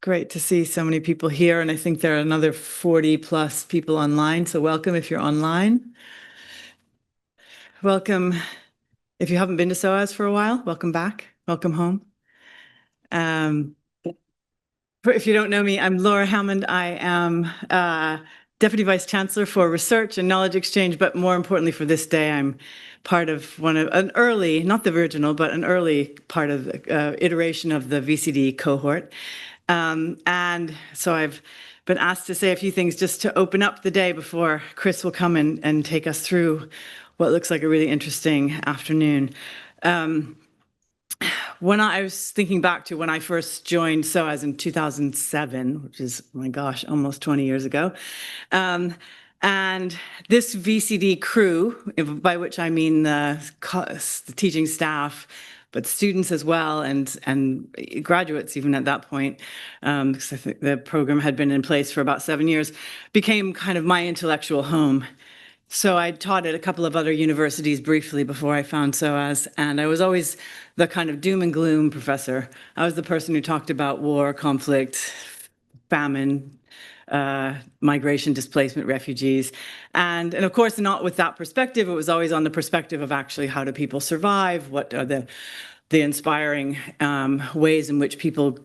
Great to see so many people here, and I think there are another 40 plus people online, so welcome if you're online. Welcome if you haven't been to SOAS for a while, welcome back, welcome home. If you don't know me, I'm Laura Hammond. I am Deputy Vice Chancellor for Research and Knowledge Exchange, but more importantly for this day, I'm part of an early, not the original, but an early part of the iteration of the VCD cohort. And so I've been asked to say a few things just to open up the day before Chris will come and take us through what looks like a really interesting afternoon. When I was thinking back to when I first joined SOAS in 2007, which is, oh my gosh, almost 20 years ago, and this VCD crew, by which I mean the teaching staff, but students as well, and graduates even at that point, because I think the program had been in place for about 7 years, became kind of my intellectual home. So I taught at a couple of other universities briefly before I found SOAS, and I was always the kind of doom and gloom professor. I was the person who talked about war, conflict, famine, migration, displacement, refugees. And of course, not with that perspective. It was always on the perspective of actually how do people survive? What are the inspiring ways in which people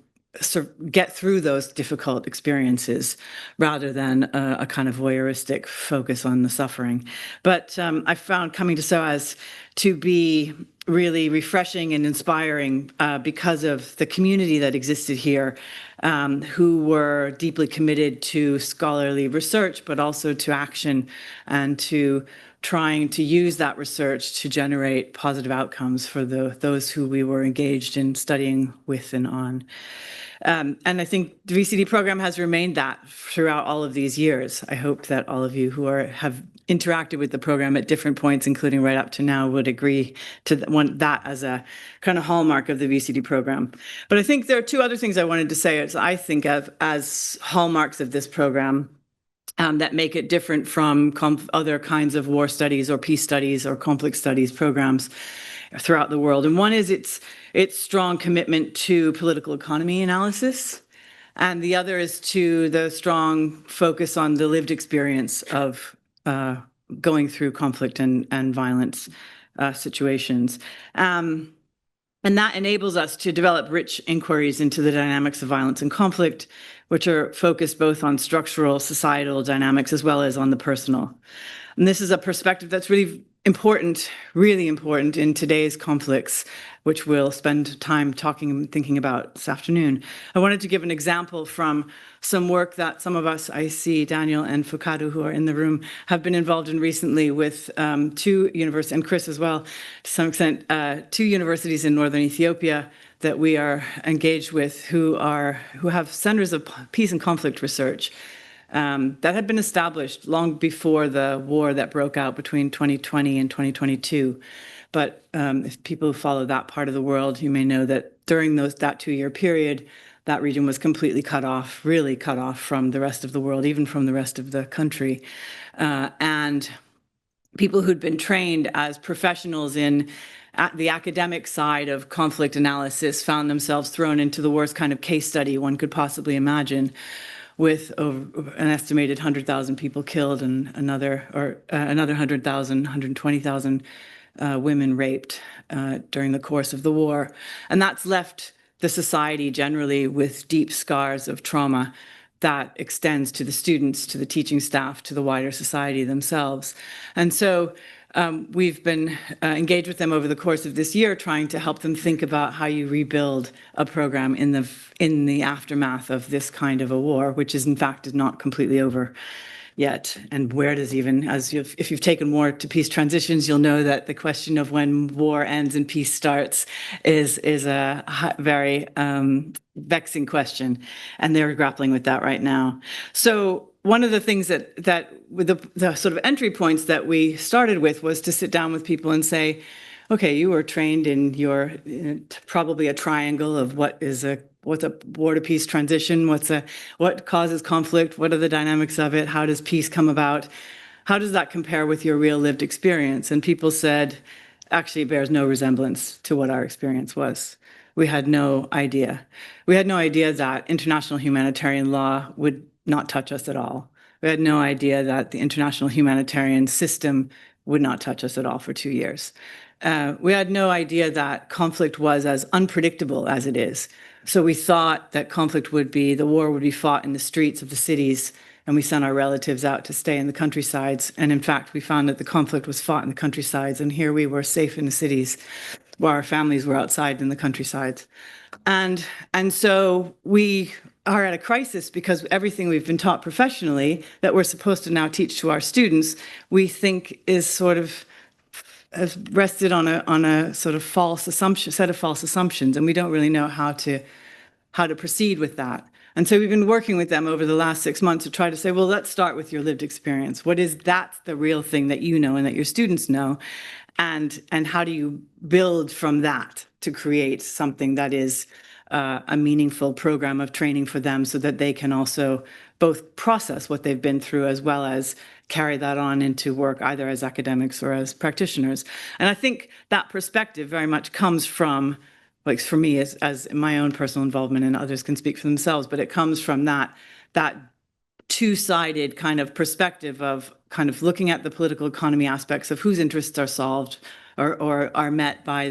get through those difficult experiences rather than a kind of voyeuristic focus on the suffering. But I found coming to SOAS to be really refreshing and inspiring because of the community that existed here, who were deeply committed to scholarly research, but also to action and to trying to use that research to generate positive outcomes for those who we were engaged in studying with and on. And I think the VCD program has remained that throughout all of these years. I hope that all of you who have interacted with the program at different points, including right up to now, would agree to that as a kind of hallmark of the VCD program. But I think there are two other things I wanted to say as I think of as hallmarks of this program that make it different from other kinds of war studies or peace studies or conflict studies programs throughout the world. And one is its strong commitment to political economy analysis. And the other is to the strong focus on the lived experience of going through conflict and violence situations. And that enables us to develop rich inquiries into the dynamics of violence and conflict, which are focused both on structural, societal dynamics, as well as on the personal. And this is a perspective that's really important in today's conflicts, which we'll spend time talking and thinking about this afternoon. I wanted to give an example from some work that some of us, I see Daniel and Fukadu, who are in the room, have been involved in recently with two universities, and Chris as well, to some extent, two universities in northern Ethiopia that we are engaged with who have centers of peace and conflict research. That had been established long before the war that broke out between 2020 and 2022. But if people follow that part of the world, you may know that during that 2-year period, that region was completely cut off, really cut off from the rest of the world, even from the rest of the country. And people who'd been trained as professionals in the academic side of conflict analysis found themselves thrown into the worst kind of case study one could possibly imagine, with an estimated 100,000 people killed and another 100,000, 120,000 women raped during the course of the war. And that's left the society generally with deep scars of trauma that extends to the students, to the teaching staff, to the wider society themselves. And so we've been engaged with them over the course of this year, trying to help them think about how you rebuild a program in the aftermath of this kind of a war, which is in fact not completely over yet. And where does if you've taken war to peace transitions, you'll know that the question of when war ends and peace starts is a very vexing question, and they're grappling with that right now. So one of the things that with the sort of entry points that we started with was to sit down with people and say, okay, you were trained in probably a triangle of what's a war to peace transition, what causes conflict, what are the dynamics of it, how does peace come about, how does that compare with your real lived experience? And people said, actually, it bears no resemblance to what our experience was. we had no idea. We had no idea that international humanitarian law would not touch us at all. We had no idea that the international humanitarian system would not touch us at all for 2 years. We had no idea that conflict was as unpredictable as it is. So we thought that conflict would be, the war would be fought in the streets of the cities, and we sent our relatives out to stay in the countrysides. And in fact, we found that the conflict was fought in the countrysides, and here we were safe in the cities while our families were outside in the countrysides. And so we are at a crisis because everything we've been taught professionally that we're supposed to now teach to our students, we think is sort of has rested on a sort of false assumption, set of false assumptions, and we don't really know how to proceed with that. And so we've been working with them over the last 6 months to try to say, well, let's start with your lived experience. What is that's the real thing that you know and that your students know, and how do you build from that to create something that is a meaningful program of training for them so that they can also both process what they've been through as well as carry that on into work either as academics or as practitioners. And I think that perspective very much comes from, like for me as my own personal involvement, and others can speak for themselves, but it comes from that two-sided kind of perspective of kind of looking at the political economy aspects of whose interests are solved or are met by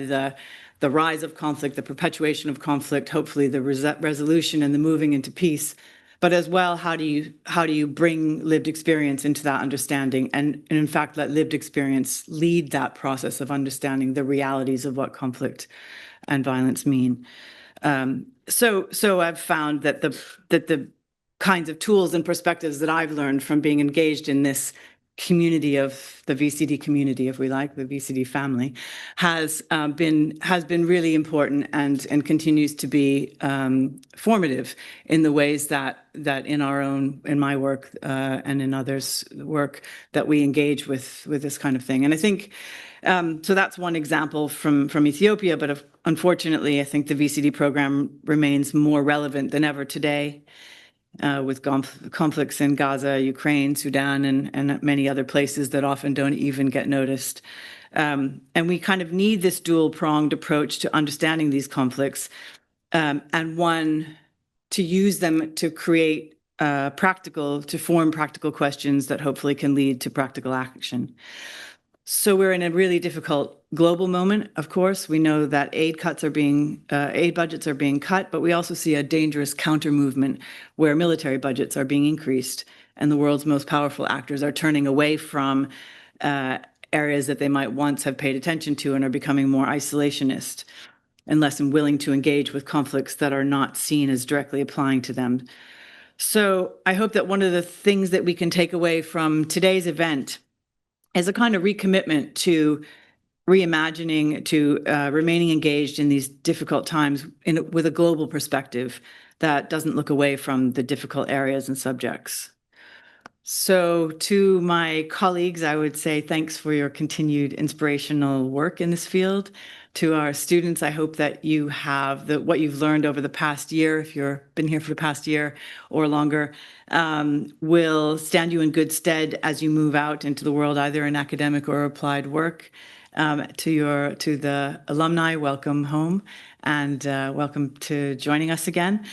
the rise of conflict, the perpetuation of conflict, hopefully the resolution and the moving into peace. But as well, how do you bring lived experience into that understanding, and in fact let lived experience lead that process of understanding the realities of what conflict and violence mean. So I've found that the kinds of tools and perspectives that I've learned from being engaged in this community of the VCD community, if we like, the VCD family, has been really important and continues to be formative in the ways that in my work and in others' work that we engage with this kind of thing. And I think so that's one example from Ethiopia, but unfortunately, I think the VCD program remains more relevant than ever today. With conflicts in Gaza, Ukraine, Sudan, and many other places that often don't even get noticed. And we kind of need this dual-pronged approach to understanding these conflicts, and one, to use them to create to form practical questions that hopefully can lead to practical action. So we're in a really difficult global moment, of course. We know that aid budgets are being cut, but we also see a dangerous counter movement where military budgets are being increased and the world's most powerful actors are turning away from areas that they might once have paid attention to and are becoming more isolationist and less willing to engage with conflicts that are not seen as directly applying to them. So I hope that one of the things that we can take away from today's event is a kind of recommitment to reimagining, to remaining engaged in these difficult times with a global perspective that doesn't look away from the difficult areas and subjects. So to my colleagues, I would say thanks for your continued inspirational work in this field. To our students, I hope that you have what you've learned over the past year, if you've been here for the past year or longer, will stand you in good stead as you move out into the world, either in academic or applied work. To the alumni, welcome home, and welcome to joining us again.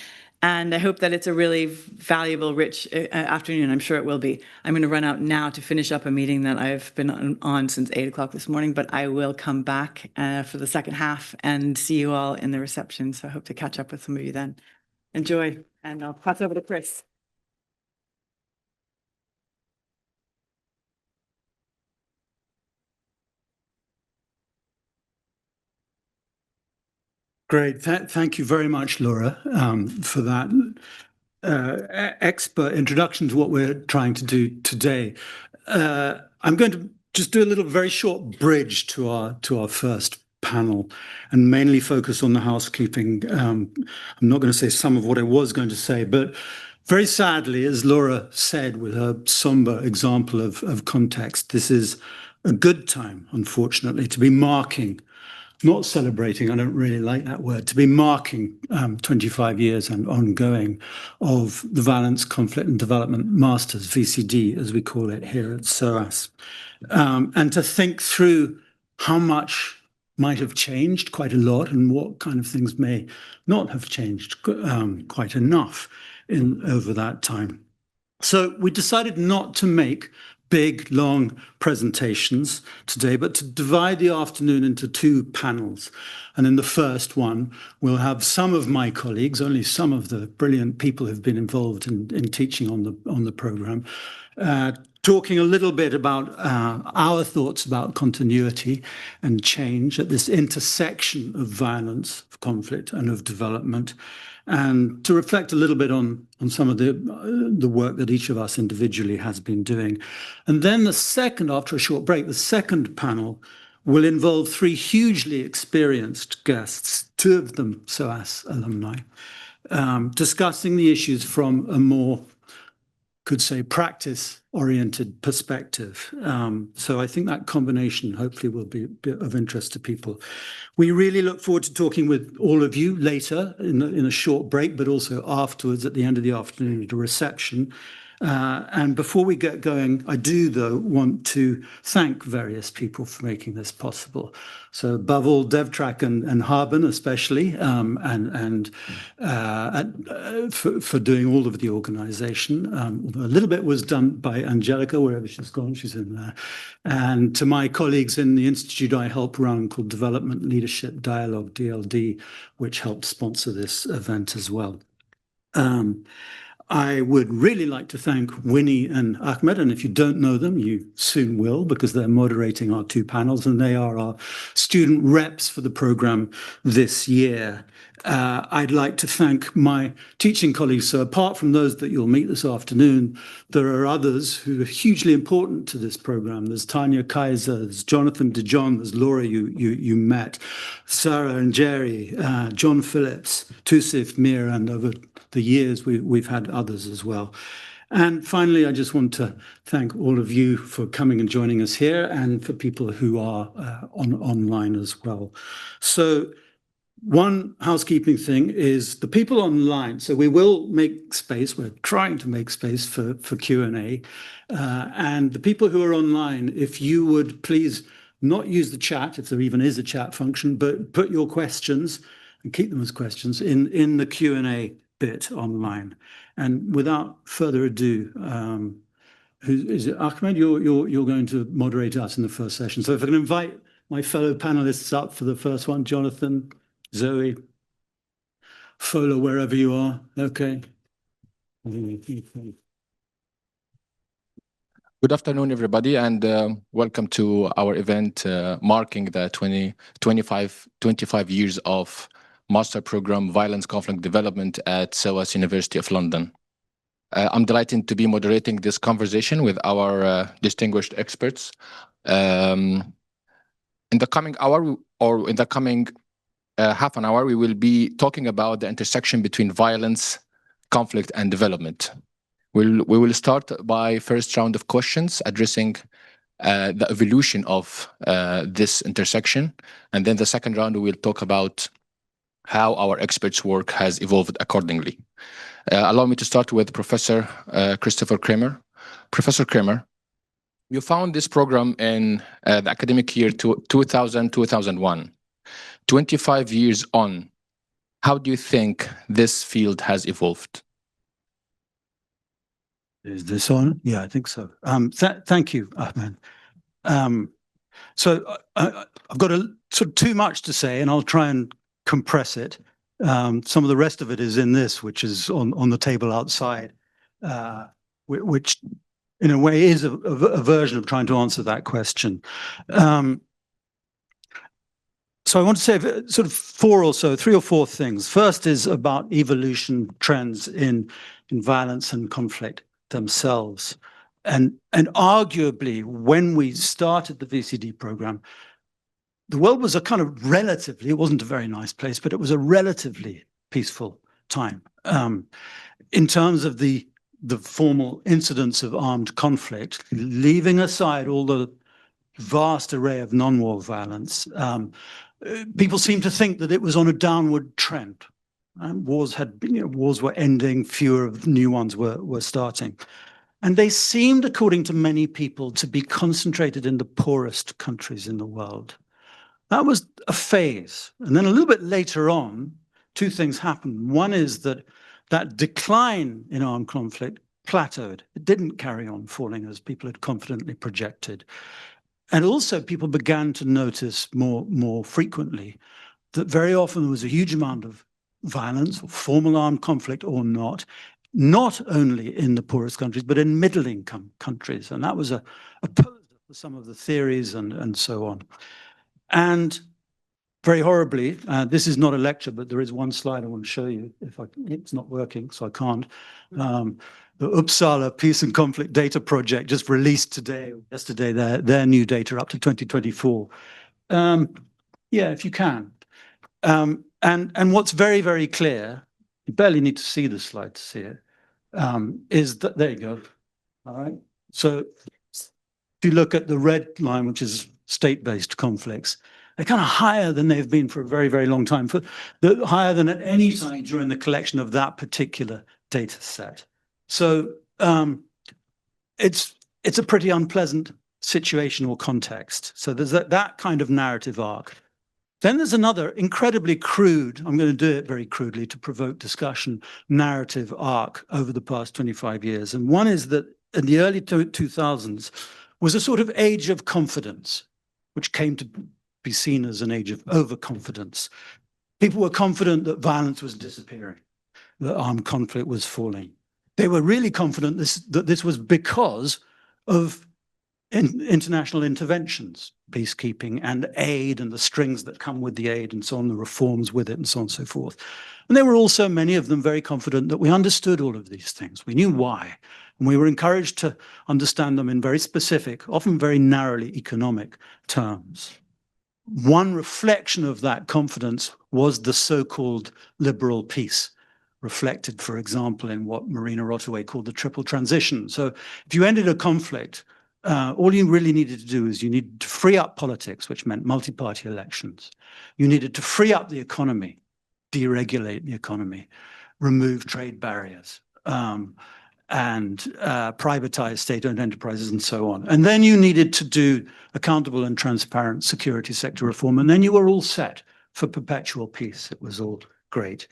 And I hope that it's a really valuable, rich afternoon. I'm sure it will be. I'm going to run out now to finish up a meeting that I've been on since 8 o'clock this morning, but I will come back for the second half and see you all in the reception. So I hope to catch up with some of you then. Enjoy, and I'll pass over to Chris. Great. Thank you very much, Laura, for that expert introduction to what we're trying to do today. I'm going to just do a little very short bridge to our first panel and mainly focus on the housekeeping. I'm not going to say some of what I was going to say, but very sadly, as Laura said with her somber example of context, this is a good time, unfortunately, to be marking, not celebrating, I don't really like that word, to be marking 25 years and ongoing of the Violence, Conflict and Development Masters, VCD, as we call it here at SOAS, and to think through how much might have changed quite a lot and what kind of things may not have changed quite enough over that time. So we decided not to make big, long presentations today, but to divide the afternoon into two panels. And in the first one, we'll have some of my colleagues, only some of the brilliant people who've been involved in teaching on the program, talking a little bit about our thoughts about continuity and change at this intersection of violence, of conflict, and of development, and to reflect a little bit on some of the work that each of us individually has been doing. And then the second, after a short break, the second panel will involve three hugely experienced guests, two of them SOAS alumni, discussing the issues from a more, could say, practice-oriented perspective. So I think that combination hopefully will be of interest to people. We really look forward to talking with all of you later in a short break, but also afterwards at the end of the afternoon at a reception. And before we get going, I do, though, want to thank various people for making this possible. So above all, DevTrack and Hammond especially, for doing all of the organization. A little bit was done by Angelica, wherever she's gone, she's in there. And to my colleagues in the institute I help run called Development Leadership Dialogue, DLD, which helped sponsor this event as well. I would really like to thank Winnie and Ahmed, and if you don't know them, you soon will, because they're moderating our two panels, and they are our student reps for the program this year. I'd like to thank my teaching colleagues. So apart from those that you'll meet this afternoon, there are others who are hugely important to this program. There's Tanya Kaiser, there's Jonathan DeJohn, there's Laura you met, Sarah and Jerry, John Phillips, Tusif, Mir, and over the years we've had others as well. And finally, I just want to thank all of you for coming and joining us here, and for people who are online as well. So one housekeeping thing is the people online. So we will make space. We're trying to make space for Q&A. And the people who are online, if you would please not use the chat, if there even is a chat function, but put your questions and keep them as questions in the Q&A bit online. And without further ado, who is it? Ahmed, you're going to moderate us in the first session. So if I can invite my fellow panelists up for the first one, Jonathan, Zoe, Fola, wherever you are. Okay. Good afternoon, everybody, and welcome to our event marking the 25 years of Master Program Violence Conflict Development at SOAS University of London. I'm delighted to be moderating this conversation with our distinguished experts. In the coming hour, or in the coming half an hour, we will be talking about the intersection between violence, conflict, and development. We will start by first round of questions addressing the evolution of this intersection, and then the second round we will talk about how our experts' work has evolved accordingly. Allow me to start with Professor Christopher Cramer. Professor Cramer, you found this program in the academic year 2000-2001. 25 years on, how do you think this field has evolved? Is this on? Yeah, I think so. Thank you, Ahmed. So I've got sort of too much to say, and I'll try and compress it. Some of the rest of it is in this, which is on the table outside, which in a way is a version of trying to answer that question. So I want to say sort of three or four things. First is about evolution trends in violence and conflict themselves. And arguably, when we started the VCD program, the world was a kind of relatively, it wasn't a very nice place, but it was a relatively peaceful time. In terms of the formal incidents of armed conflict, leaving aside all the vast array of non-war violence, people seem to think that it was on a downward trend. Wars were ending, fewer new ones were starting. And they seemed, according to many people, to be concentrated in the poorest countries in the world. That was a phase. And then a little bit later on, two things happened. One is that that decline in armed conflict plateaued. It didn't carry on falling as people had confidently projected. And also people began to notice more frequently that very often there was a huge amount of violence, or formal armed conflict or not only in the poorest countries, but in middle-income countries. And that was a poser for some of the theories and so on. And very horribly, this is not a lecture, but there is one slide I want to show you. It's not working, so I can't. The Uppsala Peace and Conflict Data Project just released yesterday, their new data up to 2024. Yeah, if you can. And what's very, very clear, you barely need to see the slide to see it, is that, there you go. All right. So if you look at the red line, which is state-based conflicts, they're kind of higher than they've been for a very, very long time, higher than at any time during the collection of that particular data set. So it's a pretty unpleasant situational context. So there's that kind of narrative arc. Then there's another incredibly crude, I'm going to do it very crudely to provoke discussion, narrative arc over the past 25 years. And one is that in the early 2000s was a sort of age of confidence, which came to be seen as an age of overconfidence. People were confident that violence was disappearing, that armed conflict was falling. They were really confident that this was because of international interventions, peacekeeping and aid and the strings that come with the aid and so on, the reforms with it and so on and so forth. And they were also, many of them, very confident that we understood all of these things. We knew why. And we were encouraged to understand them in very specific, often very narrowly economic terms. One reflection of that confidence was the so-called liberal peace, reflected, for example, in what Marina Rotaway called the triple transition. So if you ended a conflict, all you really needed to do is you needed to free up politics, which meant multi-party elections. You needed to free up the economy, deregulate the economy, remove trade barriers, and privatize state-owned enterprises and so on. And then you needed to do accountable and transparent security sector reform, and then you were all set for perpetual peace. It was all great.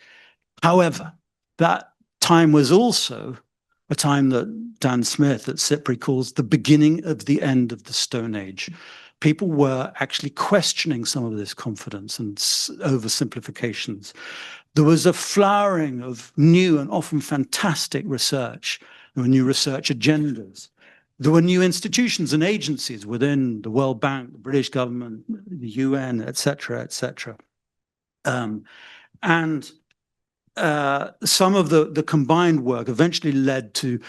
However, that time was also a time that Dan Smith at CIPRI calls the beginning of the end of the Stone Age. People were actually questioning some of this confidence and oversimplifications. There was a flowering of new and often fantastic research. There were new research agendas. There were new institutions and agencies within the World Bank, the British government, the UN, et cetera, et cetera. Some of the combined work eventually led to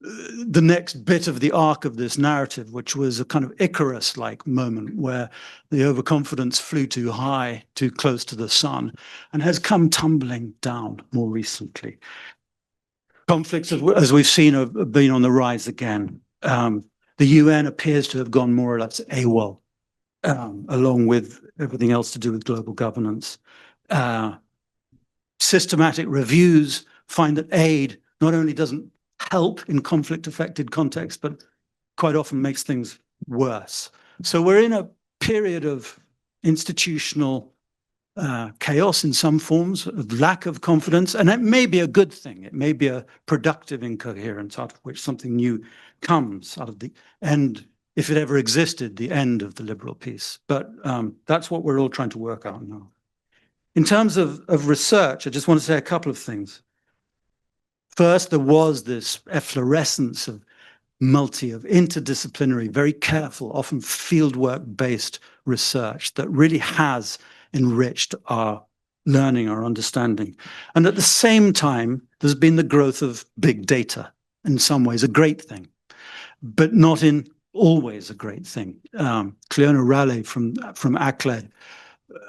the next bit of the arc of this narrative, which was a kind of Icarus-like moment where the overconfidence flew too high, too close to the sun, and has come tumbling down more recently. Conflicts, as we've seen, have been on the rise again. The UN appears to have gone more or less AWOL, along with everything else to do with global governance. Systematic reviews find that aid not only doesn't help in conflict-affected contexts, but quite often makes things worse. So we're in a period of institutional chaos in some forms, of lack of confidence, and that may be a good thing. It may be a productive incoherence out of which something new comes, out of the end, if it ever existed, the end of the liberal peace. But that's what we're all trying to work out now. In terms of research, I just want to say a couple of things. First, there was this efflorescence of interdisciplinary, very careful, often fieldwork-based research that really has enriched our learning, our understanding. And at the same time, there's been the growth of big data, in some ways a great thing, but not in always a great thing. Cleona Raleigh from ACLED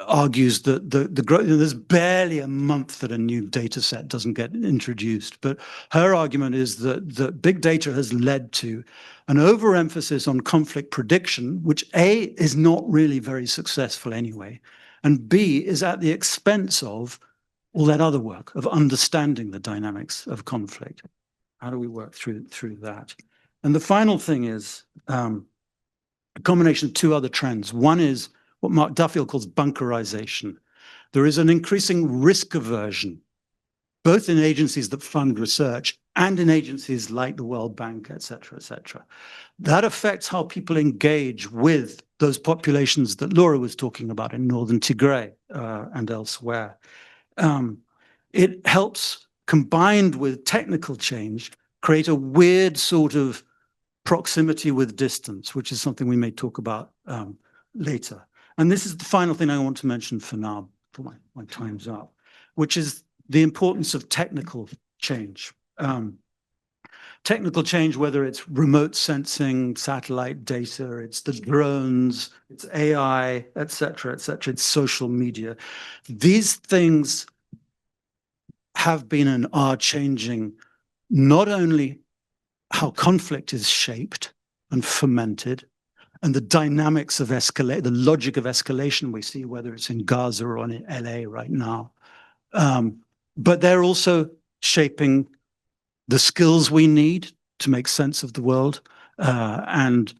argues that the growth, there's barely a month that a new data set doesn't get introduced. But her argument is that big data has led to an overemphasis on conflict prediction, which A, is not really very successful anyway, and B, is at the expense of all that other work of understanding the dynamics of conflict. How do we work through that? And the final thing is a combination of two other trends. One is what Mark Duffield calls bunkerization. There is an increasing risk aversion, both in agencies that fund research and in agencies like the World Bank, et cetera, et cetera. That affects how people engage with those populations that Laura was talking about in northern Tigray and elsewhere. It helps, combined with technical change, create a weird sort of proximity with distance, which is something we may talk about later. And this is the final thing I want to mention for now, for my time's up, which is the importance of technical change. Technical change, whether it's remote sensing, satellite data, it's the drones, it's AI, et cetera, it's social media. These things have been and are changing not only how conflict is shaped and fermented, and the dynamics of escalate, the logic of escalation we see, whether it's in Gaza or in LA right now, but they're also shaping the skills we need to make sense of the world and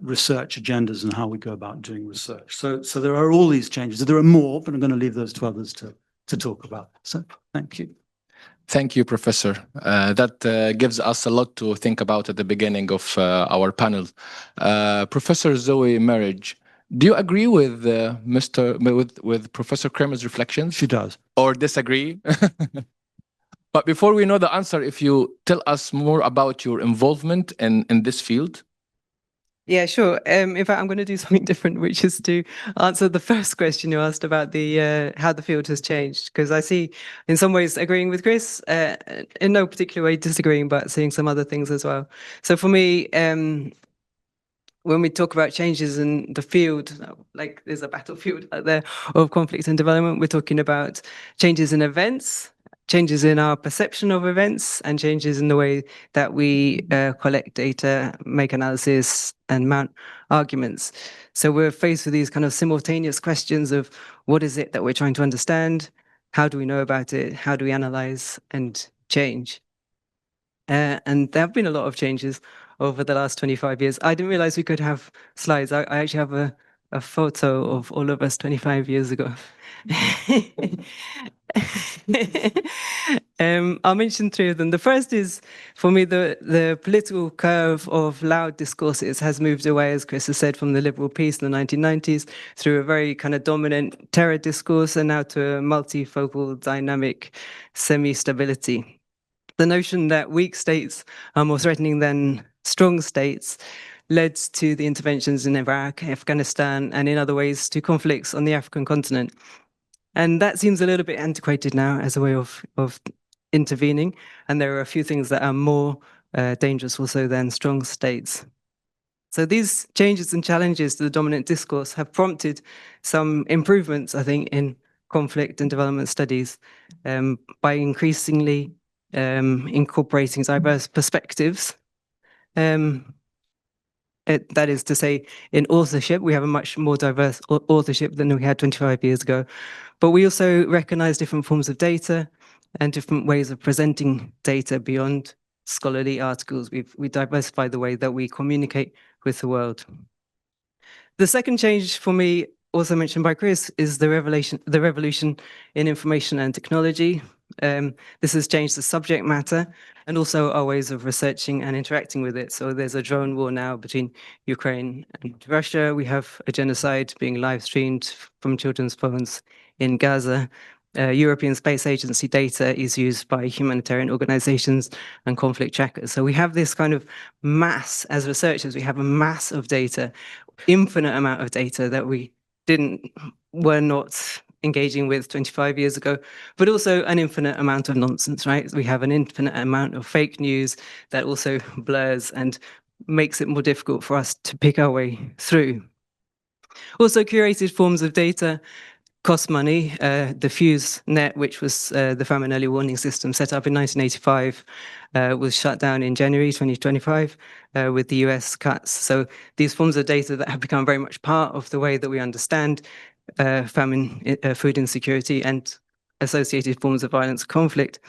research agendas and how we go about doing research. So there are all these changes. There are more, but I'm going to leave those to others to talk about. So thank you. Thank you, Professor. That gives us a lot to think about at the beginning of our panel. Professor Zoe Marriage, do you agree with with Professor Cramer's reflections? She does. Or disagree? But before we know the answer, if you tell us more about your involvement in this field. Yeah, sure. In fact, I'm going to do something different, which is to answer the first question you asked about the how the field has changed. Because I see, in some ways, agreeing with Chris, in no particular way disagreeing, but seeing some other things as well. So for me, when we talk about changes in the field, like there's a battlefield out there of conflict and development, we're talking about changes in events, changes in our perception of events, and changes in the way that we collect data, make analysis, and mount arguments. So we're faced with these kind of simultaneous questions of what is it that we're trying to understand? How do we know about it? How do we analyze and change? And there have been a lot of changes over the last 25 years. I didn't realize we could have slides. I actually have a photo of all of us 25 years ago. I'll mention three of them. The first is, for me, the political curve of loud discourses has moved away, as Chris has said, from the liberal peace in the 1990s through a very kind of dominant terror discourse and now to a multifocal dynamic semi-stability. The notion that weak states are more threatening than strong states led to the interventions in Iraq, Afghanistan, and in other ways to conflicts on the African continent. And that seems a little bit antiquated now as a way of intervening. And there are a few things that are more dangerous also than strong states. So these changes and challenges to the dominant discourse have prompted some improvements, I think, in conflict and development studies by increasingly incorporating diverse perspectives. That is to say, in authorship, we have a much more diverse authorship than we had 25 years ago. But we also recognize different forms of data and different ways of presenting data beyond scholarly articles. We diversify the way that we communicate with the world. The second change for me, also mentioned by Chris, is the revolution in information and technology. This has changed the subject matter and also our ways of researching and interacting with it. So there's a drone war now between Ukraine and Russia. We have a genocide being live streamed from children's phones in Gaza. European Space Agency data is used by humanitarian organizations and conflict trackers. So we have this kind of mass, as researchers, we have a mass of data, infinite amount of data that we were not engaging with 25 years ago, but also an infinite amount of nonsense, right? We have an infinite amount of fake news that also blurs and makes it more difficult for us to pick our way through. Also, curated forms of data cost money. The Fuse Net, which was the famine early warning system set up in 1985, was shut down in January 2025 with the US cuts. So these forms of data that have become very much part of the way that we understand famine, food insecurity, and associated forms of violence, conflict,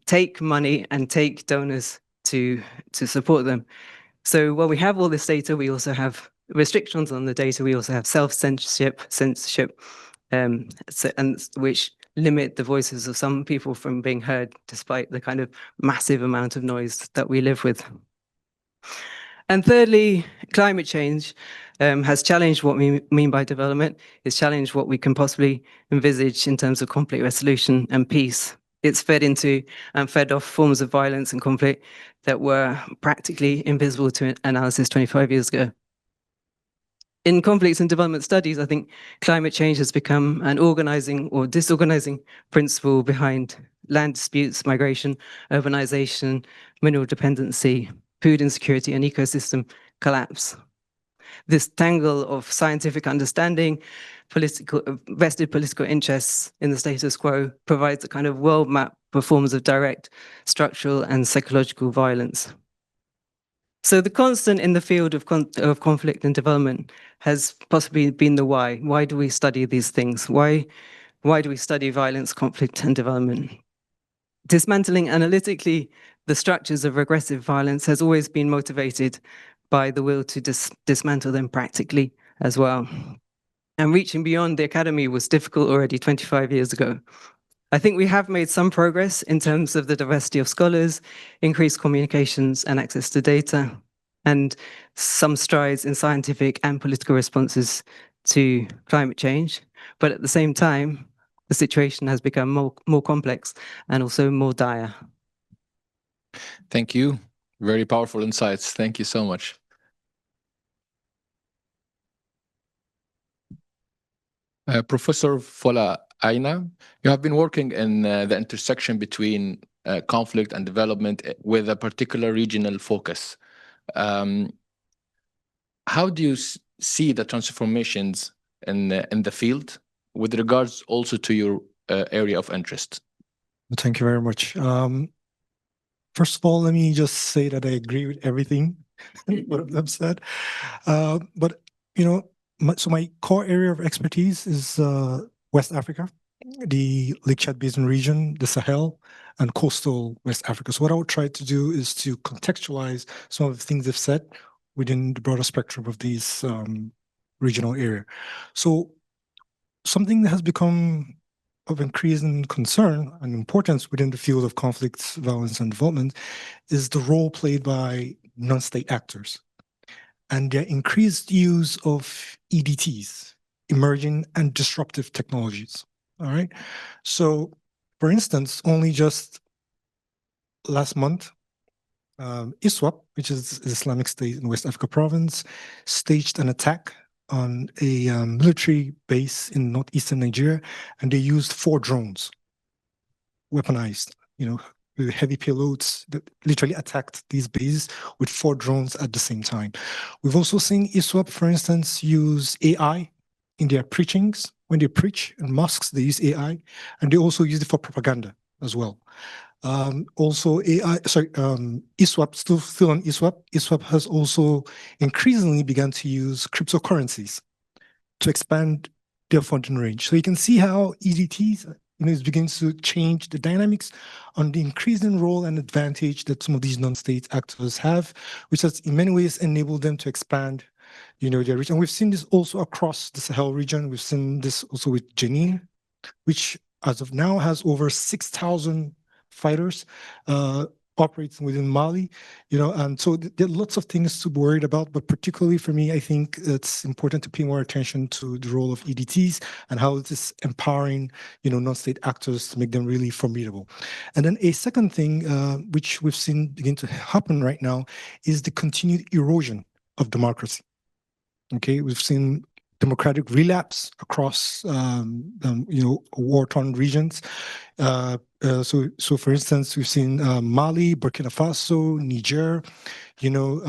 take money and take donors to support them. So while we have all this data, we also have restrictions on the data, we also have censorship, and which limit the voices of some people from being heard, despite the kind of massive amount of noise that we live with. And thirdly, climate change has challenged what we mean by development. It's challenged what we can possibly envisage in terms of conflict resolution and peace. It's fed into and fed off forms of violence and conflict that were practically invisible to analysis 25 years ago. In conflicts and development studies, I think climate change has become an organizing or disorganizing principle behind land disputes, migration, urbanization, mineral dependency, food insecurity, and ecosystem collapse. This tangle of scientific understanding, vested political interests in the status quo provides a kind of world map for forms of direct structural and psychological violence. So the constant in the field of conflict and development has possibly been the why. Why do we study these things? Why do we study violence, conflict, and development? Dismantling analytically the structures of regressive violence has always been motivated by the will to dismantle them practically as well. And reaching beyond the academy was difficult already 25 years ago. I think we have made some progress in terms of the diversity of scholars, increased communications and access to data, and some strides in scientific and political responses to climate change. But at the same time, the situation has become more complex and also more dire. Thank you. Very powerful insights. Thank you so much. Professor Folahanmi Aina, you have been working in the intersection between conflict and development with a particular regional focus. How do you see the transformations in the field with regards also to your area of interest? Thank you very much. First of all, let me just say that I agree with everything what of them said. But, you know, so my core area of expertise is West Africa, the Lake Chad Basin region, the Sahel, and coastal West Africa. So what I would try to do is to contextualize some of the things they've said within the broader spectrum of these regional area. So something that has become of increasing concern and importance within the field of conflict, violence, and development is the role played by non-state actors and their increased use of EDTs, emerging and disruptive technologies. All right. So, for instance, only just last month, ISWAP, which is Islamic State in West Africa province, staged an attack on a military base in northeastern Nigeria, and they used 4 drones, weaponized, you know, with heavy payloads that literally attacked these bases with 4 drones at the same time. We've also seen ISWAP, for instance, use AI in their preachings. When they preach in mosques, they use AI, and they also use it for propaganda as well. Also, ISWAP, still on ISWAP, ISWAP has also increasingly begun to use cryptocurrencies to expand their funding range. So you can see how EDTs, you know, is beginning to change the dynamics on the increasing role and advantage that some of these non-state actors have, which has in many ways enabled them to expand, you know, their reach. And we've seen this also across the Sahel region. We've seen this also with Jenin, which as of now has over 6,000 fighters operating within Mali, you know, and so there are lots of things to be worried about, but particularly for me, I think it's important to pay more attention to the role of EDTs and how it is empowering, you know, non-state actors to make them really formidable. And then a second thing, which we've seen begin to happen right now, is the continued erosion of democracy. Okay, we've seen democratic relapse across, you know, war-torn regions. So for instance, we've seen Mali, Burkina Faso, Niger, you know,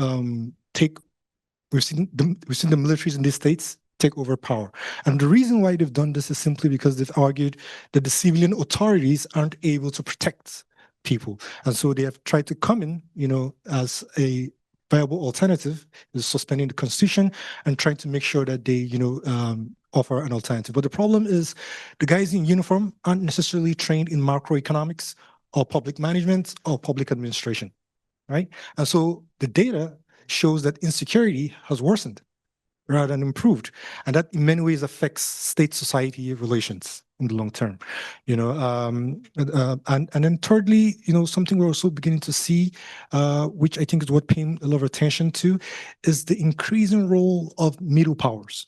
we've seen the militaries in these states take over power. And the reason why they've done this is simply because they've argued that the civilian authorities aren't able to protect people. And so they have tried to come in, you know, as a viable alternative, is suspending the constitution and trying to make sure that they, you know, offer an alternative. But the problem is the guys in uniform aren't necessarily trained in macroeconomics or public management or public administration, right? And so the data shows that insecurity has worsened. rather than improved. And that in many ways affects state-society relations in the long term, and then thirdly, something we're also beginning to see, which I think is what paying a lot of attention to, is the increasing role of middle powers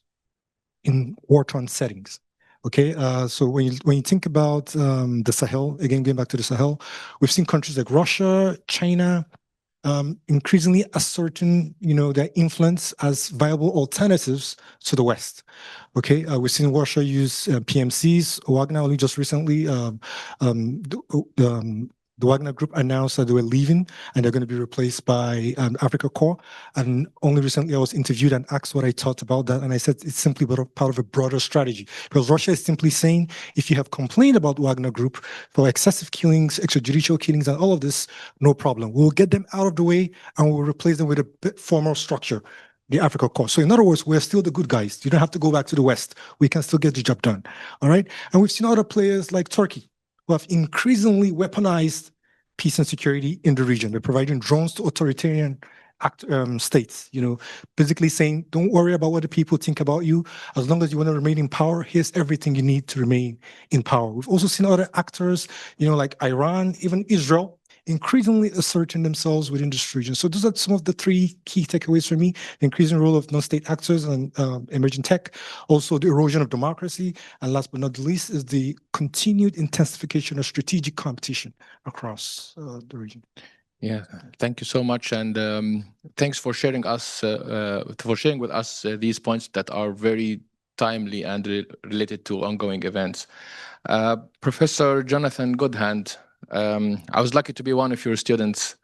in war-torn settings. Okay, so when you think about the Sahel, again, going back to the Sahel, we've seen countries like Russia, China, increasingly asserting, their influence as viable alternatives to the West. Okay, we've seen Russia use PMCs. Wagner only just recently, the Wagner Group announced that they were leaving and they're going to be replaced by Africa Corps. And only recently I was interviewed and asked what I thought about that. And I said it's simply part of a broader strategy, because Russia is simply saying, if you have complained about Wagner Group for excessive killings, extrajudicial killings, and all of this, no problem. We'll get them out of the way and we'll replace them with a bit formal structure, the Africa Corps. So in other words, we're still the good guys. You don't have to go back to the West. We can still get the job done. All right. And we've seen other players like Turkey, who have increasingly weaponized peace and security in the region. They're providing drones to authoritarian states, basically saying, don't worry about what the people think about you. As long as you want to remain in power, here's everything you need to remain in power. We've also seen other actors, like Iran, even Israel, increasingly asserting themselves within this region. So those are some of the three key takeaways for me: the increasing role of non-state actors and emerging tech, also the erosion of democracy, and last but not the least is the continued intensification of strategic competition across the region. Yeah, thank you so much, and thanks for sharing with us these points that are very timely and related to ongoing events. Professor Jonathan Goodhand, I was lucky to be one of your students.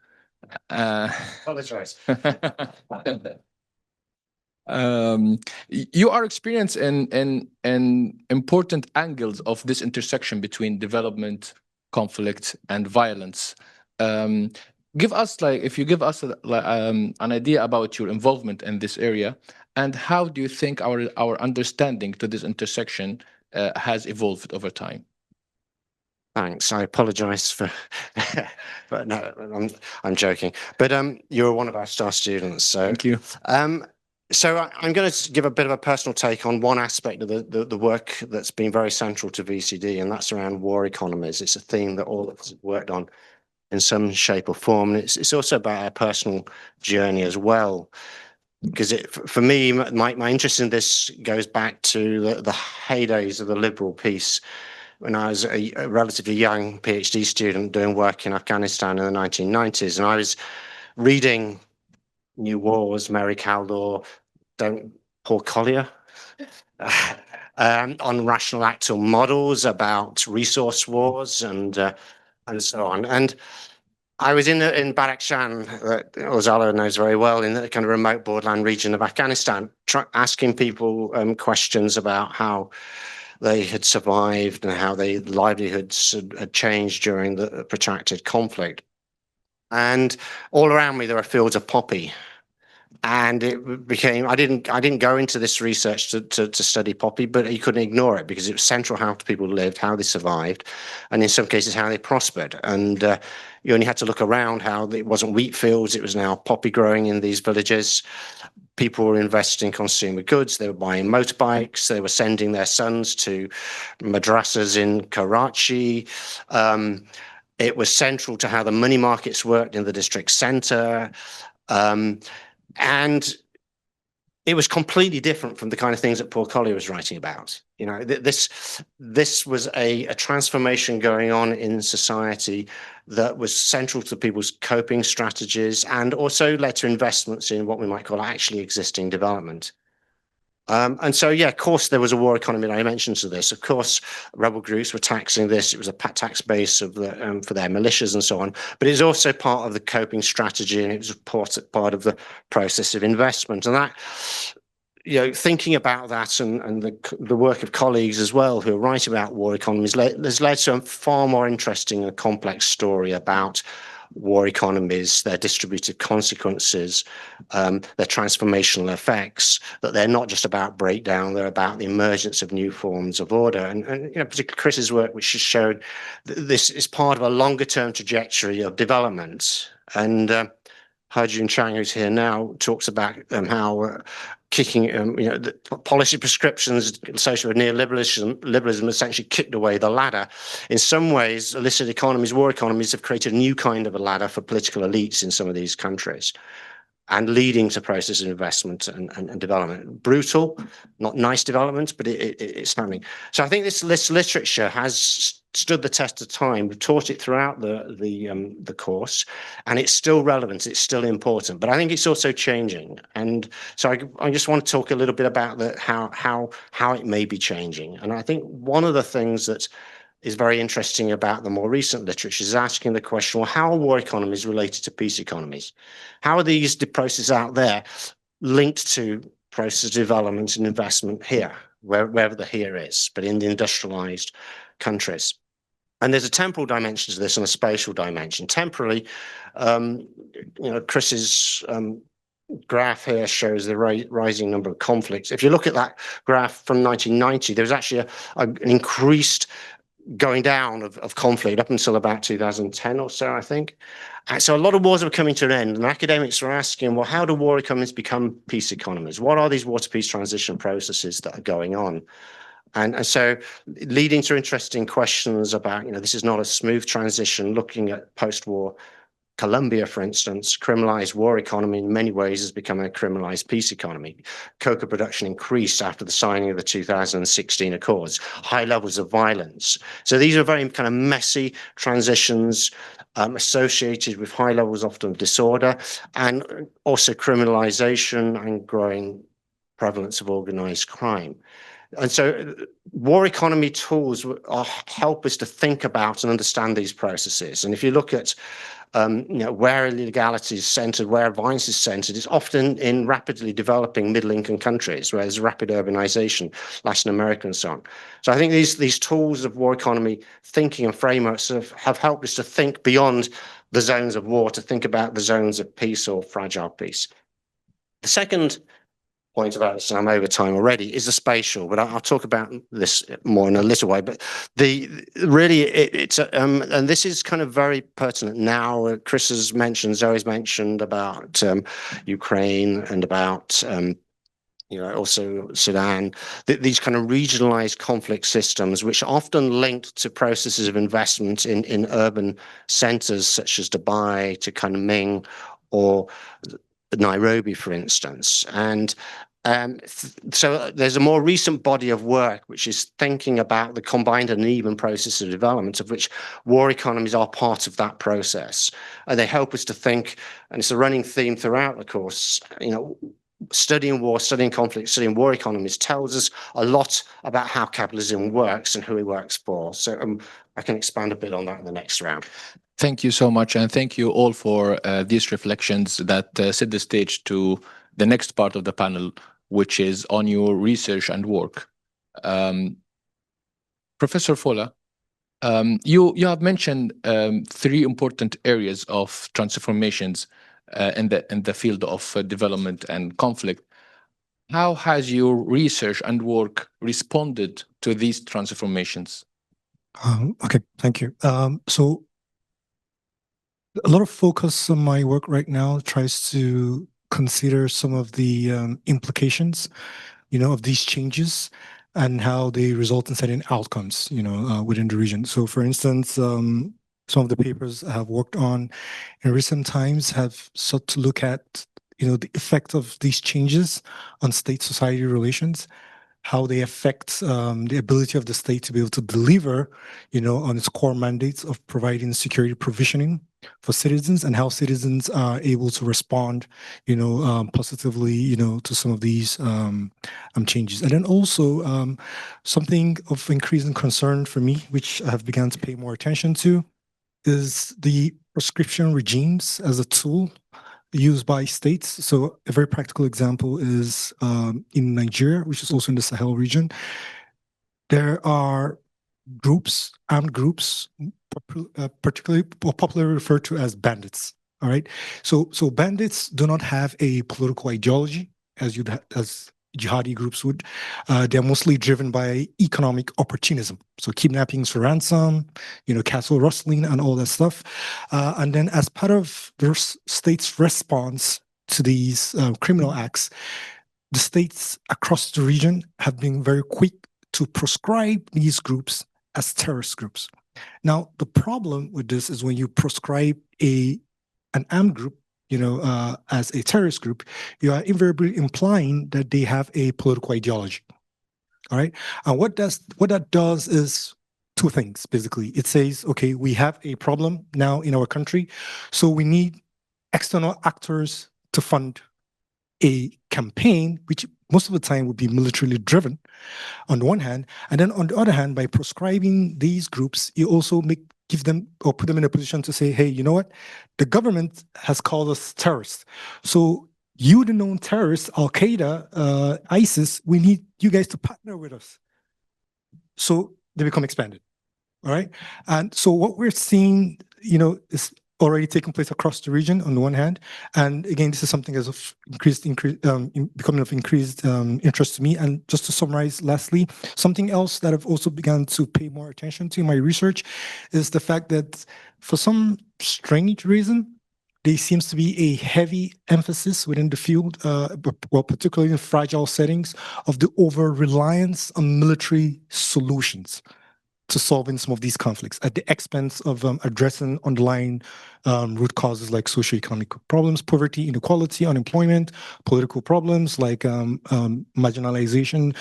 Apologize. You are experienced in important angles of this intersection between development, conflict, and violence. If you give us an idea about your involvement in this area, and how do you think our understanding to this intersection has evolved over time? Thanks. I apologize for, but no, I'm joking. But you're one of our star students, so thank you. So I'm going to give a bit of a personal take on one aspect of the work that's been very central to VCD, and that's around war economies. It's a theme that all of us have worked on in some shape or form, and it's also about our personal journey as well. Because for me, my interest in this goes back to the heydays of the liberal peace, when I was a relatively young PhD student doing work in Afghanistan in the 1990s, and I was reading New Wars, Mary Kaldor, Paul Collier, on rational actual models about resource wars and so on. And I was in Badakhshan, that Orzala knows very well, in the kind of remote borderland region of Afghanistan, asking people questions about how they had survived and how their livelihoods had changed during the protracted conflict. And all around me, there are fields of poppy. And it became, I didn't go into this research to study poppy, but you couldn't ignore it because it was central how people lived, how they survived, and in some cases how they prospered. And you only had to look around how it wasn't wheat fields, it was now poppy growing in these villages. People were investing in consumer goods, they were buying motorbikes, they were sending their sons to madrasas in Karachi. It was central to how the money markets worked in the district centre. And it was completely different from the kind of things that Paul Collier was writing about. You know, this was a transformation going on in society that was central to people's coping strategies and also led to investments in what we might call actually existing development. And so, yeah, of course, there was a war economy. I mentioned to this. Of course, rebel groups were taxing this. It was a tax base of the for their militias and so on. But it's also part of the coping strategy, and it was part of the process of investment. And that, you know, thinking about that and the work of colleagues as well who are writing about war economies has led to a far more interesting and complex story about war economies, their distributed consequences, their transformational effects, that they're not just about breakdown, they're about the emergence of new forms of order. And you know, particularly Chris's work, which has showed this is part of a longer term trajectory of development. And Haijun Chang, who's here now, talks about how kicking, the policy prescriptions associated with neoliberalism essentially kicked away the ladder. In some ways, illicit economies, war economies have created a new kind of a ladder for political elites in some of these countries, and leading to processes of investment and development. Brutal, not nice development, but it's happening. So I think this literature has stood the test of time. We've taught it throughout the course, and it's still relevant. It's still important, but I think it's also changing. And so I just want to talk a little bit about how it may be changing. And I think one of the things that is very interesting about the more recent literature is asking the question, well, how are war economies related to peace economies? How are these processes out there linked to process development and investment here, wherever the here is, but in the industrialized countries? And there's a temporal dimension to this and a spatial dimension. Temporally, Chris's graph here shows the rising number of conflicts. If you look at that graph from 1990, there was actually an increased going down of conflict up until about 2010 or so, I think. So a lot of wars are coming to an end, and academics are asking, well, how do war economies become peace economies? What are these war to peace transition processes that are going on? And so leading to interesting questions about, this is not a smooth transition, looking at post-war Colombia, for instance, criminalized war economy in many ways has become a criminalized peace economy. Coca production increased after the signing of the 2016 Accords, high levels of violence. So these are very kind of messy transitions associated with high levels often of disorder, and also criminalization and growing prevalence of organized crime. And so war economy tools help us to think about and understand these processes. And if you look at where illegality is centered, where violence is centered, it's often in rapidly developing middle-income countries where there's rapid urbanization, Latin America and so on. So I think these tools of war economy thinking and frameworks have helped us to think beyond the zones of war, to think about the zones of peace or fragile peace. The second point about this, and I'm over time already, is the spatial, but I'll talk about this more in a little way. But it's and this is kind of very pertinent now. Chris has mentioned, Zoe's mentioned about Ukraine and about also Sudan, these kind of regionalized conflict systems, which are often linked to processes of investment in urban centers such as Dubai to Kunming or Nairobi, for instance. And so there's a more recent body of work which is thinking about the combined and even process of development, of which war economies are part of that process. And they help us to think, and it's a running theme throughout the course, studying war, studying conflict, studying war economies tells us a lot about how capitalism works and who it works for. So I can expand a bit on that in the next round. Thank you so much, and thank you all for these reflections that set the stage to the next part of the panel, which is on your research and work. Professor Fola, you have mentioned three important areas of transformations in the field of development and conflict. How has your research and work responded to these transformations? Okay, thank you. So a lot of focus on my work right now tries to consider some of the implications, of these changes and how they result in certain outcomes, within the region. So, for instance, some of the papers I have worked on in recent times have sought to look at, the effect of these changes on state-society relations, how they affect the ability of the state to be able to deliver, on its core mandates of providing security provisioning for citizens, and how citizens are able to respond, positively, to some of these changes. And then also something of increasing concern for me, which I have begun to pay more attention to, is the prescription regimes as a tool used by states. So a very practical example is in Nigeria, which is also in the Sahel region. There are groups, armed groups, particularly popularly referred to as bandits. All right. So bandits do not have a political ideology as jihadi groups would. They're mostly driven by economic opportunism. So kidnappings for ransom, castle rustling and all that stuff. And then as part of the state's response to these criminal acts, the states across the region have been very quick to proscribe these groups as terrorist groups. Now, the problem with this is when you proscribe an armed group, as a terrorist group, you are invariably implying that they have a political ideology. All right. And what that does is two things, basically. It says, okay, we have a problem now in our country, so we need external actors to fund a campaign, which most of the time would be militarily driven on the one hand, and then on the other hand, by proscribing these groups, you also give them or put them in a position to say, hey, you know what? The government has called us terrorists. So you, the known terrorists, Al-Qaeda, ISIS, we need you guys to partner with us. So they become expanded. All right. And so what we're seeing, is already taking place across the region on the one hand. And again, this is something as of becoming of increased interest to me. And just to summarize, lastly, something else that I've also begun to pay more attention to in my research is the fact that for some strange reason, there seems to be a heavy emphasis within the field, particularly in fragile settings, of the over-reliance on military solutions to solving some of these conflicts at the expense of addressing underlying root causes like socioeconomic problems, poverty, inequality, unemployment, political problems like marginalization,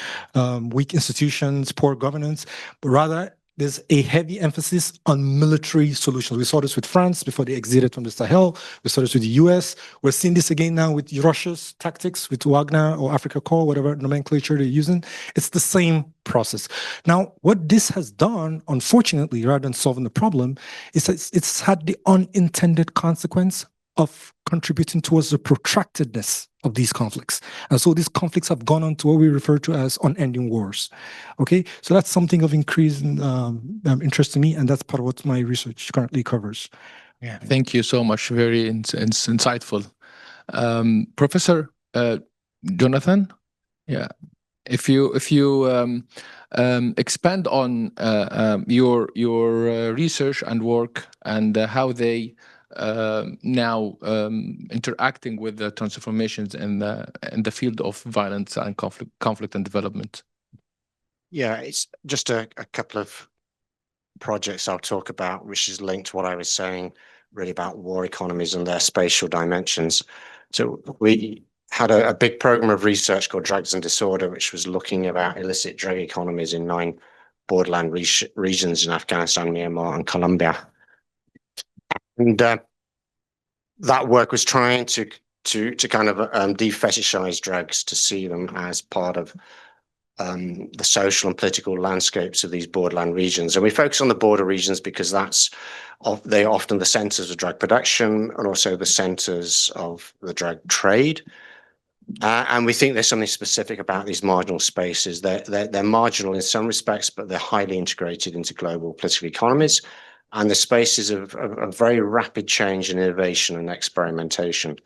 weak institutions, poor governance, but rather there's a heavy emphasis on military solutions. We saw this with France before they exited from the Sahel. We saw this with the US. We're seeing this again now with Russia's tactics, with Wagner or Africa Corps, whatever nomenclature they're using. It's the same process. Now, what this has done, unfortunately, rather than solving the problem, is that it's had the unintended consequence of contributing towards the protractedness of these conflicts. And so these conflicts have gone on to what we refer to as unending wars. Okay, so that's something of increasing interest to me, and that's part of what my research currently covers. Yeah, thank you so much. Very insightful. Professor Jonathan, yeah, if you expand on your research and work and how they now interacting with the transformations in the field of violence and conflict and development. Yeah, it's just a couple of projects I'll talk about, which is linked to what I was saying really about war economies and their spatial dimensions. So we had a big program of research called Drugs and Disorder, which was looking about illicit drug economies in 9 borderland regions in Afghanistan, Myanmar, and Colombia. And that work was trying to kind of defetishize drugs, to see them as part of the social and political landscapes of these borderland regions. And we focus on the border regions because they are often the centers of drug production and also the centers of the drug trade. And we think there's something specific about these marginal spaces. They're marginal in some respects, but they're highly integrated into global political economies. And the spaces of very rapid change and innovation and experimentation.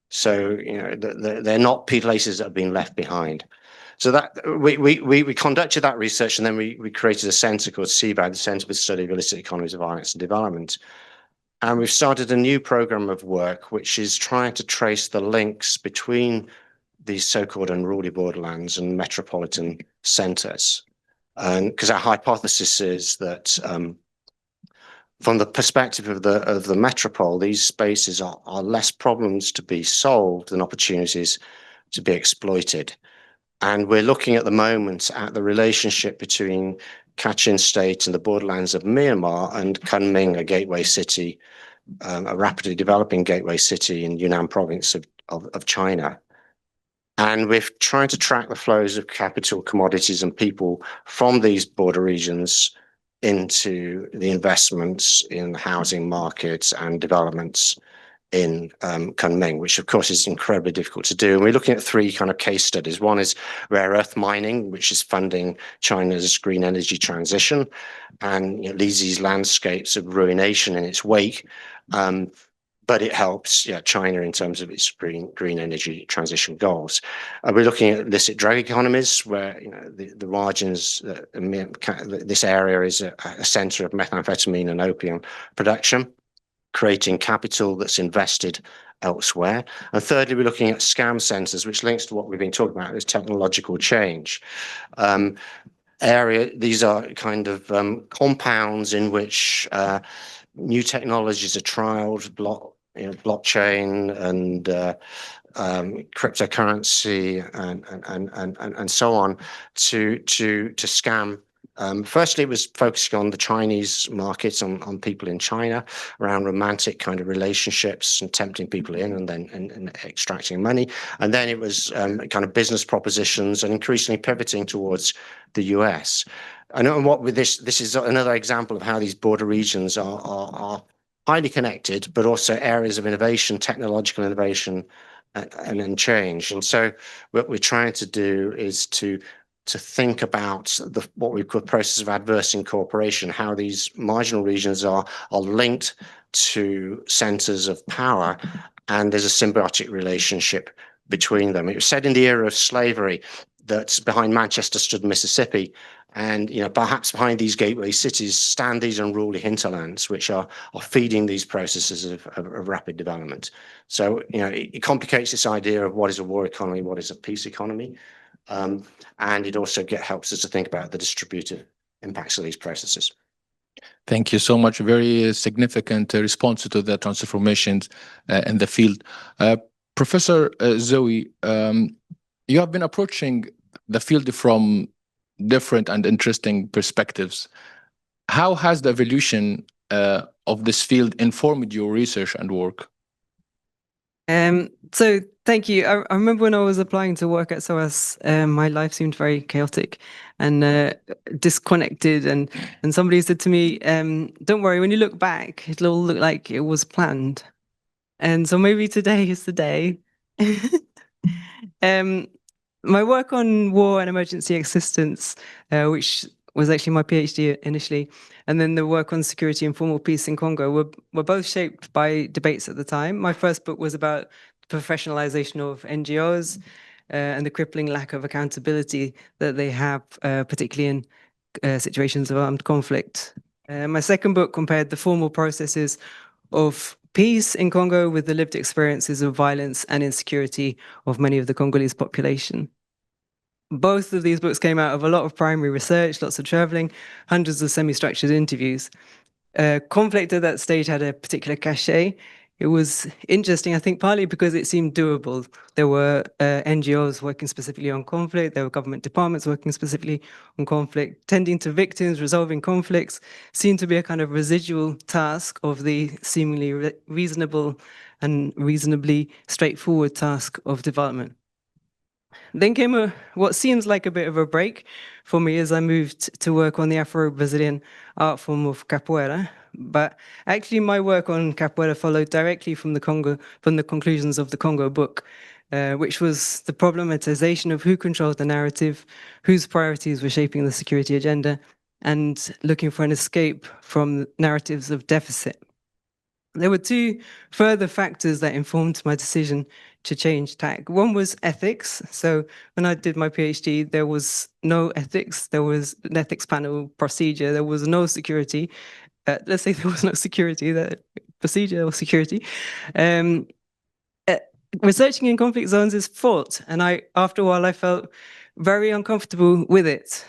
So, they're not places that have been left behind. So that we conducted that research, and then we created a centre called CBAD, the Centre for the Study of Illicit Economies of Violence and Development. And we've started a new program of work, which is trying to trace the links between these so-called unruly borderlands and metropolitan centres. And because our hypothesis is that from the perspective of the metropole, these spaces are less problems to be solved than opportunities to be exploited. And we're looking at the moment at the relationship between Kachin State and the borderlands of Myanmar and Kunming, a gateway city, a rapidly developing gateway city in Yunnan province of China. And we're trying to track the flows of capital, commodities, and people from these border regions into the investments in the housing markets and developments in Kunming, which of course is incredibly difficult to do. And we're looking at 3 kind of case studies. One is rare earth mining, which is funding China's green energy transition and leaves these landscapes of ruination in its wake. But it helps China in terms of its green energy transition goals. We're looking at illicit drug economies, where the margins, this area is a center of methamphetamine and opium production, creating capital that's invested elsewhere. And thirdly, we're looking at scam centres, which links to what we've been talking about, is technological change. These are kind of compounds in which new technologies are trialed, blockchain and cryptocurrency and so on to scam. Firstly, it was focusing on the Chinese markets, on people in China, around romantic kind of relationships and tempting people in and then and extracting money. And then it was kind of business propositions and increasingly pivoting towards the US. And what with this is another example of how these border regions are highly connected, but also areas of innovation, technological innovation and change. And so what we're trying to do is to think about what we call the process of adverse incorporation, how these marginal regions are linked to centers of power, and there's a symbiotic relationship between them. It was said in the era of slavery that behind Manchester stood Mississippi, and perhaps behind these gateway cities stand these unruly hinterlands, which are feeding these processes of rapid development. So it complicates this idea of what is a war economy, what is a peace economy. And it also helps us to think about the distributive impacts of these processes. Thank you so much. Very significant response to the transformations in the field. Professor Zoe, you have been approaching the field from different and interesting perspectives. How has the evolution of this field informed your research and work? So thank you. I remember when I was applying to work at SOAS, my life seemed very chaotic and disconnected. And somebody said to me, don't worry, when you look back, it'll all look like it was planned. And so maybe today is the day. My work on war and emergency assistance, which was actually my PhD initially, and then the work on security and formal peace in Congo were both shaped by debates at the time. My first book was about professionalization of NGOs and the crippling lack of accountability that they have, particularly in situations of armed conflict. My second book compared the formal processes of peace in Congo with the lived experiences of violence and insecurity of many of the Congolese population. Both of these books came out of a lot of primary research, lots of traveling, hundreds of semi-structured interviews. Conflict at that stage had a particular cachet. It was interesting, I think, partly because it seemed doable. There were NGOs working specifically on conflict. There were government departments working specifically on conflict. Tending to victims, resolving conflicts seemed to be a kind of residual task of the seemingly reasonable and reasonably straightforward task of development. Then came what seems like a bit of a break for me as I moved to work on the Afro-Brazilian art form of capoeira. But actually my work on capoeira followed directly from the conclusions of the Congo book, which was the problematization of who controlled the narrative, whose priorities were shaping the security agenda, and looking for an escape from narratives of deficit. There were two further factors that informed my decision to change tack. One was ethics. So when I did my PhD, there was no ethics. There was an ethics panel procedure. There was no security. Let's say there was no security, that procedure or security. Researching in conflict zones is fraught. And after a while, I felt very uncomfortable with it.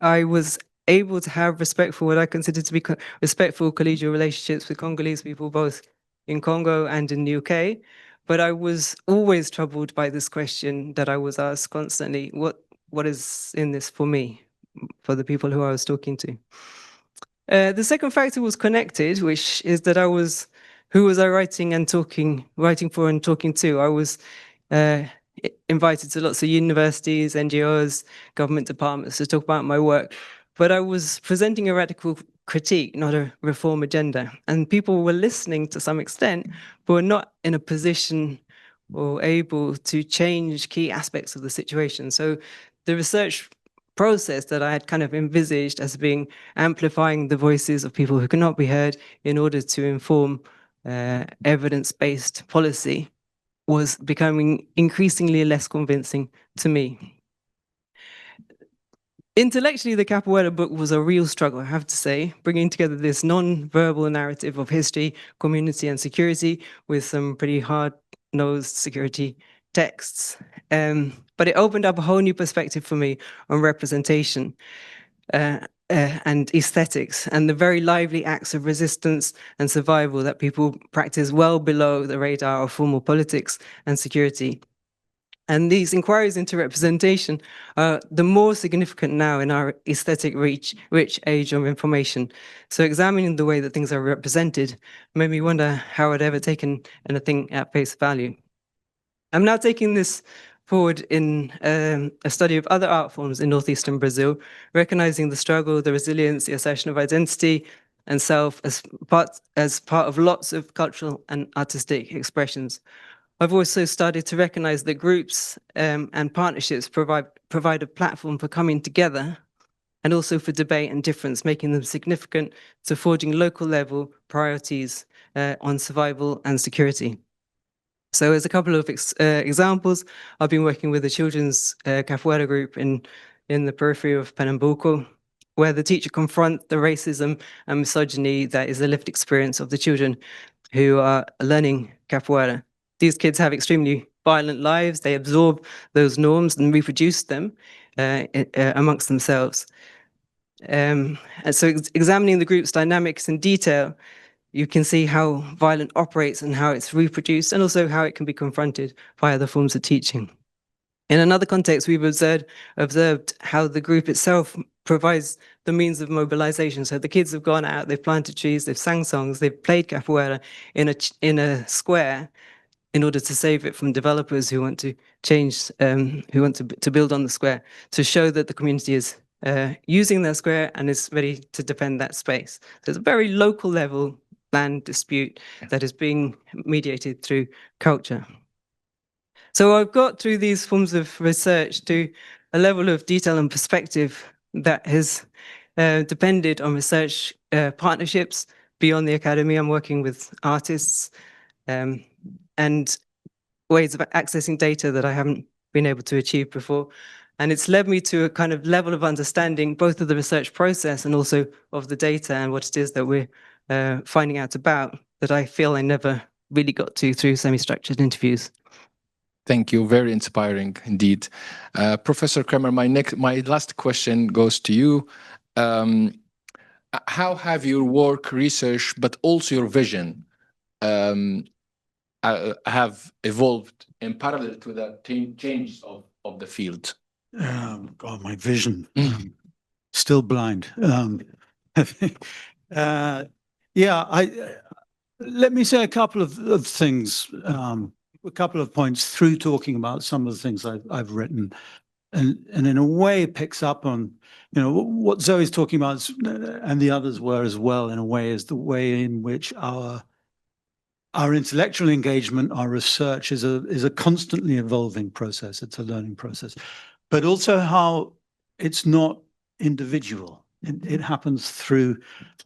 I was able to have respectful, what I consider to be respectful collegial relationships with Congolese people, both in Congo and in the UK. But I was always troubled by this question that I was asked constantly, what is in this for me, for the people who I was talking to? The second factor was connected, which is that who was I writing for and talking to? I was invited to lots of universities, NGOs, government departments to talk about my work. But I was presenting a radical critique, not a reform agenda. And people were listening to some extent, but were not in a position or able to change key aspects of the situation. So the research process that I had kind of envisaged as being amplifying the voices of people who cannot be heard in order to inform evidence-based policy was becoming increasingly less convincing to me. Intellectually, the Capoeira book was a real struggle, I have to say, bringing together this non-verbal narrative of history, community, and security with some pretty hard-nosed security texts. But it opened up a whole new perspective for me on representation and aesthetics, and the very lively acts of resistance and survival that people practice well below the radar of formal politics and security. And these inquiries into representation are the more significant now in our aesthetic rich age of information. So examining the way that things are represented made me wonder how I'd ever taken anything at face value. I'm now taking this forward in a study of other art forms in northeastern Brazil, recognizing the struggle, the resilience, the assertion of identity and self as part of lots of cultural and artistic expressions. I've also started to recognize that groups and partnerships provide a platform for coming together and also for debate and difference, making them significant to forging local level priorities on survival and security. So as a couple of examples, I've been working with a children's capoeira group in the periphery of Pernambuco, where the teacher confronts the racism and misogyny that is the lived experience of the children who are learning capoeira. These kids have extremely violent lives. They absorb those norms and reproduce them amongst themselves. And so examining the group's dynamics in detail, you can see how violence operates and how it's reproduced, and also how it can be confronted by other forms of teaching. In another context, we've observed how the group itself provides the means of mobilization. So the kids have gone out, they've planted trees, they've sang songs, they've played capoeira in a square in order to save it from developers who want to change, who want to build on the square, to show that the community is using their square and is ready to defend that space. So it's a very local level land dispute that is being mediated through culture. So I've got through these forms of research to a level of detail and perspective that has depended on research partnerships beyond the academy. I'm working with artists and ways of accessing data that I haven't been able to achieve before. And it's led me to a kind of level of understanding both of the research process and also of the data and what it is that we're finding out about that I feel I never really got to through semi-structured interviews. Thank you. Very inspiring indeed. Professor Cramer, my last question goes to you. How have your work, research, but also your vision have evolved in parallel to the changes of the field? God, my vision, still blind. Let me say a couple of things, a couple of points through talking about some of the things I've written, and in a way picks up on, you know, what Zoe's talking about, and the others were as well. In a way, is the way in which our intellectual engagement, our research is a constantly evolving process. It's a learning process, but also how it's not individual. It happens through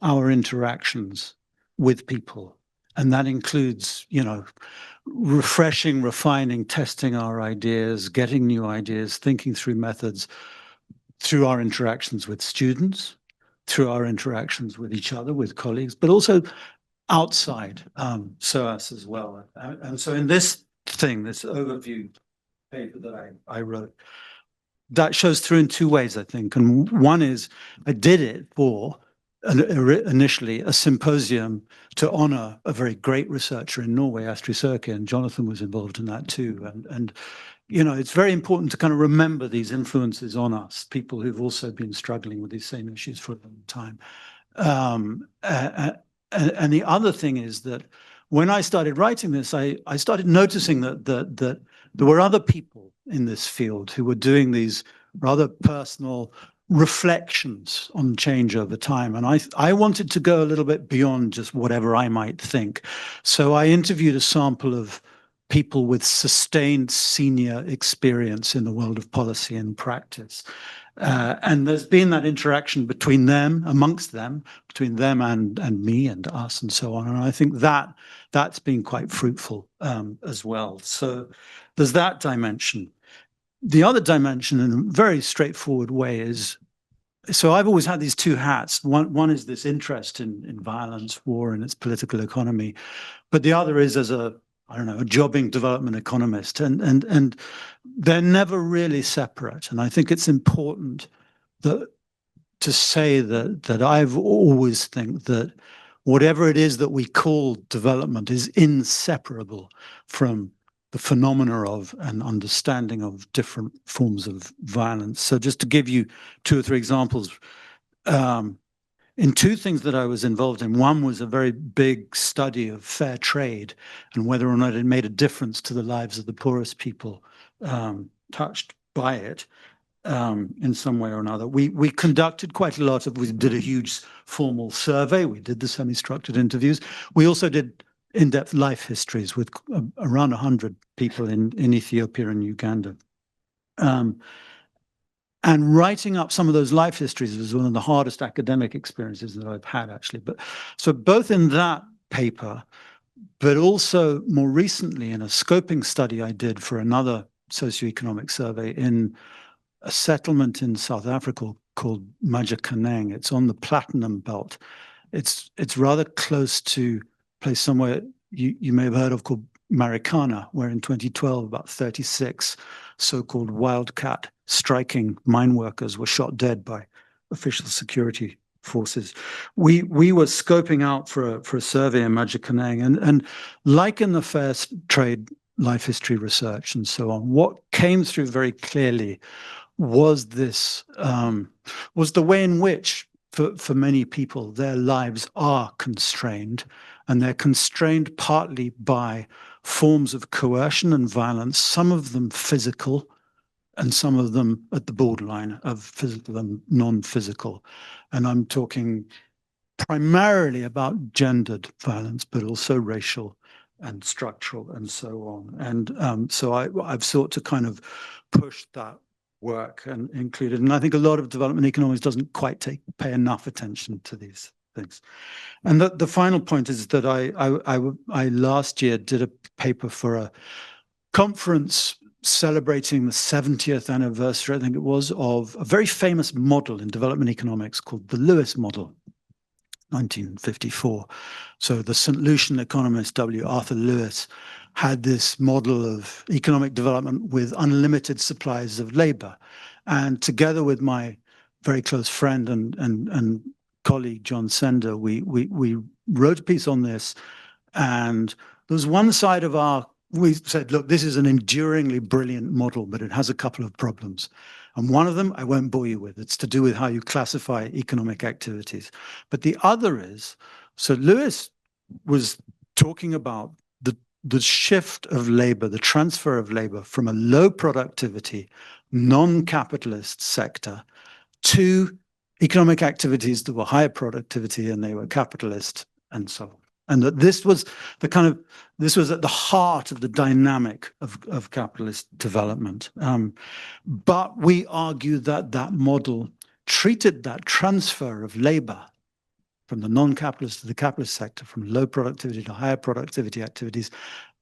our interactions with people. And that includes, you know, refreshing, refining, testing our ideas, getting new ideas, thinking through methods, through our interactions with students, through our interactions with each other, with colleagues, but also outside SOAS as well. And so in this thing, this overview paper that I wrote, that shows through in two ways, I think. And one is I did it for initially a symposium to honor a very great researcher in Norway, Astrid Sørke, and Jonathan was involved in that too. And you know, it's very important to kind of remember these influences on us, people who've also been struggling with these same issues for a long time. And the other thing is that when I started writing this, I started noticing that there were other people in this field who were doing these rather personal reflections on change over time. And I wanted to go a little bit beyond just whatever I might think. So I interviewed a sample of people with sustained senior experience in the world of policy and practice. And there's been that interaction between them, amongst them, between them and me and us and so on. And I think that's been quite fruitful as well. So there's that dimension. The other dimension, in a very straightforward way, is so I've always had these two hats. One is this interest in violence, war, and its political economy, but the other is as a, I don't know, a jobbing development economist, and they're never really separate. And I think it's important that to say that I've always think that whatever it is that we call development is inseparable from the phenomena of and understanding of different forms of violence. So just to give you 2 or 3 examples, in 2 things that I was involved in, one was a very big study of fair trade and whether or not it made a difference to the lives of the poorest people touched by it in some way or another. We conducted quite a lot of, we did a huge formal survey, we did the semi-structured interviews. We also did in-depth life histories with around 100 people in Ethiopia and Uganda. And writing up some of those life histories was one of the hardest academic experiences that I've had, actually. But so both in that paper, but also more recently in a scoping study I did for another socioeconomic survey in a settlement in South Africa called Majakaneng. It's on the Platinum Belt. It's rather close to a place somewhere you may have heard of called Marikana, where in 2012 about 36 so-called wildcat striking mine workers were shot dead by official security forces. We were scoping out for a survey in Majakaneng, and like in the fair trade life history research and so on, what came through very clearly was this was the way in which for many people their lives are constrained, and they're constrained partly by forms of coercion and violence, some of them physical and some of them at the borderline of physical and non-physical. And I'm talking primarily about gendered violence, but also racial and structural and so on. And so I've sought to kind of push that work and include it. And I think a lot of development economics doesn't quite pay enough attention to these things. And the final point is that I last year did a paper for a conference celebrating the 70th anniversary, I think it was, of a very famous model in development economics called the Lewis model, 1954. So the St. Lucian economist W. Arthur Lewis had this model of economic development with unlimited supplies of labor. And together with my very close friend and colleague, John Sender, we wrote a piece on this. And there was one side of we said, look, this is an enduringly brilliant model, but it has a couple of problems. And one of them I won't bore you with. It's to do with how you classify economic activities. But the other is, so Lewis was talking about the shift of labor, the transfer of labor from a low productivity, non-capitalist sector to economic activities that were higher productivity and they were capitalist and so on. And that this was this was at the heart of the dynamic of capitalist development. But we argue that that model treated that transfer of labor from the non-capitalist to the capitalist sector, from low productivity to higher productivity activities,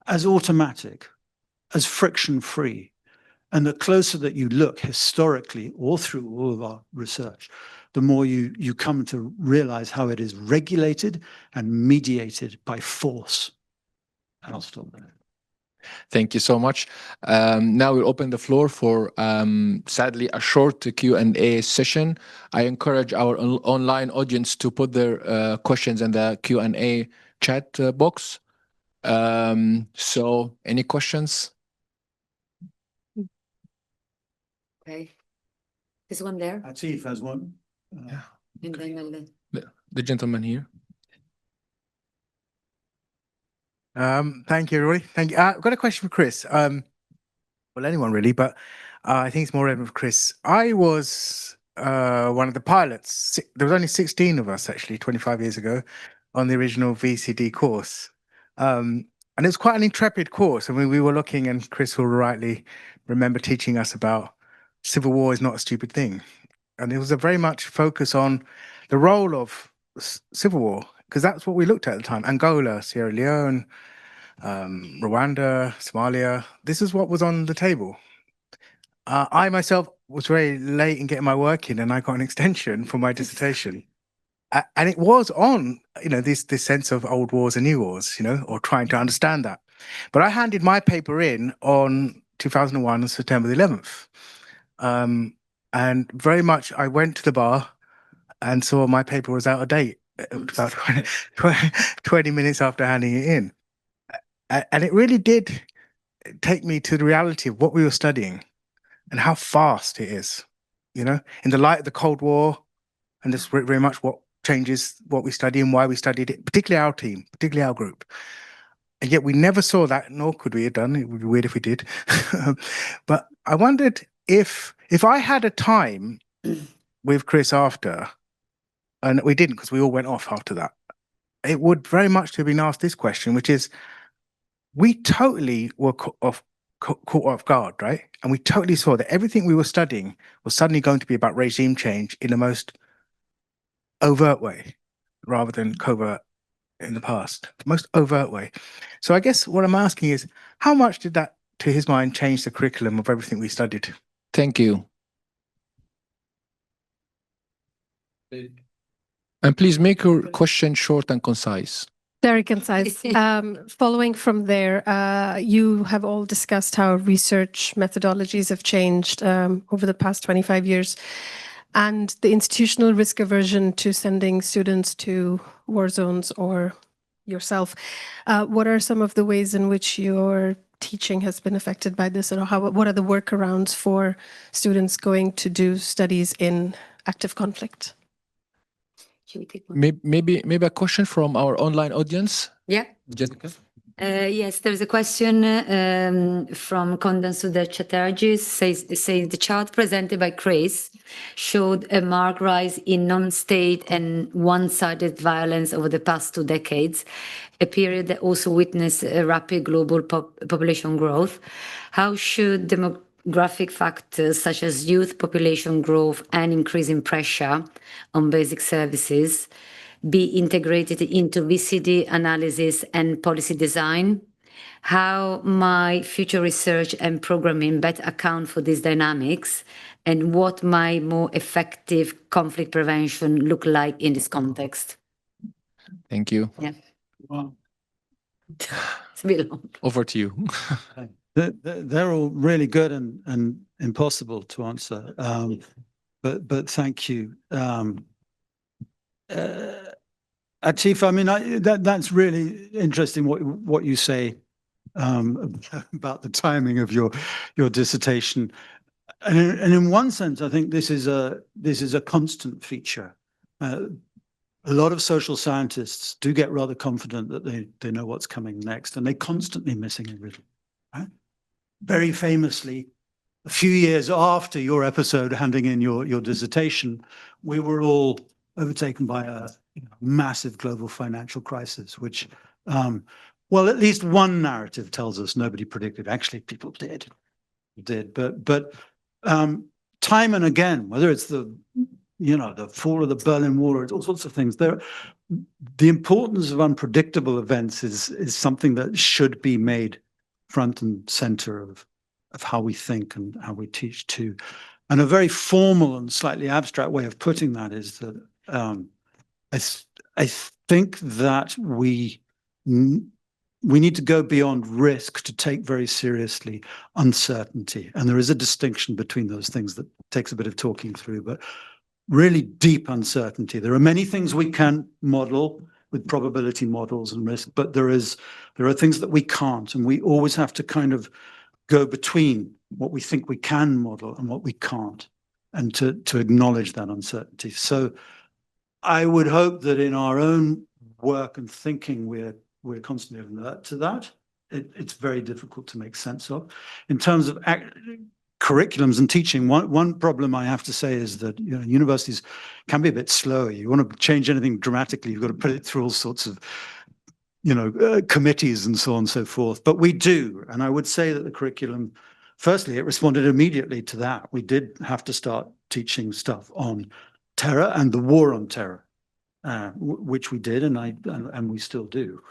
as automatic, as friction-free. And the closer that you look historically or through all of our research, the more you come to realize how it is regulated and mediated by force. And I'll stop there. Thank you so much. Now we'll open the floor for, sadly, a short Q&A session. I encourage our online audience to put their questions in the Q&A chat box. So any questions? Okay. There's one there. Atif has one. Yeah. And then The gentleman here. Thank you, everybody. Thank you. I've got a question for Chris. Well, anyone really, but I think it's more relevant for Chris. I was one of the pilots. There was only 16 of us, actually, 25 years ago, on the original VCD course. And it was quite an intrepid course. I mean, we were looking, and Chris will rightly remember teaching us about civil war is not a stupid thing. And it was a very much focus on the role of civil war, because that's what we looked at the time. Angola, Sierra Leone, Rwanda, Somalia. This is what was on the table. I myself was very late in getting my work in, and I got an extension for my dissertation. And it was on, this sense of old wars and new wars, or trying to understand that. But I handed my paper in on 2001 on September the 11th. And very much I went to the bar and saw my paper was out of date about 20 minutes after handing it in. And it really did take me to the reality of what we were studying and how fast it is, in the light of the Cold War, and this very much what changes what we study and why we studied it, particularly our team, particularly our group. And yet we never saw that, nor could we have done. It would be weird if we did. But I wondered if I had a time with Chris after, and we didn't because we all went off after that, it would very much have been asked this question, which is, we totally were caught off guard, right? And we totally saw that everything we were studying was suddenly going to be about regime change in the most overt way, rather than covert in the past, the most overt way. So I guess what I'm asking is, how much did that, to his mind, change the curriculum of everything we studied? Thank you. And please make your question short and concise. Very concise. Following from there, you have all discussed how research methodologies have changed over the past 25 years, and the institutional risk aversion to sending students to war zones or yourself. What are some of the ways in which your teaching has been affected by this, and what are the workarounds for students going to do studies in active conflict? Should we take one? Maybe a question from our online audience. Yeah. Jessica? Yes, there's a question from Kondan Chatterjee. Says the chart presented by Chris showed a marked rise in non-state and one-sided violence over the past 2 decades, a period that also witnessed a rapid global population growth. How should demographic factors such as youth population growth and increasing pressure on basic services be integrated into VCD analysis and policy design? How might future research and programming better account for these dynamics? And what might more effective conflict prevention look like in this context? Thank you. Yeah. Wow. It's a bit long. Over to you. They're all really good and impossible to answer. But thank you. Chief, I mean, that's really interesting what you say about the timing of your dissertation, and in one sense, I think this is a constant feature. A lot of social scientists do get rather confident that they know what's coming next, and they're constantly missing a riddle. Right? Very famously, a few years after your episode handing in your dissertation, we were all overtaken by a massive global financial crisis, which, well, at least one narrative tells us nobody predicted. Actually, people did, but time and again, whether it's the fall of the Berlin Wall or all sorts of things, the importance of unpredictable events is something that should be made front and center of how we think and how we teach too. And a very formal and slightly abstract way of putting that is that I think that we need to go beyond risk to take very seriously uncertainty. And there is a distinction between those things that takes a bit of talking through, but really deep uncertainty. There are many things we can model with probability models and risk, but there are things that we can't, and we always have to kind of go between what we think we can model and what we can't, and to acknowledge that uncertainty. So I would hope that in our own work and thinking, we're constantly alert to that. It's very difficult to make sense of. In terms of curriculums and teaching, one problem I have to say is that universities can be a bit slower. You want to change anything dramatically, you've got to put it through all sorts of committees and so on and so forth. But we do, and I would say that the curriculum, firstly, it responded immediately to that. We did have to start teaching stuff on terror and the war on terror, which we did, and we still do.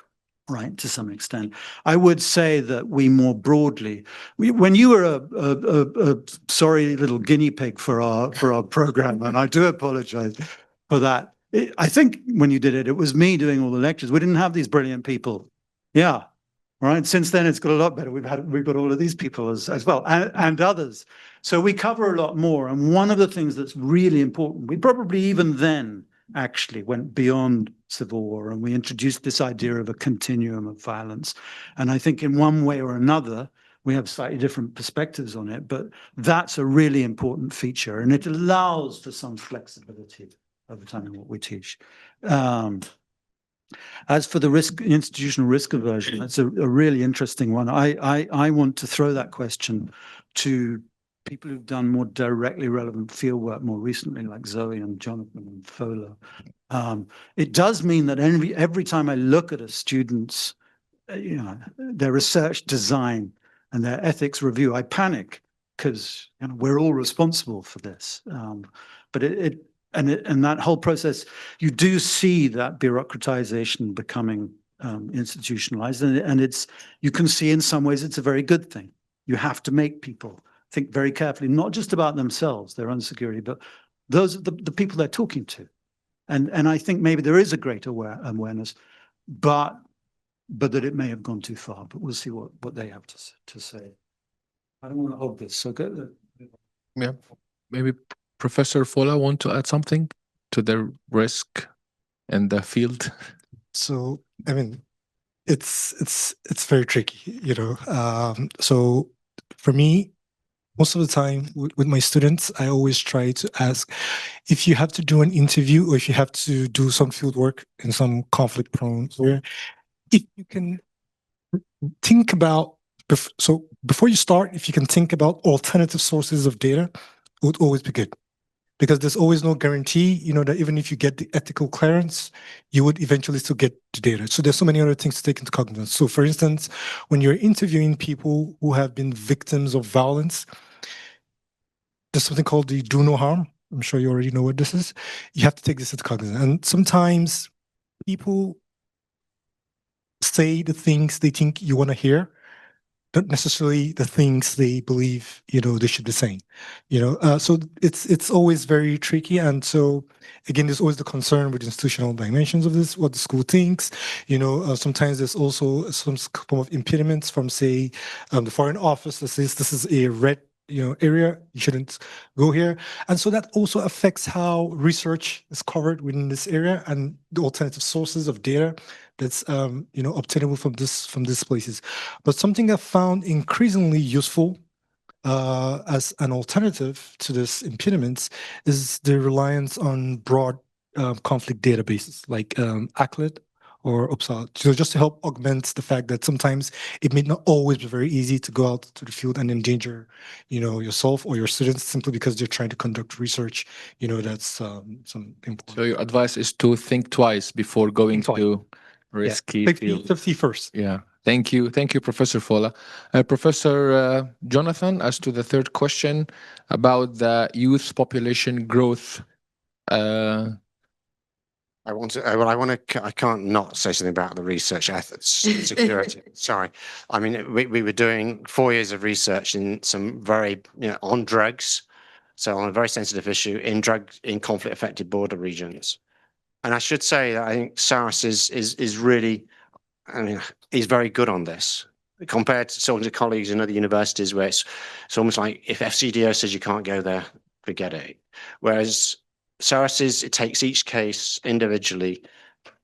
right, to some extent. I would say that we more broadly, when you were a sorry little guinea pig for our program, and I do apologize for that. I think when you did it, it was me doing all the lectures. We didn't have these brilliant people. Yeah, right. Since then, it's got a lot better. We've got all of these people as well, and others. So we cover a lot more. And one of the things that's really important, we probably even then actually went beyond civil war, and we introduced this idea of a continuum of violence. And I think in one way or another, we have slightly different perspectives on it, but that's a really important feature, and it allows for some flexibility over time in what we teach. As for the institutional risk aversion, that's a really interesting one. I want to throw that question to people who've done more directly relevant field work more recently, like Zoe and Jonathan and Fola. It does mean that every time I look at a student's, their research design and their ethics review, I panic because we're all responsible for this. But and that whole process, you do see that bureaucratization becoming institutionalized, and you can see in some ways it's a very good thing. You have to make people think very carefully, not just about themselves, their own security, but those are the people they're talking to. And I think maybe there is a greater awareness, but that it may have gone too far. But we'll see what they have to say. I don't want to hold this, so go. Yeah, maybe Professor Fola want to add something to the risk in the field. So I mean, it's very tricky, So for me, most of the time with my students, I always try to ask if you have to do an interview or if you have to do some field work in some conflict-prone area, if you can think about, so before you start, if you can think about alternative sources of data, it would always be good. Because there's always no guarantee, that even if you get the ethical clearance, you would eventually still get the data. So there's so many other things to take into cognizance. So for instance, when you're interviewing people who have been victims of violence, there's something called the do no harm. I'm sure you already know what this is. You have to take this into cognizance. And sometimes people say the things they think you want to hear, not necessarily the things they believe, they should be saying, so it's always very tricky. And so again, there's always the concern with institutional dimensions of this, what the school thinks, sometimes there's also some form of impediments from, say, the foreign office that says this is a red area, you shouldn't go here. And so that also affects how research is covered within this area and the alternative sources of data that's obtainable from these places. But something I found increasingly useful as an alternative to this impediments is the reliance on broad conflict databases like ACLED or Orzala, just to help augment the fact that sometimes it may not always be very easy to go out to the field and endanger, yourself or your students simply because they're trying to conduct research. That's some important. So your advice is to think twice before going to risky field. Safety first. Yeah. Thank you, Professor Fola. Professor Jonathan, as to the third question about the youth population growth. I can't not say something about the research ethics security. Sorry. I mean, we were doing 4 years of research in some very, on drugs. So on a very sensitive issue in conflict affected border regions. And I should say that I think SOAS is really, he's very good on this compared to some of the colleagues in other universities where it's almost like if FCDO says you can't go there, forget it. Whereas SOAS it takes each case individually,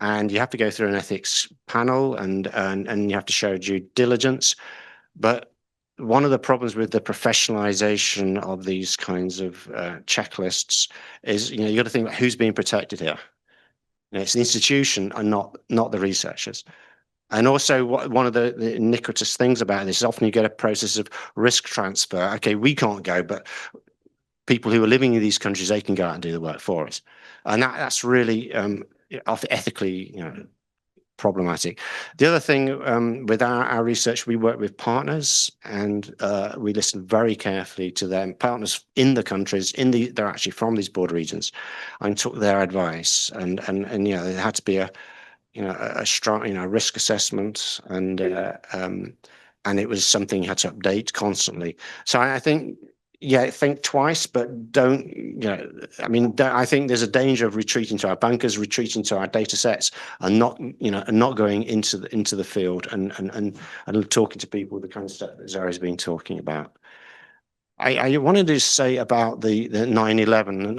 and you have to go through an ethics panel and you have to show due diligence. But one of the problems with the professionalization of these kinds of checklists is, you got to think about who's being protected here. It's the institution and not the researchers. And also, one of the iniquitous things about this is often you get a process of risk transfer. Okay, we can't go, but people who are living in these countries, they can go out and do the work for us. And that's really ethically problematic. The other thing with our research, we work with partners and we listen very carefully to them, partners in the countries, they're actually from these border regions, and took their advice. And there had to be a strong, risk assessment, and it was something you had to update constantly. So I think, yeah, think twice, but don't, I think there's a danger of retreating to our bunkers, retreating to our data sets, and not, and not going into the field and talking to people, the kind of stuff that Zoe's been talking about. I wanted to say about the 9/11.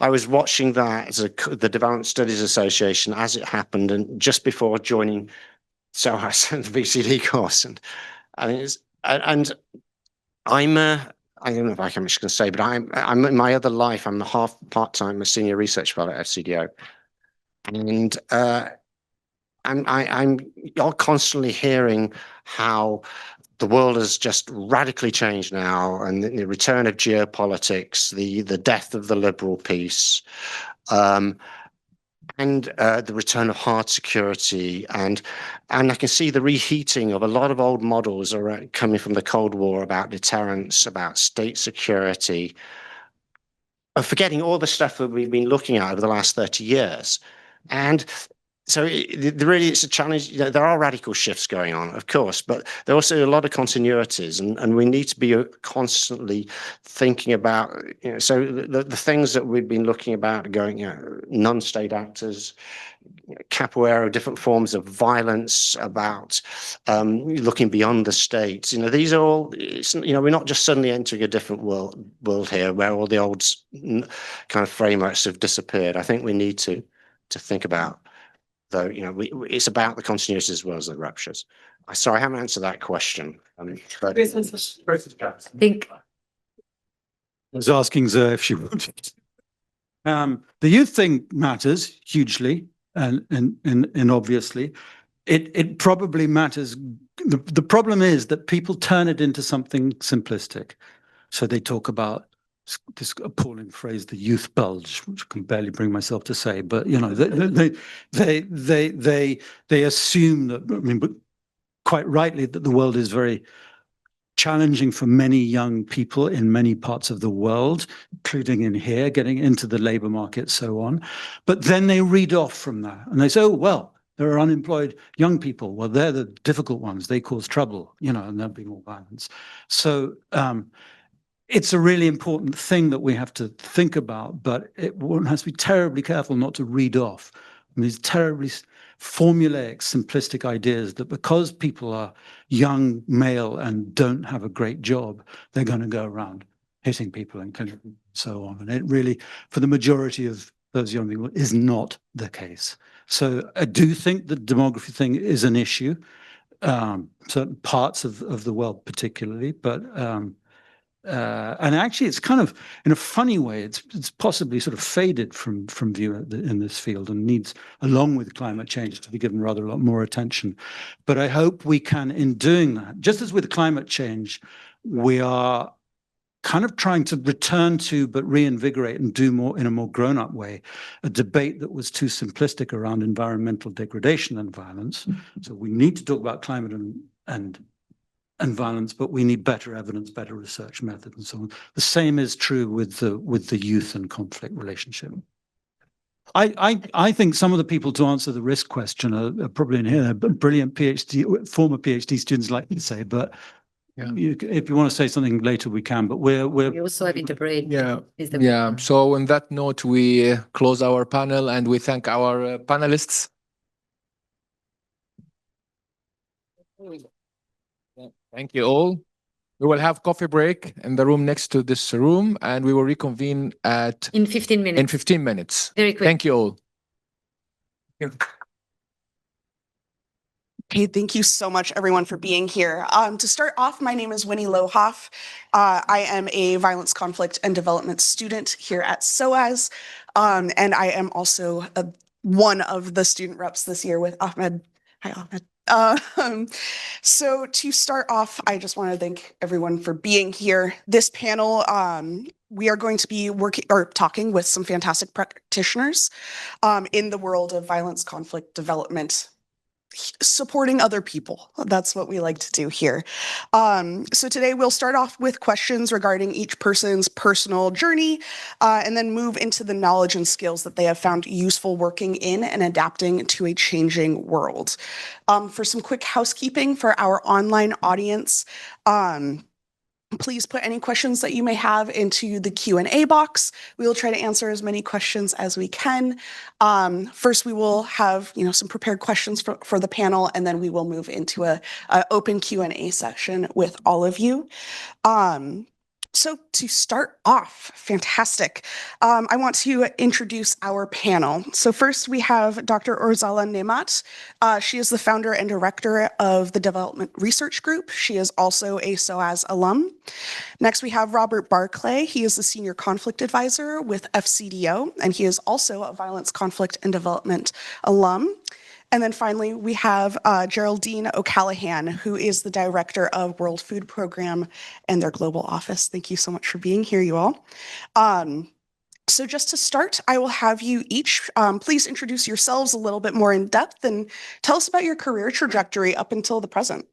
I was watching that as the Development Studies Association as it happened, and just before joining SOAS and the VCD course, and I don't know if I'm just going to say, but I'm in my other life, I'm half part-time, a senior research fellow at FCDO, and you're constantly hearing how the world has just radically changed now, and the return of geopolitics, the death of the liberal peace, and the return of hard security, and I can see the reheating of a lot of old models coming from the Cold War about deterrence, about state security, forgetting all the stuff that we've been looking at over the last 30 years. And so really it's a challenge. There are radical shifts going on, of course, but there are also a lot of continuities, and we need to be constantly thinking about, so the things that we've been looking about going, non-state actors, capoeira, different forms of violence, about looking beyond the state. These are all, we're not just suddenly entering a different world here where all the old kind of frameworks have disappeared. I think we need to think about, though, it's about the continuities as well as the ruptures. Sorry, I haven't answered that question. But I think I was asking Zoe if she wanted. The youth thing matters hugely, and obviously, it probably matters. The problem is that people turn it into something simplistic. So they talk about this appalling phrase, the youth bulge, which I can barely bring myself to say, but they assume that, but quite rightly, that the world is very challenging for many young people in many parts of the world, including in here, getting into the labor market, so on. But then they read off from that and they say, oh, well, there are unemployed young people. Well, they're the difficult ones. They cause trouble, and there'll be more violence. So it's a really important thing that we have to think about, but one has to be terribly careful not to read off these terribly formulaic, simplistic ideas that because people are young, male, and don't have a great job, they're going to go around hitting people and killing them, and so on. And it really, for the majority of those young people, is not the case. So I do think the demography thing is an issue, certain parts of the world particularly, but and actually it's kind of, in a funny way, it's possibly sort of faded from view in this field and needs, along with climate change, to be given rather a lot more attention. But I hope we can, in doing that, just as with climate change, we are kind of trying to return to, but reinvigorate and do more in a more grown-up way, a debate that was too simplistic around environmental degradation and violence. So we need to talk about climate and violence, but we need better evidence, better research methods, and so on. The same is true with the youth and conflict relationship. I think some of the people to answer the risk question are probably in here, brilliant former PhD students, like to say, but yeah. If you want to say something later, we can, but we also have interpret. Yeah. So on that note, we close our panel and we thank our panelists. Thank you all. We will have coffee break in the room next to this room, and we will reconvene in 15 minutes. In 15 minutes. Very quick. Thank you all. Okay, thank you so much, everyone, for being here. To start off, my name is Winnie Lohof. I am a violence, conflict, and development student here at SOAS, and I am also one of the student reps this year with Ahmed. Hi, Ahmed. So to start off, I just want to thank everyone for being here. This panel, we are going to be talking with some fantastic practitioners in the world of violence, conflict, development, supporting other people. That's what we like to do here. So today we'll start off with questions regarding each person's personal journey, and then move into the knowledge and skills that they have found useful working in and adapting to a changing world. For some quick housekeeping for our online audience, please put any questions that you may have into the Q&A box. We will try to answer as many questions as we can. First, we will have some prepared questions for the panel, and then we will move into a open Q&A session with all of you. So to start off, fantastic. I want to introduce our panel. So first we have Dr. Orzala Nemat. She is the founder and director of the Development Research Group. She is also a SOAS alum. Next we have Robert Barclay. He is the senior conflict advisor with FCDO, and he is also a violence, conflict, and development alum. And then finally, we have Geraldine O'Callagan, who is the director of World Food Program and their global office. Thank you so much for being here, you all. So just to start, I will have you each please introduce yourselves a little bit more in depth and tell us about your career trajectory up until the present.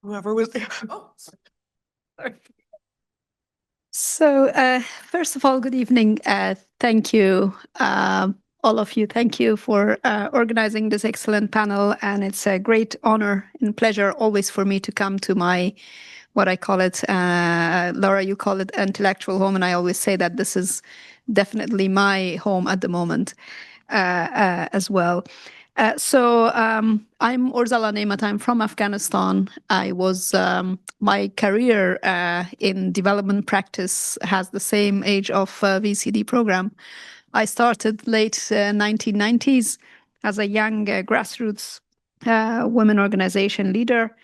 Whoever was there. Oh, sorry. So first of all, good evening. Thank you, all of you. Thank you for organizing this excellent panel. And it's a great honor and pleasure always for me to come to my, what I call it, Laura, you call it intellectual home. And I always say that this is definitely my home at the moment as well. So I'm Orzala Nemat. I'm from Afghanistan. I was, my career in development practice has the same age of VCD program. I started late 1990s as a young grassroots women organization leader,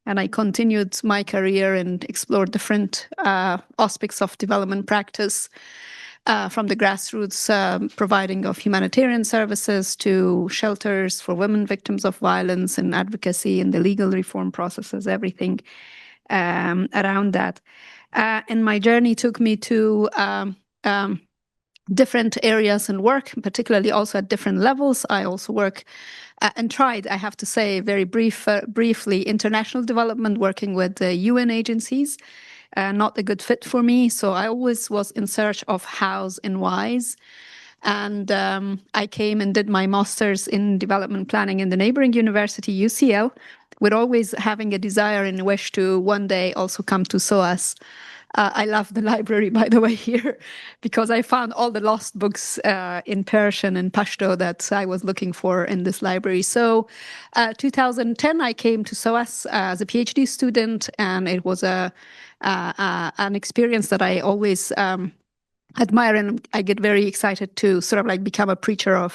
and I continued my career and explored different aspects of development practice. From the grassroots providing of humanitarian services to shelters for women victims of violence and advocacy and the legal reform processes, everything around that. And my journey took me to different areas and work, particularly also at different levels. I also work and tried, I have to say, very briefly, international development, working with UN agencies. Not a good fit for me. So I always was in search of hows and whys. And I came and did my master's in development planning in the neighboring university, UCL, with always having a desire and a wish to one day also come to SOAS. I love the library, by the way, here, because I found all the lost books in Persian and Pashto that I was looking for in this library. So 2010, I came to SOAS as a PhD student, and it was an experience that I always admire, and I get very excited to sort of like become a preacher of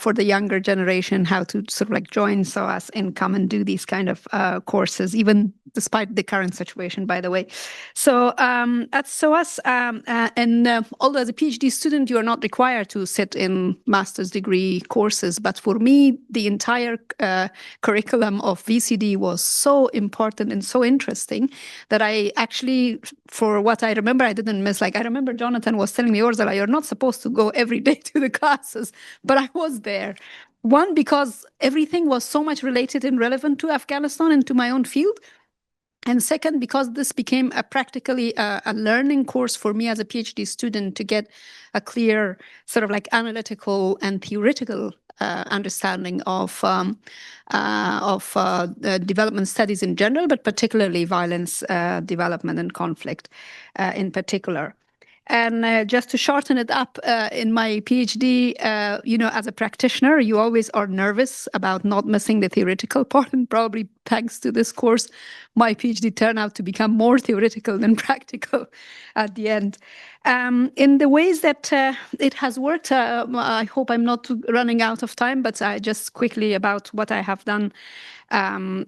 for the younger generation, how to sort of like join SOAS and come and do these kind of courses, even despite the current situation, by the way. So at SOAS, although as a PhD student, you are not required to sit in master's degree courses, but for me, the entire curriculum of VCD was so important and so interesting that I actually, for what I remember, I didn't miss. Like, I remember Jonathan was telling me, Orzala, you're not supposed to go every day to the classes, but I was there. One, because everything was so much related and relevant to Afghanistan and to my own field. And second, because this became practically a learning course for me as a PhD student to get a clear sort of like analytical and theoretical understanding of development studies in general, but particularly violence, development, and conflict in particular. And just to shorten it up, in my PhD, as a practitioner, you always are nervous about not missing the theoretical part. And probably thanks to this course, my PhD turned out to become more theoretical than practical at the end. In the ways that it has worked, I hope I'm not running out of time, but just quickly about what I have done in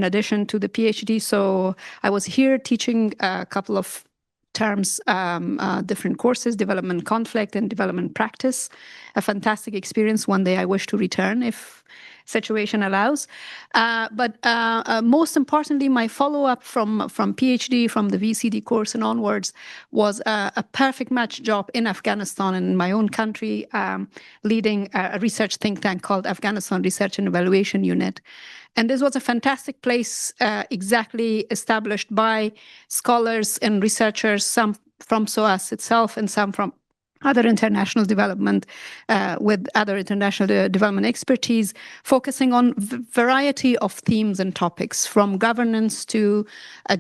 addition to the PhD. So I was here teaching a couple of terms, different courses, development conflict and development practice. A fantastic experience. One day I wish to return if situation allows. But most importantly, my follow-up from PhD, from the VCD course and onwards, was a perfect match job in Afghanistan and in my own country, leading a research think tank called Afghanistan Research and Evaluation Unit. And this was a fantastic place, exactly established by scholars and researchers, some from SOAS itself and some from other international development, with other international development expertise, focusing on variety of themes and topics, from governance to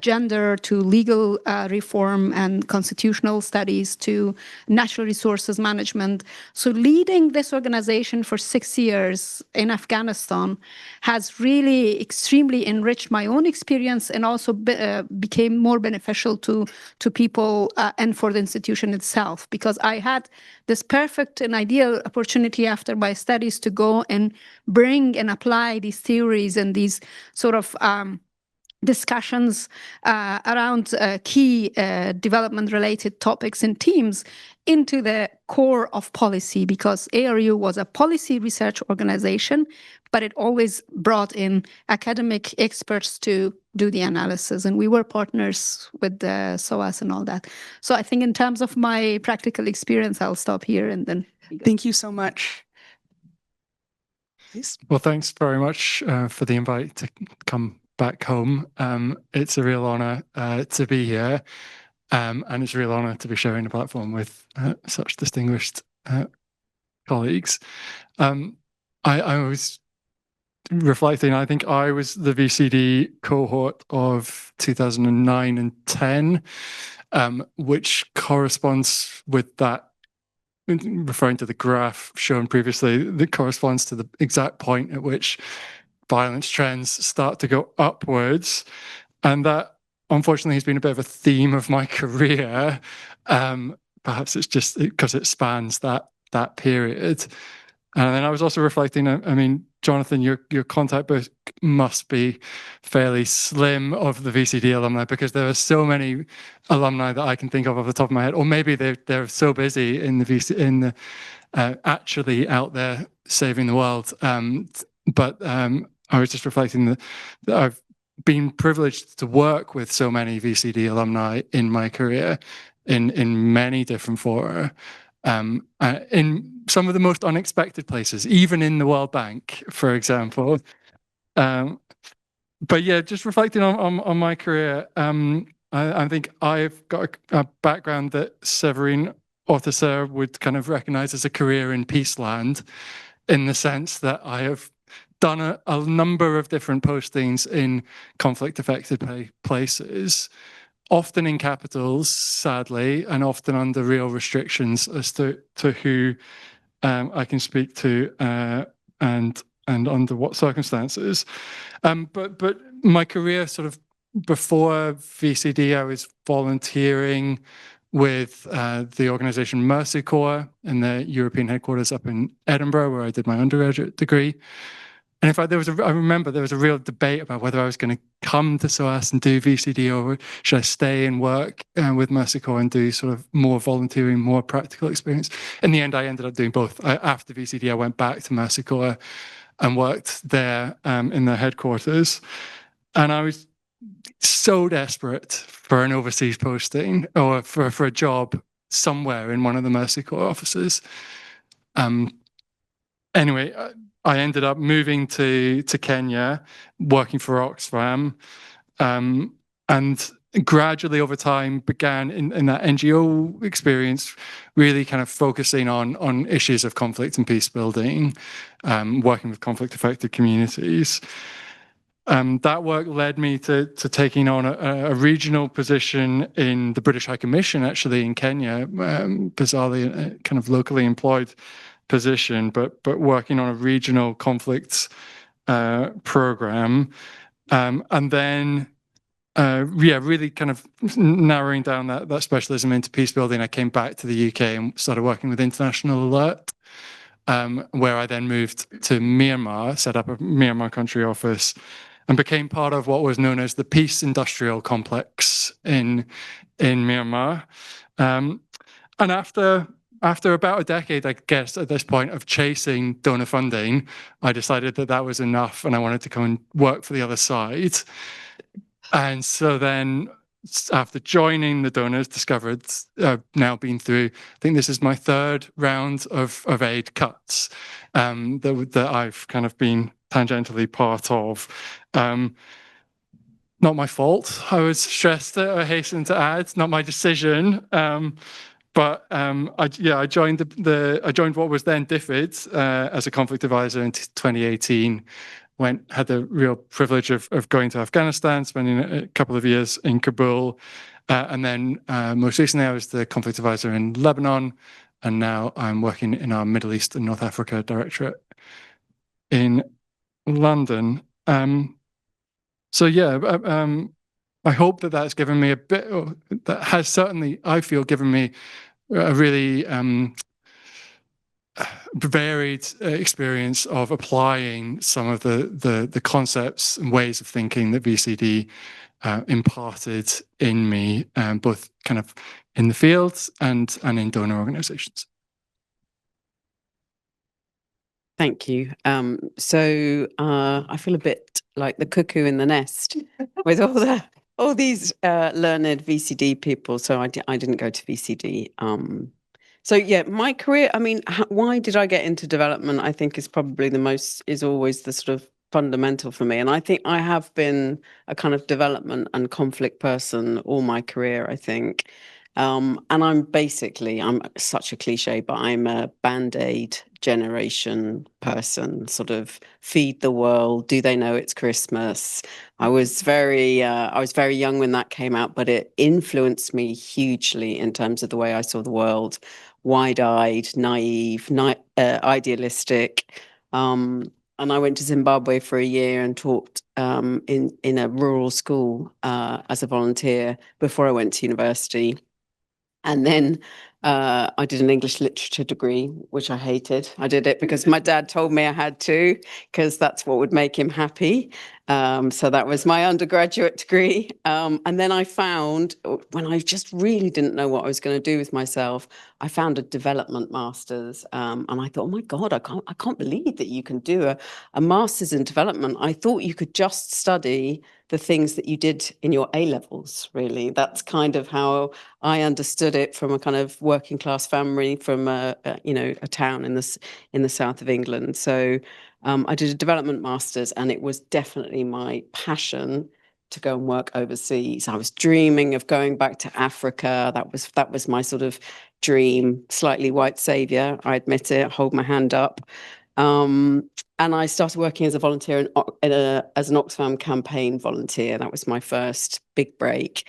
gender to legal reform and constitutional studies to natural resources management. So leading this organization for 6 years in Afghanistan has really extremely enriched my own experience and also became more beneficial to people and for the institution itself, because I had this perfect and ideal opportunity after my studies to go and bring and apply these theories and these sort of discussions around key development-related topics and themes into the core of policy, because ARU was a policy research organization, but it always brought in academic experts to do the analysis, and we were partners with the SOAS and all that. So I think in terms of my practical experience, I'll stop here and then. Thank you so much. Please. Well, thanks very much for the invite to come back home. It's a real honor to be here, and it's a real honor to be sharing a platform with such distinguished colleagues. I was reflecting, I think I was the VCD cohort of 2009 and 10, which corresponds with that, referring to the graph shown previously, that corresponds to the exact point at which violence trends start to go upwards. And that, unfortunately, has been a bit of a theme of my career. Perhaps it's just because it spans that period. And then I was also reflecting, I mean, Jonathan, your contact book must be fairly slim of the VCD alumni, because there are so many alumni that I can think of off the top of my head, or maybe they're so busy in the actually out there saving the world. But I was just reflecting that I've been privileged to work with so many VCD alumni in my career in many different fora. In some of the most unexpected places, even in the World Bank, for example. But yeah, just reflecting on my career, I think I've got a background that Severine Ortesser would kind of recognize as a career in peace land, in the sense that I have done a number of different postings in conflict-affected places, often in capitals, sadly, and often under real restrictions as to who I can speak to and under what circumstances. But my career sort of before VCD, I was volunteering with the organisation Mercy Corps in the European headquarters up in Edinburgh, where I did my undergraduate degree. And in fact, I remember there was a real debate about whether I was going to come to SOAS and do VCD, or should I stay and work with Mercy Corps and do sort of more volunteering, more practical experience. In the end, I ended up doing both. After VCD, I went back to Mercy Corps and worked there in their headquarters. And I was so desperate for an overseas posting, or for a job somewhere in one of the Mercy Corps offices. Anyway, I ended up moving to Kenya, working for Oxfam, and gradually over time began in that NGO experience, really kind of focusing on issues of conflict and peace building, working with conflict-affected communities. That work led me to taking on a regional position in the British High Commission, actually in Kenya, bizarrely a kind of locally employed position, but working on a regional conflicts program, and then really kind of narrowing down that specialism into peace building. I came back to the UK and started working with International Alert, where I then moved to Myanmar, set up a Myanmar country office, and became part of what was known as the Peace Industrial Complex in Myanmar. And after after about a decade, I guess, at this point of chasing donor funding, I decided that that was enough and I wanted to come and work for the other side. And so then after joining the donors, discovered I've now been through, I think this is my third round of aid cuts that I've kind of been tangentially part of. Not my fault, I would stress that, I hasten to add, not my decision. But I joined I joined what was then DFID as a conflict advisor in 2018. Had the real privilege of going to Afghanistan, spending a couple of years in Kabul, and then most recently I was the conflict advisor in Lebanon, and now I'm working in our Middle East and North Africa Directorate in London. So yeah, I hope that that's given me a bit, that has certainly, I feel, given me a really varied experience of applying some of the concepts and ways of thinking that VCD imparted in me, both kind of in the fields and in donor organizations. Thank you. So I feel a bit like the cuckoo in the nest with all these learned VCD people. So I didn't go to VCD. So yeah, my career, I mean, why did I get into development? I think is probably always the sort of fundamental for me. And I think I have been a kind of development and conflict person all my career, I think. And I'm such a cliche, but I'm a Band-Aid generation person, sort of feed the world. Do they know it's Christmas? I was very young when that came out, but it influenced me hugely in terms of the way I saw the world. Wide-eyed, naive, idealistic. And I went to Zimbabwe for a year and taught in a rural school as a volunteer before I went to university. And then I did an English literature degree, which I hated. I did it because my dad told me I had to, because that's what would make him happy. So that was my undergraduate degree. And then I found, when I just really didn't know what I was going to do with myself, I found a development master's. And I thought, oh my God, I can't believe that you can do a master's in development. I thought you could just study the things that you did in your A-levels, really. That's kind of how I understood it, from a kind of working class family from a town in the south of England. So I did a development master's, and it was definitely my passion to go and work overseas. I was dreaming of going back to Africa. That was my sort of dream. Slightly white savior, I admit it. Hold my hand up. And I started working as a volunteer as an Oxfam campaign volunteer. That was my first big break.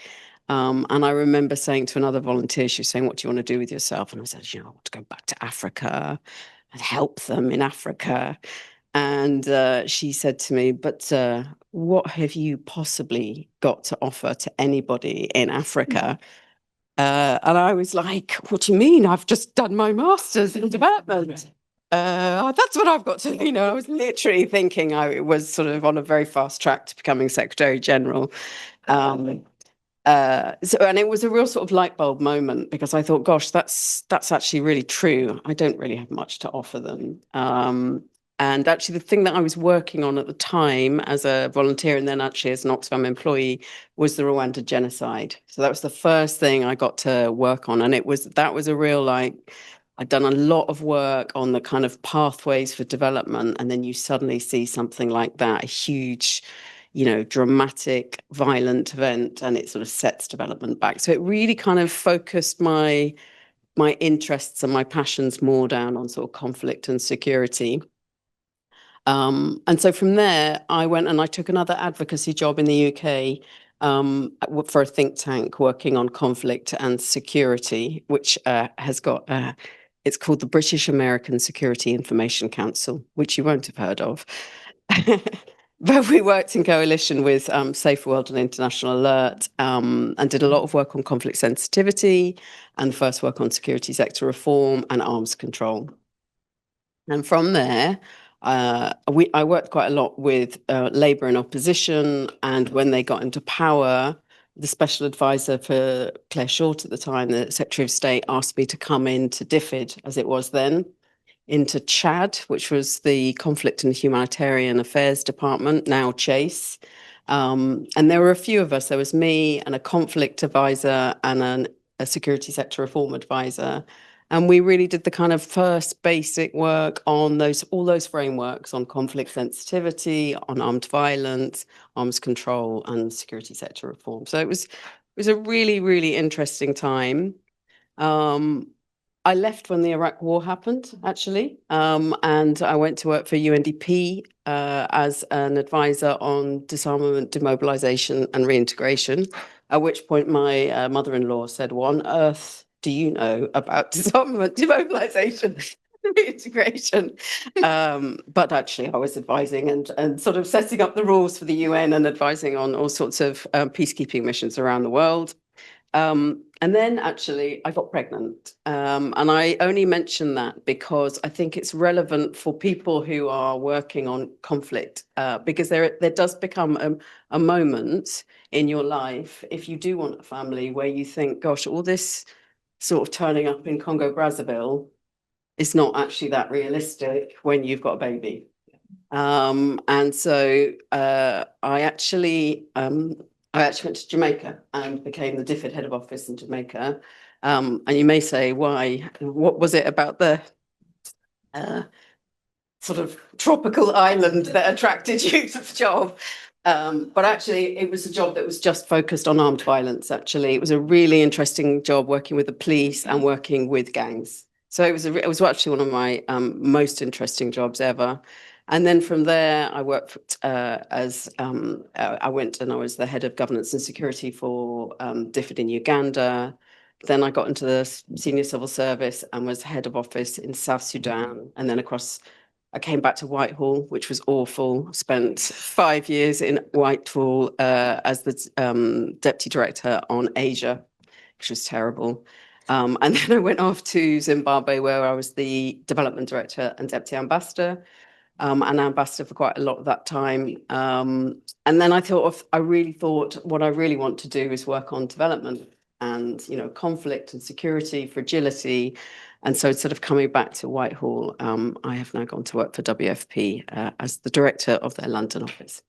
And I remember saying to another volunteer, she was saying, "What do you want to do with yourself?" And I said, I want to go back to Africa and help them in Africa. And she said to me, "But what have you possibly got to offer to anybody in Africa?" And I was like, "What do you mean? I've just done my master's in development. That's what I've got to," I was literally thinking I was sort of on a very fast track to becoming Secretary General. And it was a real sort of light bulb moment, because I thought, gosh, that's actually really true. I don't really have much to offer them. And actually, the thing that I was working on at the time as a volunteer, and then actually as an Oxfam employee, was the Rwanda genocide. So that was the first thing I got to work on. And that was a real, I'd done a lot of work on the kind of pathways for development. And then you suddenly see something like that, a huge, dramatic, violent event, and it sort of sets development back. So it really kind of focused my interests and my passions more down on sort of conflict and security. And so from there, I went and I took another advocacy job in the UK for a think tank working on conflict and security, which has got, it's called the British American Security Information Council, which you won't have heard of. But we worked in coalition with Safe World and International Alert, and did a lot of work on conflict sensitivity, and first work on security sector reform and arms control. And from there, I worked quite a lot with Labour in opposition, and when they got into power, the special advisor for Claire Short at the time, the Secretary of State, asked me to come into DFID, as it was then, into CHAD, which was the Conflict and Humanitarian Affairs Department, now Chase. And there were a few of us. There was me and a conflict advisor and a security sector reform advisor. And we really did the kind of first basic work on all those frameworks on conflict sensitivity, on armed violence, arms control, and security sector reform. So it was a really, really interesting time. I left when the Iraq War happened, actually, and I went to work for UNDP as an advisor on disarmament, demobilization, and reintegration. At which point, my mother-in-law said, "What on earth do you know about disarmament, demobilization, and reintegration?" But actually, I was advising and sort of setting up the rules for the UN and advising on all sorts of peacekeeping missions around the world. And then actually I got pregnant. And I only mention that because I think it's relevant for people who are working on conflict, because there does become a moment in your life, if you do want a family, where you think, gosh, all this sort of turning up in Congo Brazzaville is not actually that realistic when you've got a baby. And so I actually went to Jamaica and became the DFID head of office in Jamaica. And you may say, why? What was it about the sort of tropical island that attracted you to the job? But actually, it was a job that was just focused on armed violence, actually. It was a really interesting job working with the police and working with gangs. So it was actually one of my most interesting jobs ever. And then from there, I worked I went and I was the head of governance and security for DFID in Uganda. Then I got into the senior civil service and was head of office in South Sudan. And then I came back to Whitehall, which was awful. Spent 5 years in Whitehall as the deputy director on Asia, which was terrible. And then I went off to Zimbabwe, where I was the development director and deputy ambassador. And ambassador for quite a lot of that time. And then I really thought what I really want to do is work on development and, conflict and security, fragility. And so sort of coming back to Whitehall, I have now gone to work for WFP as the director of their London office.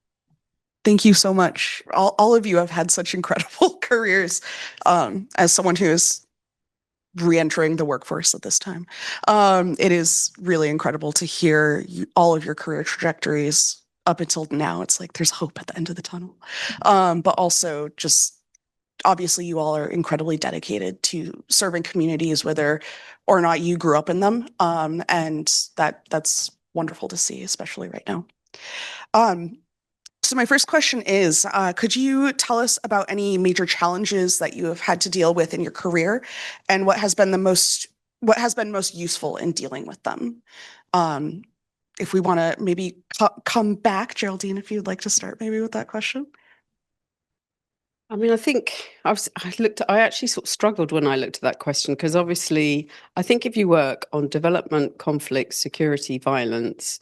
Thank you so much. All of you have had such incredible careers. As someone who is re-entering the workforce at this time, it is really incredible to hear all of your career trajectories up until now. It's like there's hope at the end of the tunnel. But also just obviously you all are incredibly dedicated to serving communities, whether or not you grew up in them. And that's wonderful to see, especially right now. So my first question is, could you tell us about any major challenges that you have had to deal with in your career and what has been most useful in dealing with them? If we want to maybe come back, Geraldine, if you'd like to start maybe with that question. I mean, I think I actually sort of struggled when I looked at that question, because obviously I think if you work on development, conflict, security, violence,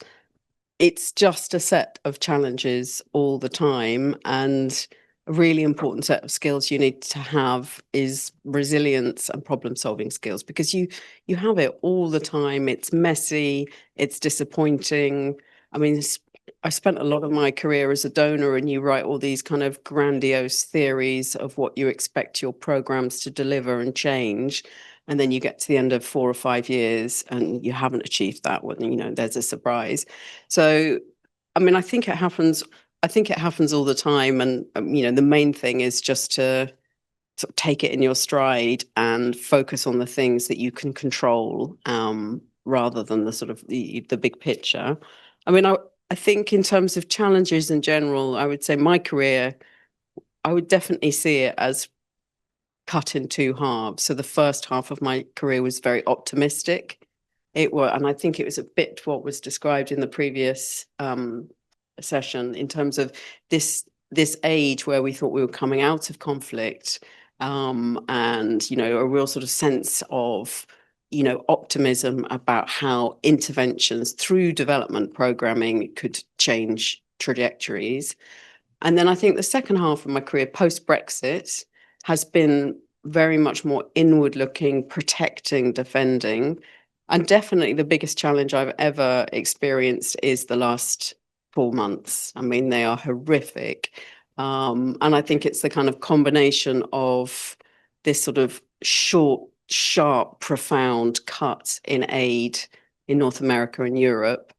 it's just a set of challenges all the time, and a really important set of skills you need to have is resilience and problem-solving skills, because you have it all the time. It's messy, it's disappointing. I mean, I spent a lot of my career as a donor, and you write all these kind of grandiose theories of what you expect your programs to deliver and change. And then you get to the end of 4 or 5 years and you haven't achieved that when, there's a surprise. So, I mean, I think it happens all the time. And, the main thing is just to sort of take it in your stride and focus on the things that you can control, rather than the sort of the big picture. I mean, I think in terms of challenges in general, I would say my career, I would definitely see it as cut in 2 halves. So the first half of my career was very optimistic. And I think it was a bit what was described in the previous session in terms of this age where we thought we were coming out of conflict, and a real sort of sense of optimism about how interventions through development programming could change trajectories. And then I think the second half of my career, post-Brexit, has been very much more inward looking, protecting, defending. And definitely the biggest challenge I've ever experienced is the last 4 months. I mean, they are horrific. And I think it's the kind of combination of this sort of short, sharp, profound cut in aid in North America and Europe,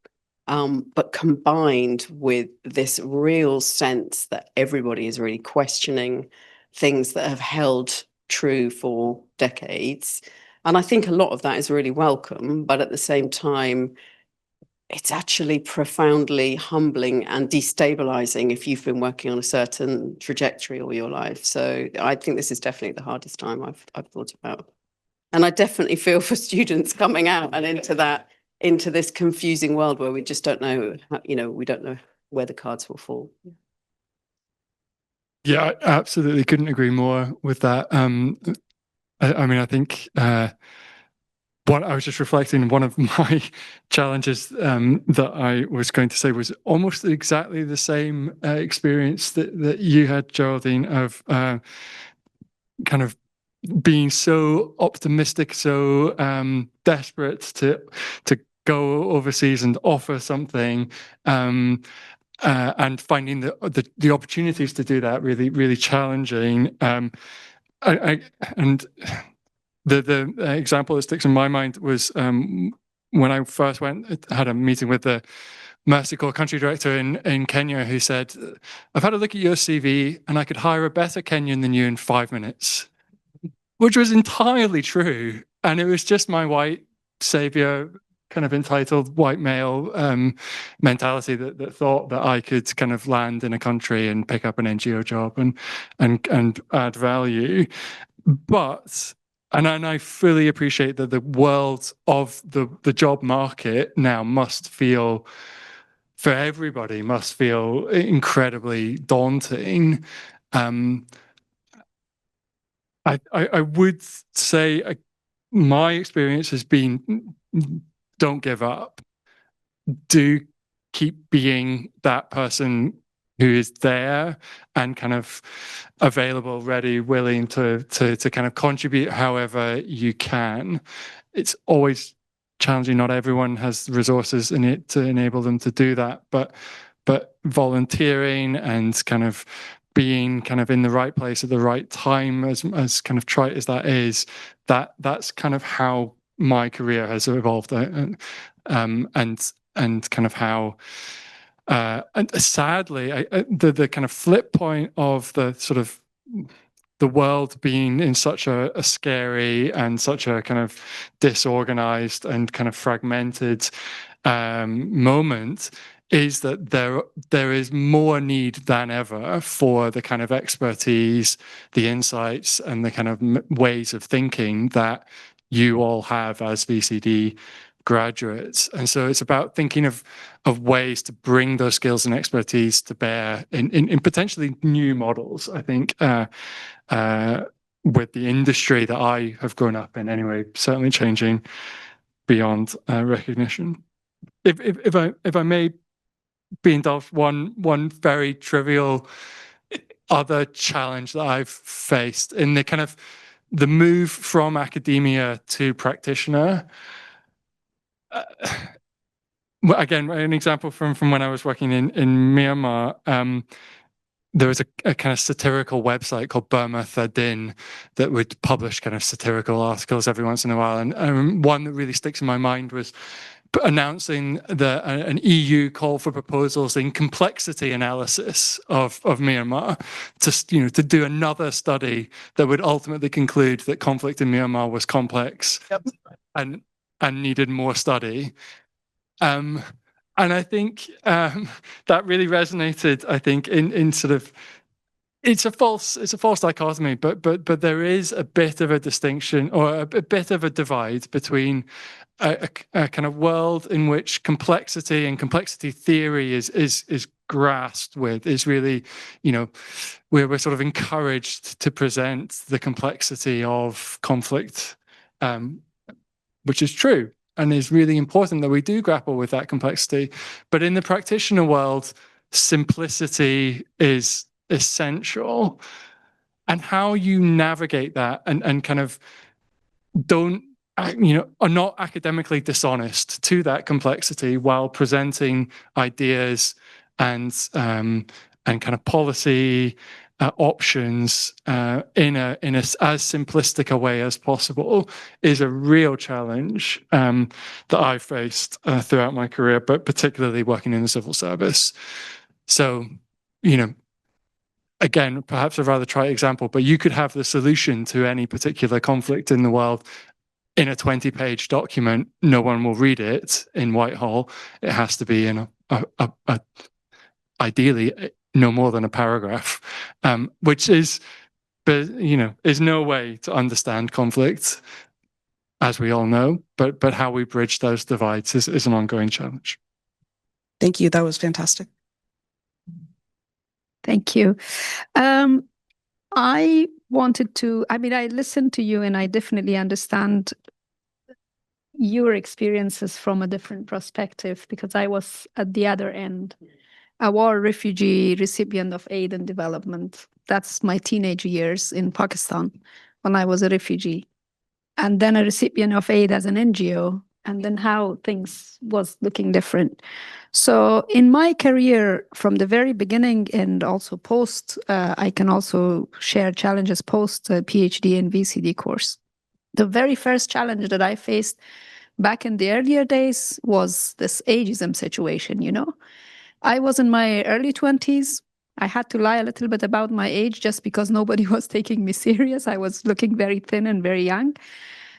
but combined with this real sense that everybody is really questioning things that have held true for decades. And I think a lot of that is really welcome, but at the same time, it's actually profoundly humbling and destabilizing if you've been working on a certain trajectory all your life. So I think this is definitely the hardest time I've thought about. And I definitely feel for students coming out and into this confusing world where we just don't know, we don't know where the cards will fall. Yeah, I absolutely couldn't agree more with that. I mean, I think what I was just reflecting, one of my challenges that I was going to say was almost exactly the same experience that you had, Geraldine, of kind of being so optimistic, so desperate to go overseas and offer something, and finding the opportunities to do that really challenging. And the example that sticks in my mind was when I first had a meeting with the Mercy Corps country director in Kenya, who said, "I've had a look at your CV and I could hire a better Kenyan than you in 5 minutes," which was entirely true. And it was just my white savior, kind of entitled white male mentality that thought that I could kind of land in a country and pick up an NGO job and add value. But and I fully appreciate that the world of the job market now must feel, for everybody, must feel incredibly daunting. I would say my experience has been, don't give up. Do keep being that person who is there and kind of available, ready, willing to kind of contribute however you can. It's always challenging. Not everyone has resources in it to enable them to do that, but volunteering and kind of being kind of in the right place at the right time, as kind of trite as that is, that's kind of how my career has evolved, and kind of how. And sadly, the kind of flip point of the sort of the world being in such a scary and such a kind of disorganized and kind of fragmented moment is that there is more need than ever for the kind of expertise, the insights, and the kind of ways of thinking that you all have as VCD graduates. And so it's about thinking of ways to bring those skills and expertise to bear in potentially new models, I think, with the industry that I have grown up in anyway, certainly changing beyond recognition. If I may be indulged, one very trivial other challenge that I've faced in the kind of the move from academia to practitioner. Again, an example from when I was working in Myanmar, there was a kind of satirical website called Burma Thadin that would publish kind of satirical articles every once in a while. And one that really sticks in my mind was announcing an EU call for proposals in complexity analysis of Myanmar to do another study that would ultimately conclude that conflict in Myanmar was complex and needed more study. And I think that really resonated, I think, in sort of, it's a false dichotomy, but there is a bit of a distinction or a bit of a divide between a kind of world in which complexity and complexity theory is grasped with, is really, where we're sort of encouraged to present the complexity of conflict, which is true. And it's really important that we do grapple with that complexity. But in the practitioner world, simplicity is essential, and how you navigate that and kind of are not academically dishonest to that complexity while presenting ideas and kind of policy options in a as simplistic a way as possible is a real challenge that I've faced throughout my career, but particularly working in the civil service. So, again, perhaps a rather trite example, but you could have the solution to any particular conflict in the world in a 20-page document. No one will read it in Whitehall. It has to be in a ideally no more than a paragraph, which is no way to understand conflict, as we all know. But how we bridge those divides is an ongoing challenge. Thank you. That was fantastic. Thank you. I listened to you and I definitely understand your experiences from a different perspective, because I was at the other end, a war refugee recipient of aid and development. That's my teenage years in Pakistan when I was a refugee, and then a recipient of aid as an NGO, and then how things was looking different. So in my career from the very beginning and also post, I can also share challenges post PhD and VCD course. The very first challenge that I faced back in the earlier days was this ageism situation, I was in my early 20s. I had to lie a little bit about my age just because nobody was taking me serious. I was looking very thin and very young.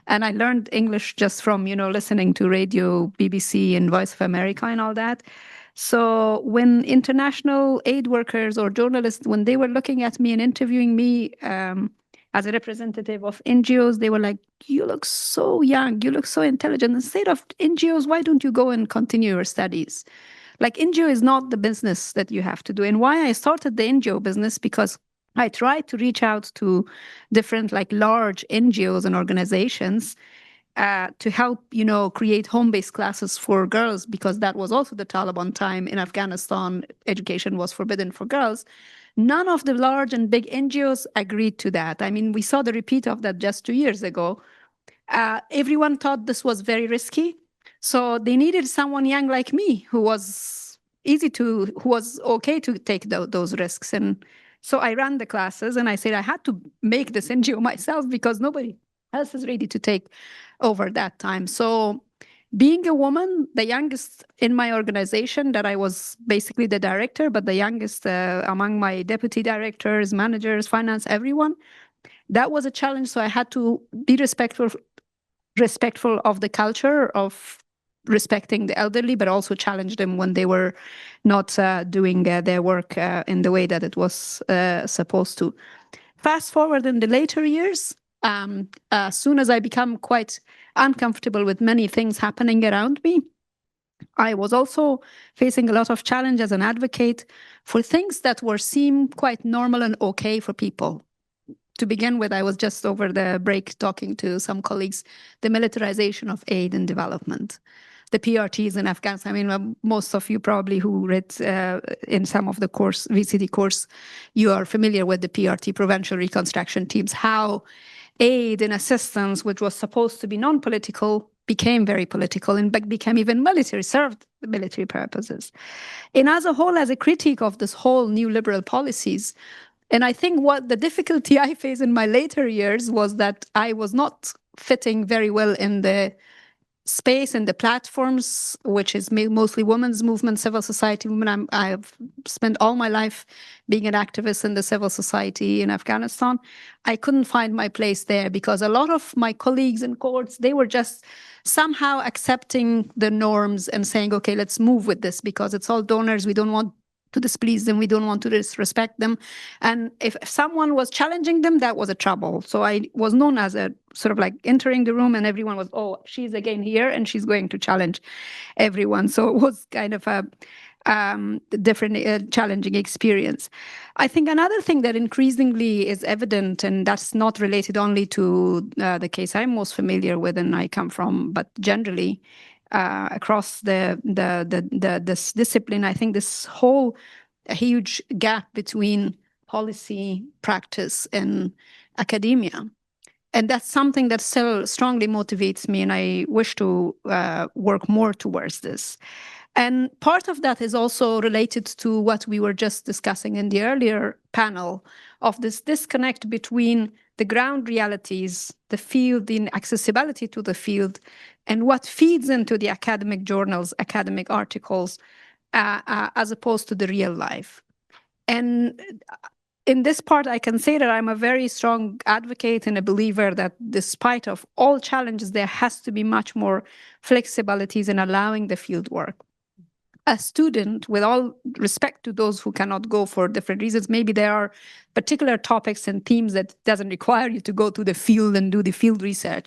And I learned English just from, listening to radio, BBC and Voice of America and all that. So when international aid workers or journalists, when they were looking at me and interviewing me as a representative of NGOs, they were like, you look so young, you look so intelligent. Instead of NGOs, why don't you go and continue your studies? Like, NGO is not the business that you have to do. And why I started the NGO business, because I tried to reach out to different large NGOs and organizations to help, create home-based classes for girls, because that was also the Taliban time in Afghanistan. Education was forbidden for girls. None of the large and big NGOs agreed to that. I mean, we saw the repeat of that just 2 years ago. Everyone thought this was very risky. So they needed someone young like me who was okay to take those risks. And so I ran the classes and I said I had to make this NGO myself because nobody else is ready to take over that time. So being a woman, the youngest in my organization, that I was basically the director, but the youngest among my deputy directors, managers, finance, everyone, that was a challenge. So I had to be respectful of the culture of respecting the elderly, but also challenge them when they were not doing their work in the way that it was supposed to. Fast forward in the later years, as soon as I become quite uncomfortable with many things happening around me, I was also facing a lot of challenge as an advocate for things that seem quite normal and okay for people. To begin with, I was just over the break talking to some colleagues, the militarization of aid and development, the PRTs in Afghanistan. I mean, most of you probably who read in some of the VCD course, you are familiar with the PRT, provincial reconstruction teams, how aid and assistance, which was supposed to be non-political, became very political and became even military, served military purposes. And as a whole, as a critique of this whole new liberal policies, and I think what the difficulty I faced in my later years was that I was not fitting very well in the space and the platforms, which is mostly women's movement, civil society movement. I've spent all my life being an activist in the civil society in Afghanistan. I couldn't find my place there because a lot of my colleagues and cohorts, they were just somehow accepting the norms and saying, okay, let's move with this because it's all donors. We don't want to displease them. We don't want to disrespect them. And if someone was challenging them, that was a trouble. So I was known as a sort of like entering the room and everyone was, oh, she's again here and she's going to challenge everyone. So it was kind of a different challenging experience. I think another thing that increasingly is evident, and that's not related only to the case I'm most familiar with and I come from, but generally, across this discipline. I think this whole huge gap between policy, practice, and academia. And that's something that still strongly motivates me, and I wish to work more towards this. And part of that is also related to what we were just discussing in the earlier panel of this disconnect between the ground realities, the field, the accessibility to the field, and what feeds into the academic journals, academic articles, as opposed to the real life. And in this part, I can say that I'm a very strong advocate and a believer that despite of all challenges, there has to be much more flexibilities in allowing the field work. A student, with all respect to those who cannot go for different reasons, maybe there are particular topics and themes that doesn't require you to go to the field and do the field research.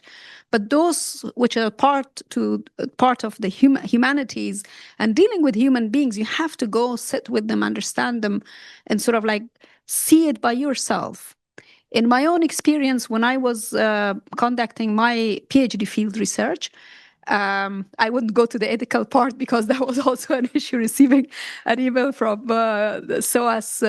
But those which are part of the humanities and dealing with human beings, you have to go sit with them, understand them, and sort of like see it by yourself. In my own experience, when I was conducting my PhD field research, I wouldn't go to the ethical part because that was also an issue, receiving an email from the SOAS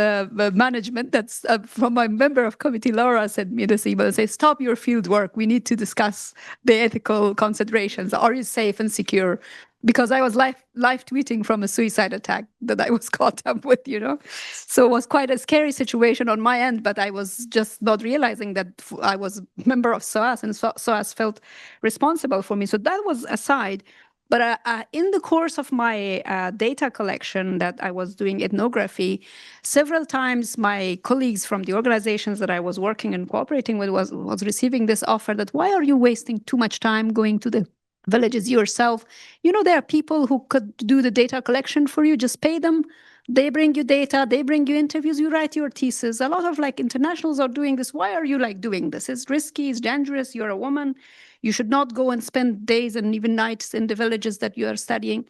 management that's from my member of committee, Laura, sent me this email and said, stop your field work. We need to discuss the ethical considerations. Are you safe and secure? Because I was live tweeting from a suicide attack that I was caught up with, you know. So it was quite a scary situation on my end, but I was just not realizing that I was a member of SOAS, and SOAS felt responsible for me. So that was aside. But in the course of my data collection that I was doing ethnography, several times my colleagues from the organizations that I was working and cooperating with was receiving this offer that, why are you wasting too much time going to the villages yourself? You know, there are people who could do the data collection for you. Just pay them. They bring you data. They bring you interviews. You write your thesis. A lot of like internationals are doing this. Why are you like doing this? It's risky. It's dangerous. You're a woman. You should not go and spend days and even nights in the villages that you are studying.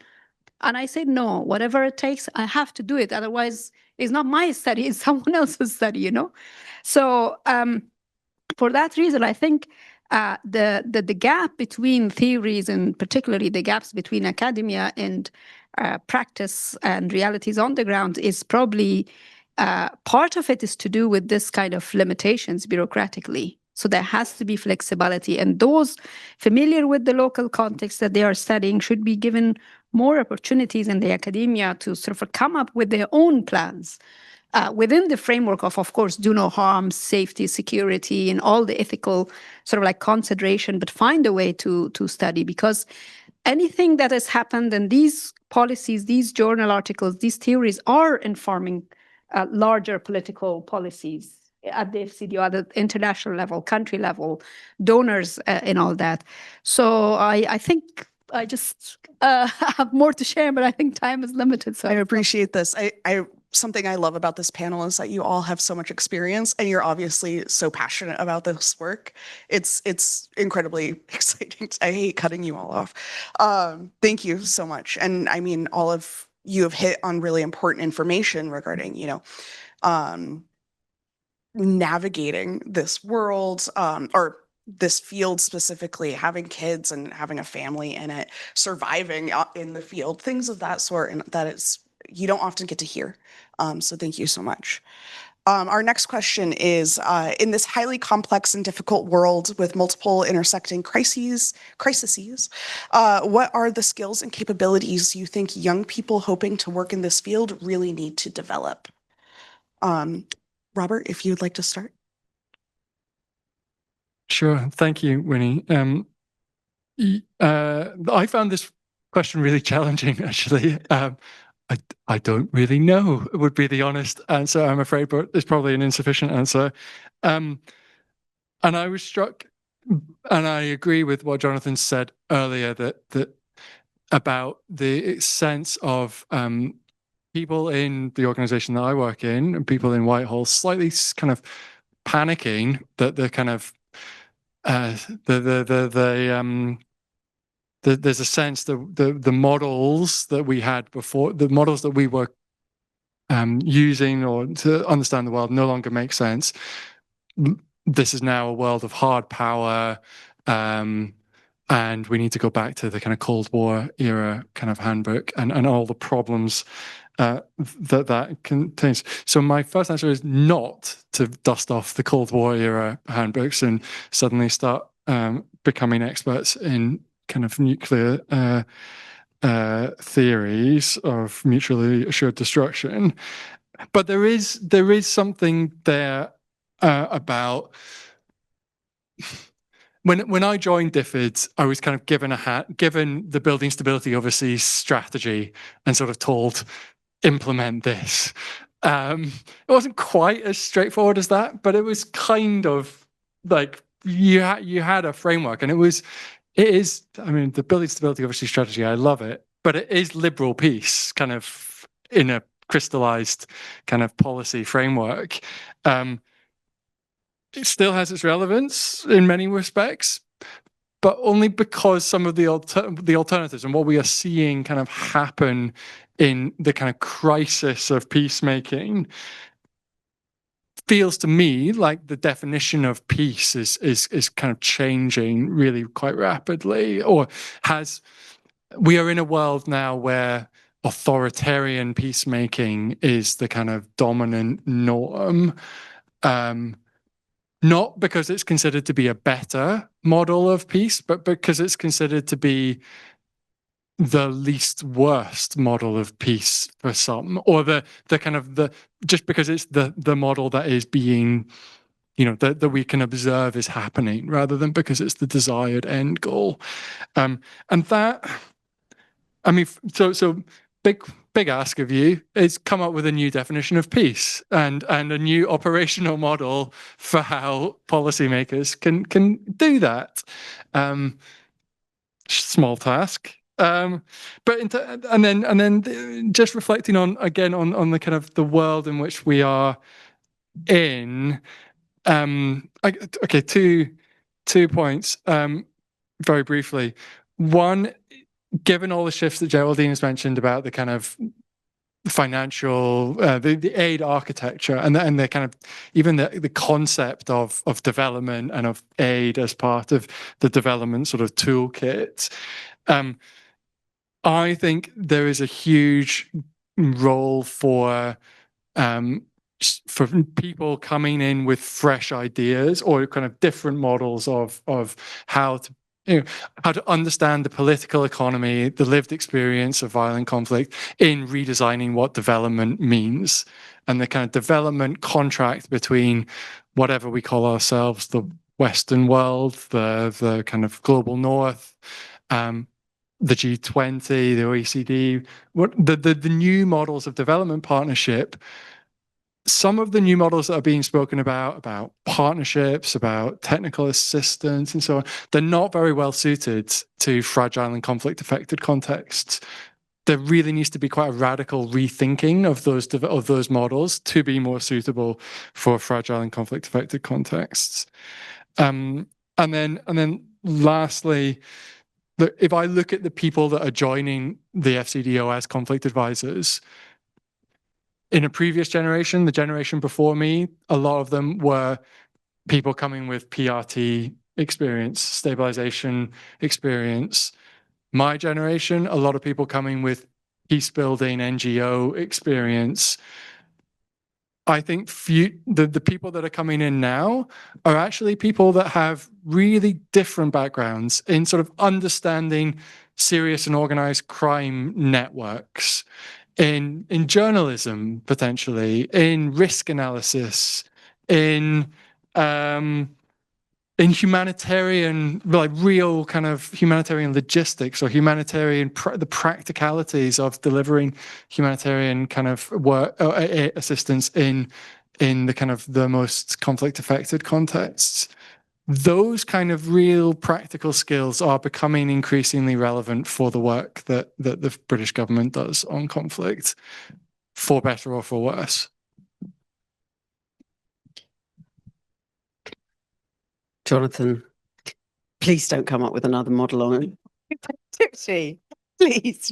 And I said, no, whatever it takes, I have to do it. Otherwise, it's not my study. It's someone else's study, you know? So for that reason, I think the gap between theories, and particularly the gaps between academia and practice and realities on the ground, is probably part of it is to do with this kind of limitations bureaucratically. So there has to be flexibility, and those familiar with the local context that they are studying should be given more opportunities in the academia to sort of come up with their own plans. Within the framework of course, do no harm, safety, security, and all the ethical sort of like consideration, but find a way to study, because anything that has happened and these policies, these journal articles, these theories are informing larger political policies at the FCD, at the international level, country level, donors, and all that. So I think I just have more to share, but I think time is limited. So I appreciate this. Something I love about this panel is that you all have so much experience, and you're obviously so passionate about this work. It's incredibly exciting. I hate cutting you all off. Thank you so much. And I mean, all of you have hit on really important information regarding, you know, navigating this world, or this field specifically, having kids and having a family in it, surviving in the field, things of that sort, and that you don't often get to hear. So thank you so much. Our next question is, in this highly complex and difficult world with multiple intersecting crises, what are the skills and capabilities you think young people hoping to work in this field really need to develop? Robert, if you'd like to start. Sure. Thank you, Winnie. I found this question really challenging, actually. I don't really know, would be the honest answer, I'm afraid, but it's probably an insufficient answer. And I was struck, and I agree with what Jonathan said earlier, that about the sense of people in the organization that I work in, and people in Whitehall, slightly kind of panicking that the kind of there's a sense that the models that we had before, the models that we were using or to understand the world, no longer make sense. This is now a world of hard power, and we need to go back to the kind of Cold War era kind of handbook and all the problems that contains. So my first answer is not to dust off the Cold War era handbooks and suddenly start becoming experts in kind of nuclear theories of mutually assured destruction. But there is something there about when I joined DFID, I was kind of given the Building Stability Overseas strategy and sort of told, implement this. It wasn't quite as straightforward as that, but it was kind of like you had a framework, and it is. I mean, the Building Stability Overseas strategy, I love it, but it is liberal peace, kind of in a crystallized kind of policy framework. It still has its relevance in many respects, but only because some of the alternatives and what we are seeing kind of happen in the kind of crisis of peacemaking feels to me like the definition of peace is kind of changing really quite rapidly, or we are in a world now where authoritarian peacemaking is the kind of dominant norm. Not because it's considered to be a better model of peace, but because it's considered to be the least worst model of peace for some, or just because it's the model that is being, that we can observe is happening, rather than because it's the desired end goal. And that, I mean, so big ask of you is come up with a new definition of peace and a new operational model for how policymakers can do that. Small task. But and then just reflecting on the kind of the world in which we are in. Okay, two points. Very briefly. One, given all the shifts that Geraldine has mentioned about the kind of financial, the aid architecture, and the kind of even the concept of development and of aid as part of the development sort of toolkit, I think there is a huge role for people coming in with fresh ideas or kind of different models of how to understand the political economy, the lived experience of violent conflict in redesigning what development means, and the kind of development contract between whatever we call ourselves, the Western world, the kind of global North, the G20, the OECD, the new models of development partnership. Some of the new models that are being spoken about partnerships, about technical assistance and so on, they're not very well suited to fragile and conflict-affected contexts. There really needs to be quite a radical rethinking of those models to be more suitable for fragile and conflict-affected contexts. And then lastly, if I look at the people that are joining the FCDO as conflict advisors, in a previous generation, the generation before me, a lot of them were people coming with PRT experience, stabilization experience. My generation, a lot of people coming with peace building, NGO experience. I think the people that are coming in now are actually people that have really different backgrounds in sort of understanding serious and organized crime networks, in journalism, potentially, in risk analysis, in humanitarian, like real kind of humanitarian logistics, or humanitarian the practicalities of delivering humanitarian kind of work assistance in the kind of the most conflict affected contexts. Those kind of real practical skills are becoming increasingly relevant for the work that the British government does on conflict, for better or for worse. Jonathan, please don't come up with another model on it. Please.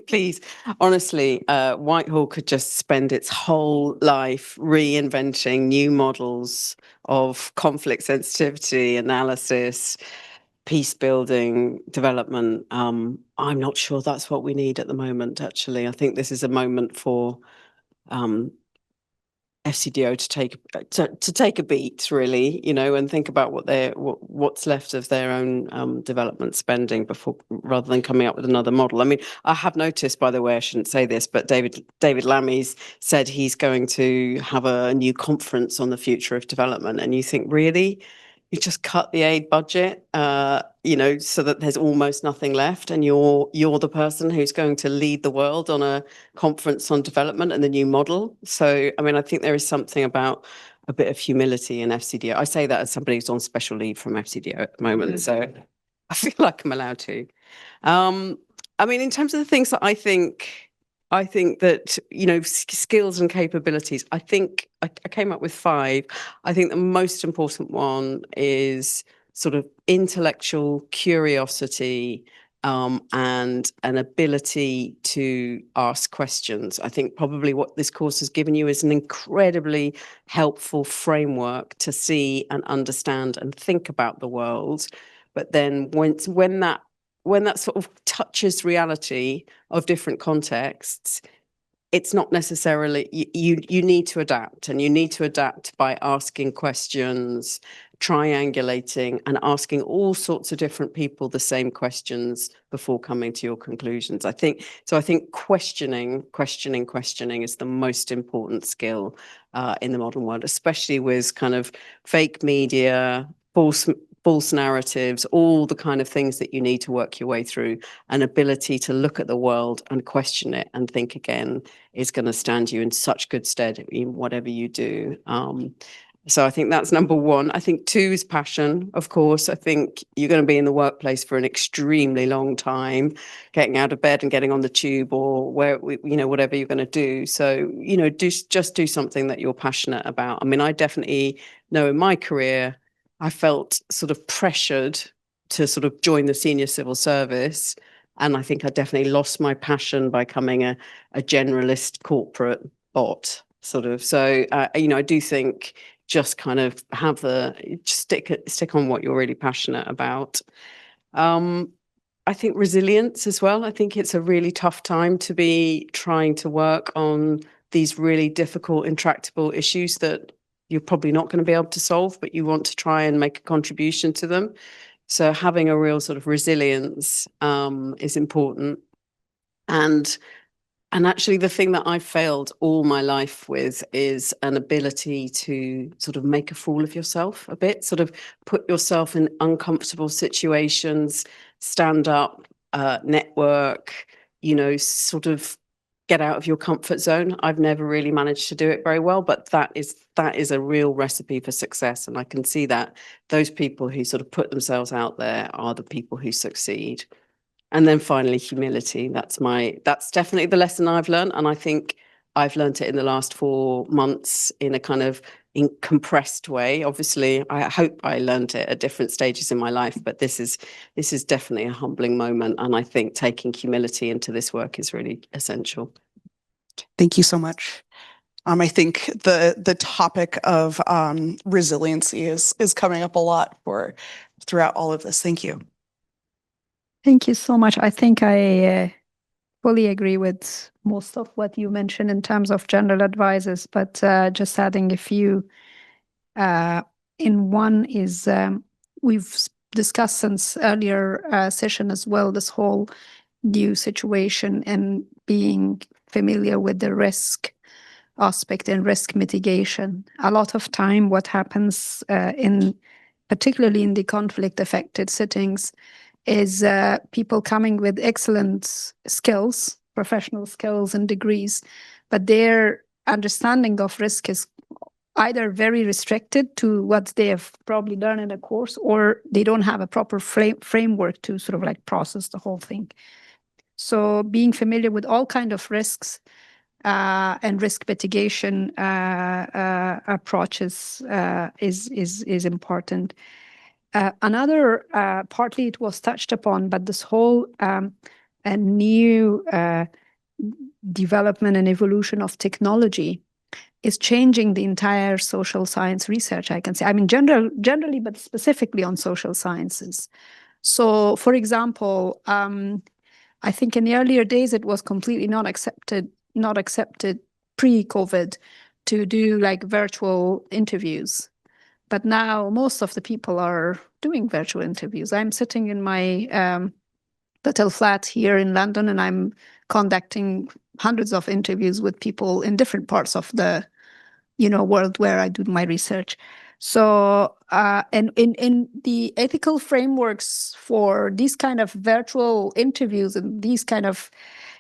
Please, honestly, Whitehall could just spend its whole life reinventing new models of conflict sensitivity analysis, peace building, development. I'm not sure that's what we need at the moment, actually. I think this is a moment for FCDO to take a beat, really, and think about what's left of their own development spending before, rather than coming up with another model. I mean, I have noticed, by the way, I shouldn't say this, but David Lammy's said he's going to have a new conference on the future of development, and you think, really? You just cut the aid budget, so that there's almost nothing left, and you're the person who's going to lead the world on a conference on development and the new model. So, I mean, I think there is something about a bit of humility in FCDO. I say that as somebody who's on special leave from FCDO at the moment, so I feel like I'm allowed to. I mean, in terms of the things that I think that, skills and capabilities, I think I came up with 5. I think the most important one is sort of intellectual curiosity and an ability to ask questions. I think probably what this course has given you is an incredibly helpful framework to see and understand and think about the world. But then when that sort of touches reality of different contexts, it's not necessarily, you need to adapt, and you need to adapt by asking questions, triangulating, and asking all sorts of different people the same questions before coming to your conclusions. I think questioning is the most important skill in the modern world, especially with kind of fake media, false narratives, all the kind of things that you need to work your way through. An ability to look at the world and question it and think again is going to stand you in such good stead in whatever you do. So I think that's number 1. I think 2 is passion. Of course, I think you're going to be in the workplace for an extremely long time, getting out of bed and getting on the tube or whatever you're going to do. So, just do something that you're passionate about. I mean, I definitely know in my career, I felt sort of pressured to sort of join the senior civil service. And I think I definitely lost my passion by becoming a generalist corporate bot sort of. So, I do think just kind of stick on what you're really passionate about. I think resilience as well. I think it's a really tough time to be trying to work on these really difficult, intractable issues that you're probably not going to be able to solve, but you want to try and make a contribution to them. So having a real sort of resilience is important. And actually the thing that I've failed all my life with is an ability to sort of make a fool of yourself a bit, sort of put yourself in uncomfortable situations, stand up, network, sort of get out of your comfort zone. I've never really managed to do it very well, but that is a real recipe for success. And I can see that those people who sort of put themselves out there are the people who succeed. And then finally, humility. That's definitely the lesson I've learned. And I think I've learned it in the last 4 months in a kind of compressed way. Obviously, I hope I learned it at different stages in my life, but this is definitely a humbling moment. And I think taking humility into this work is really essential. Thank you so much. I think the topic of resiliency is coming up a lot throughout all of this. Thank you. Thank you so much. I think I fully agree with most of what you mentioned in terms of general advices, but just adding a few. In one is we've discussed since earlier session as well, this whole new situation and being familiar with the risk aspect and risk mitigation. A lot of time what happens particularly in the conflict affected settings is people coming with excellent skills, professional skills and degrees, but their understanding of risk is either very restricted to what they have probably learned in a course, or they don't have a proper framework to sort of like process the whole thing. So being familiar with all kind of risks and risk mitigation approaches is important. Another, partly it was touched upon, but this whole a new development and evolution of technology is changing the entire social science research, I can say. I mean, generally, but specifically on social sciences. So, for example, I think in the earlier days, it was completely not accepted pre-COVID to do like virtual interviews. But now most of the people are doing virtual interviews. I'm sitting in my little flat here in London, and I'm conducting hundreds of interviews with people in different parts of the world where I do my research. So, and in the ethical frameworks for these kind of virtual interviews and these kind of,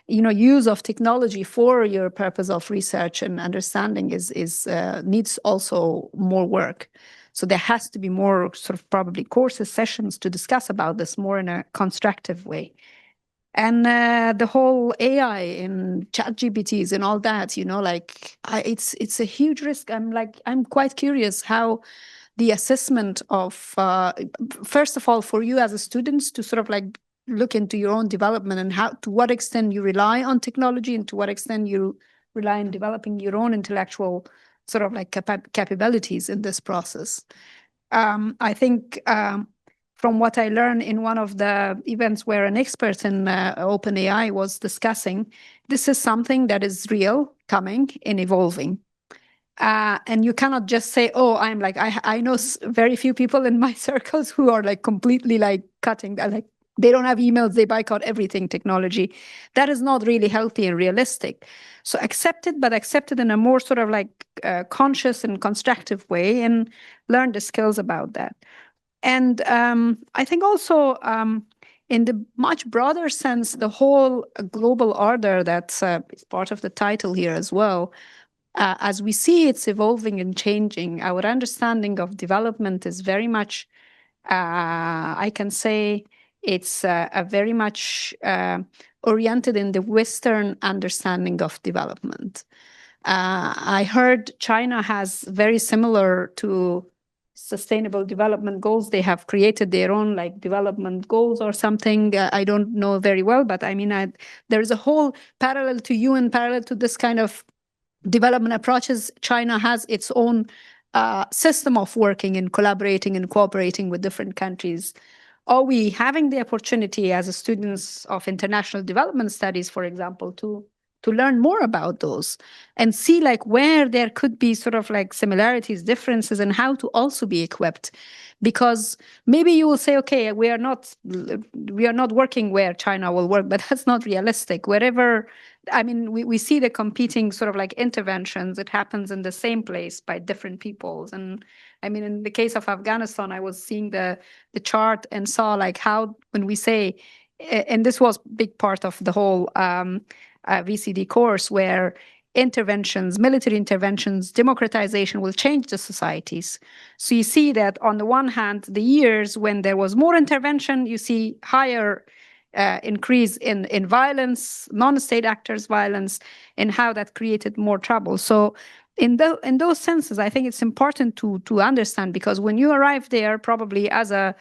use of technology for your purpose of research and understanding needs also more work. So there has to be more sort of probably courses, sessions to discuss about this more in a constructive way. And the whole AI and ChatGPTs and all that, it's a huge risk. I'm quite curious how the assessment of, first of all, for you as a student to sort of like look into your own development and to what extent you rely on technology and to what extent you rely on developing your own intellectual sort of like capabilities in this process. I think from what I learned in one of the events where an expert in OpenAI was discussing, this is something that is real, coming and evolving. And you cannot just say, oh, I'm like, I know very few people in my circles who are like completely like cutting, like they don't have emails, they boycott everything technology. That is not really healthy and realistic. So accept it, but accept it in a more sort of like conscious and constructive way and learn the skills about that. And I think also in the much broader sense, the whole global order that's is part of the title here as well, as we see it's evolving and changing, our understanding of development is very much, I can say, it's a very much oriented in the Western understanding of development. I heard China has very similar to Sustainable Development Goals. They have created their own like development goals or something. I don't know very well, but I mean, there's a whole parallel to UN, parallel to this kind of development approaches. China has its own system of working and collaborating and cooperating with different countries. Are we having the opportunity as students of international development studies, for example, to learn more about those and see like where there could be sort of like similarities, differences, and how to also be equipped? Because maybe you will say, okay, we are not working where China will work, but that's not realistic. Wherever, I mean, we see the competing sort of like interventions. It happens in the same place by different peoples. And I mean, in the case of Afghanistan, I was seeing the chart and saw like how when we say, and this was a big part of the whole VCD course, where interventions, military interventions, democratization will change the societies. So you see that on the one hand, the years when there was more intervention, you see higher increase in violence, non-state actors' violence, and how that created more trouble. So in those senses, I think it's important to understand, because when you arrive there, probably as a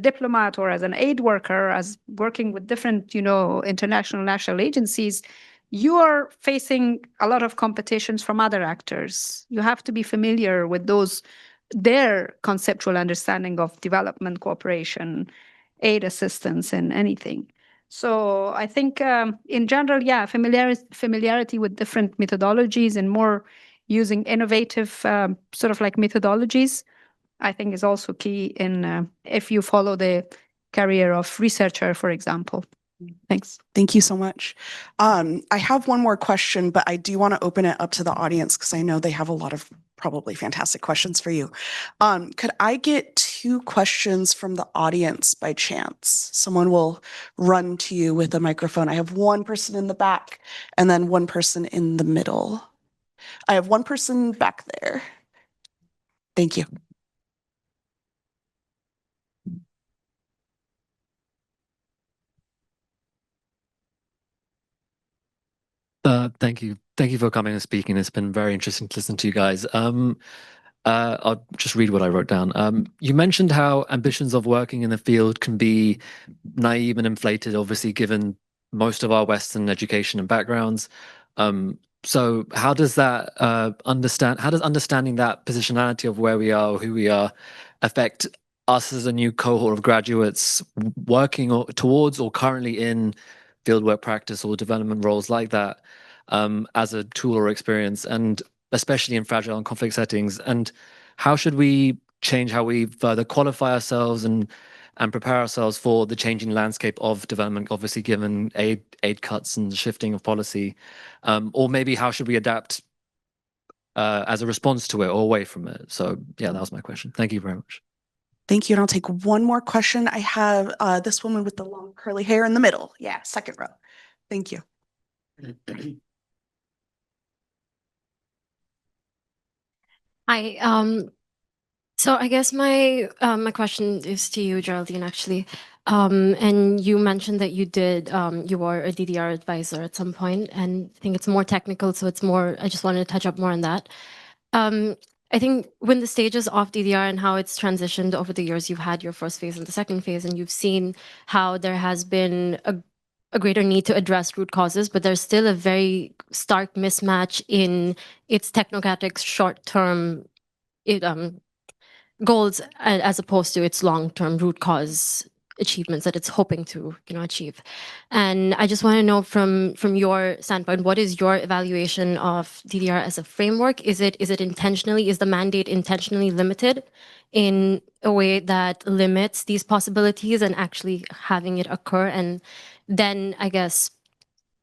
diplomat or as an aid worker, as working with different, international national agencies, you are facing a lot of competitions from other actors. You have to be familiar with their conceptual understanding of development, cooperation, aid assistance, and anything. So I think in general, yeah, familiarity with different methodologies and more using innovative sort of like methodologies, I think is also key in if you follow the career of researcher, for example. Thanks. Thank you so much. I have one more question, but I do want to open it up to the audience because I know they have a lot of probably fantastic questions for you. Could I get 2 questions from the audience by chance? Someone will run to you with a microphone. I have one person in the back and then one person in the middle. I have one person back there. Thank you. Thank you. Thank you for coming and speaking. It's been very interesting to listen to you guys. I'll just read what I wrote down. You mentioned how ambitions of working in the field can be naive and inflated, obviously, given most of our Western education and backgrounds. So how does that understanding that positionality of where we are, or who we are, affect us as a new cohort of graduates working towards or currently in fieldwork practice or development roles like that, as a tool or experience, and especially in fragile and conflict settings? And how should we change how we further qualify ourselves and prepare ourselves for the changing landscape of development, obviously given aid cuts and shifting of policy? Or maybe how should we adapt as a response to it or away from it? So yeah, that was my question. Thank you very much. Thank you. And I'll take one more question. I have this woman with the long curly hair in the middle. Yeah, second row. Thank you. Hi. So I guess my my question is to you, Geraldine, actually. And you mentioned that you were a DDR advisor at some point, and I think it's more technical, so it's more, I just wanted to touch up more on that. I think when the stages of DDR and how it's transitioned over the years, you've had your first phase and the second phase, and you've seen how there has been a greater need to address root causes, but there's still a very stark mismatch in its technocratic short-term goals as opposed to its long-term root cause achievements that it's hoping to achieve. And I just want to know from your standpoint, what is your evaluation of DDR as a framework? Is the mandate intentionally limited in a way that limits these possibilities and actually having it occur? And then I guess,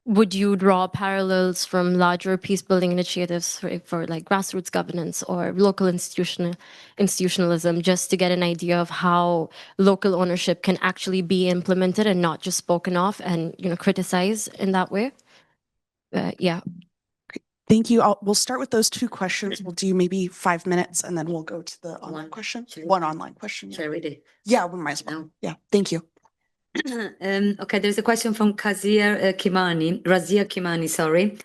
would you draw parallels from larger peace-building initiatives for like grassroots governance or local institutionalism, just to get an idea of how local ownership can actually be implemented and not just spoken of and criticized in that way? Yeah. Thank you. We'll start with those two questions. We'll do maybe 5 minutes and then we'll go to the online question. One online question. Shall I read it? Yeah, we might as well. Yeah, thank you. Okay, there's a question from Razia Kimani, sorry.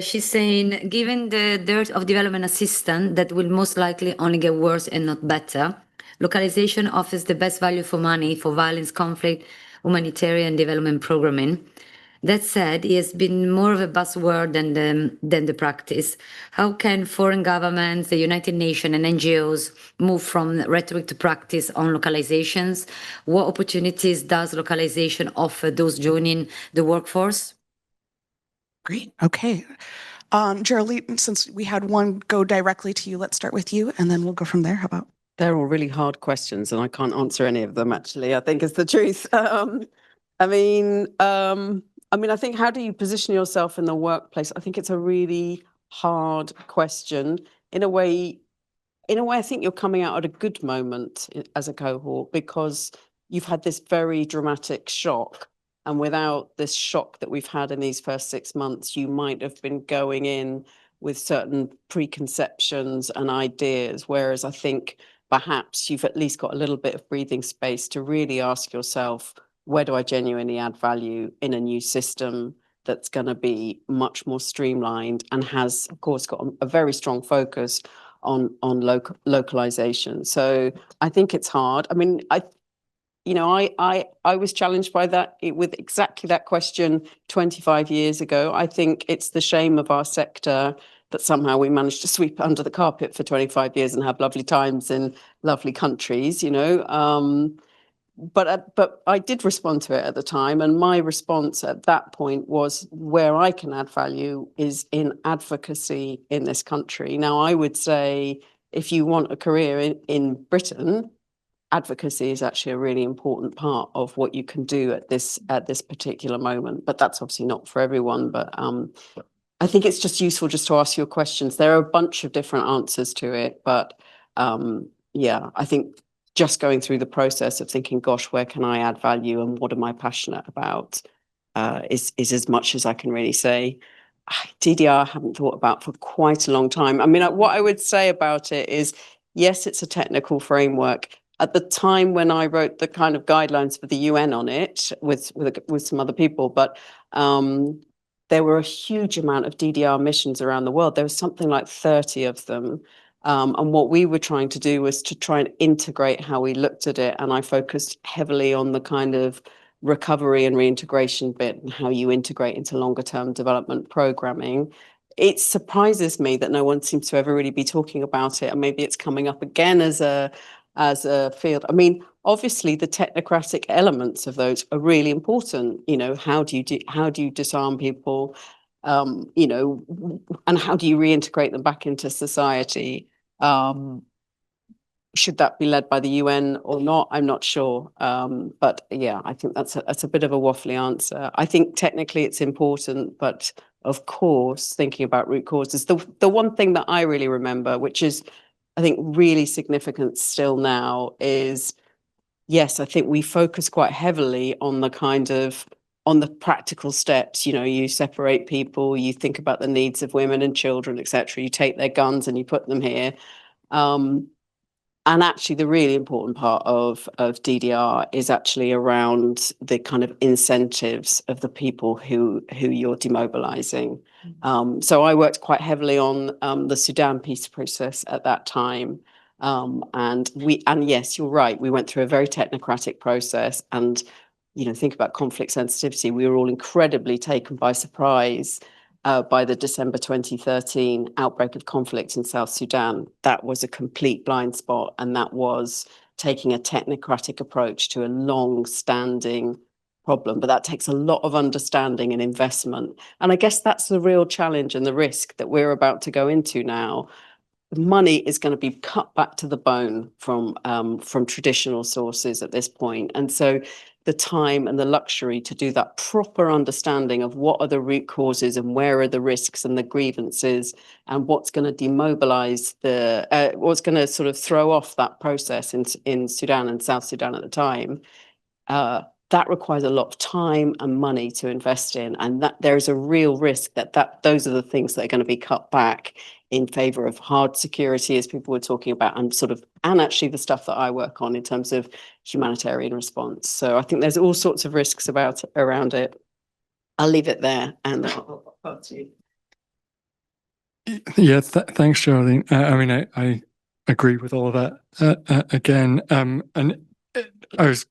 She's saying, given the dearth of development assistance that will most likely only get worse and not better, localization offers the best value for money for violence, conflict, humanitarian development programming. That said, it has been more of a buzzword than the practice. How can foreign governments, the United Nations and NGOs move from rhetoric to practice on localizations? What opportunities does localization offer those joining the workforce? Great. Okay. Geraldine, since we had one go directly to you, let's start with you and then we'll go from there. How about? They're all really hard questions and I can't answer any of them, actually, I think is the truth. I think, how do you position yourself in the workplace? I think it's a really hard question. In a way, I think you're coming out at a good moment as a cohort, because you've had this very dramatic shock. And without this shock that we've had in these first 6 months, you might have been going in with certain preconceptions and ideas. Whereas I think perhaps you've at least got a little bit of breathing space to really ask yourself, where do I genuinely add value in a new system that's going to be much more streamlined and has, of course, got a very strong focus on localization. So I think it's hard. I mean, I was challenged by that with exactly that question 25 years ago. I think it's the shame of our sector that somehow we managed to sweep under the carpet for 25 years and have lovely times in lovely countries, But I did respond to it at the time, and my response at that point was, where I can add value is in advocacy in this country. Now, I would say, if you want a career in Britain, advocacy is actually a really important part of what you can do at this particular moment. But that's obviously not for everyone. But I think it's just useful just to ask your questions. There are a bunch of different answers to it, but yeah, I think just going through the process of thinking, gosh, where can I add value and what am I passionate about is as much as I can really say. DDR I haven't thought about for quite a long time. I mean, what I would say about it is, yes, it's a technical framework. At the time when I wrote the kind of guidelines for the UN on it with some other people, but there were a huge amount of DDR missions around the world. There was something like 30 of them. And what we were trying to do was to try and integrate how we looked at it. And I focused heavily on the kind of recovery and reintegration bit and how you integrate into longer term development programming. It surprises me that no one seems to ever really be talking about it, and maybe it's coming up again as a field. I mean, obviously the technocratic elements of those are really important. You know, how do you disarm people? You know, and how do you reintegrate them back into society? Should that be led by the UN or not? I'm not sure. But yeah, I think that's a bit of a waffly answer. I think technically it's important, but of course, thinking about root causes, the one thing that I really remember, which is I think really significant still now, is yes, I think we focus quite heavily on the practical steps. You know, you separate people, you think about the needs of women and children, etc. You take their guns and you put them here. And actually, the really important part of DDR is actually around the kind of incentives of the people who you're demobilizing. So I worked quite heavily on the Sudan peace process at that time. And yes, you're right, we went through a very technocratic process, and you know, think about conflict sensitivity. We were all incredibly taken by surprise by the December 2013 outbreak of conflict in South Sudan. That was a complete blind spot, and that was taking a technocratic approach to a long-standing problem. But that takes a lot of understanding and investment. And I guess that's the real challenge and the risk that we're about to go into now. The money is going to be cut back to the bone from traditional sources at this point. And so the time and the luxury to do that proper understanding of what are the root causes and where are the risks and the grievances and what's going to demobilize what's going to sort of throw off that process in Sudan and South Sudan at the time, that requires a lot of time and money to invest in, and that there is a real risk that those are the things that are going to be cut back in favor of hard security, as people were talking about, and actually the stuff that I work on in terms of humanitarian response. So I think there's all sorts of risks around it. I'll leave it there, and I'll pass to you. Yeah, thanks, Geraldine. I mean, I agree with all of that. Again, and I was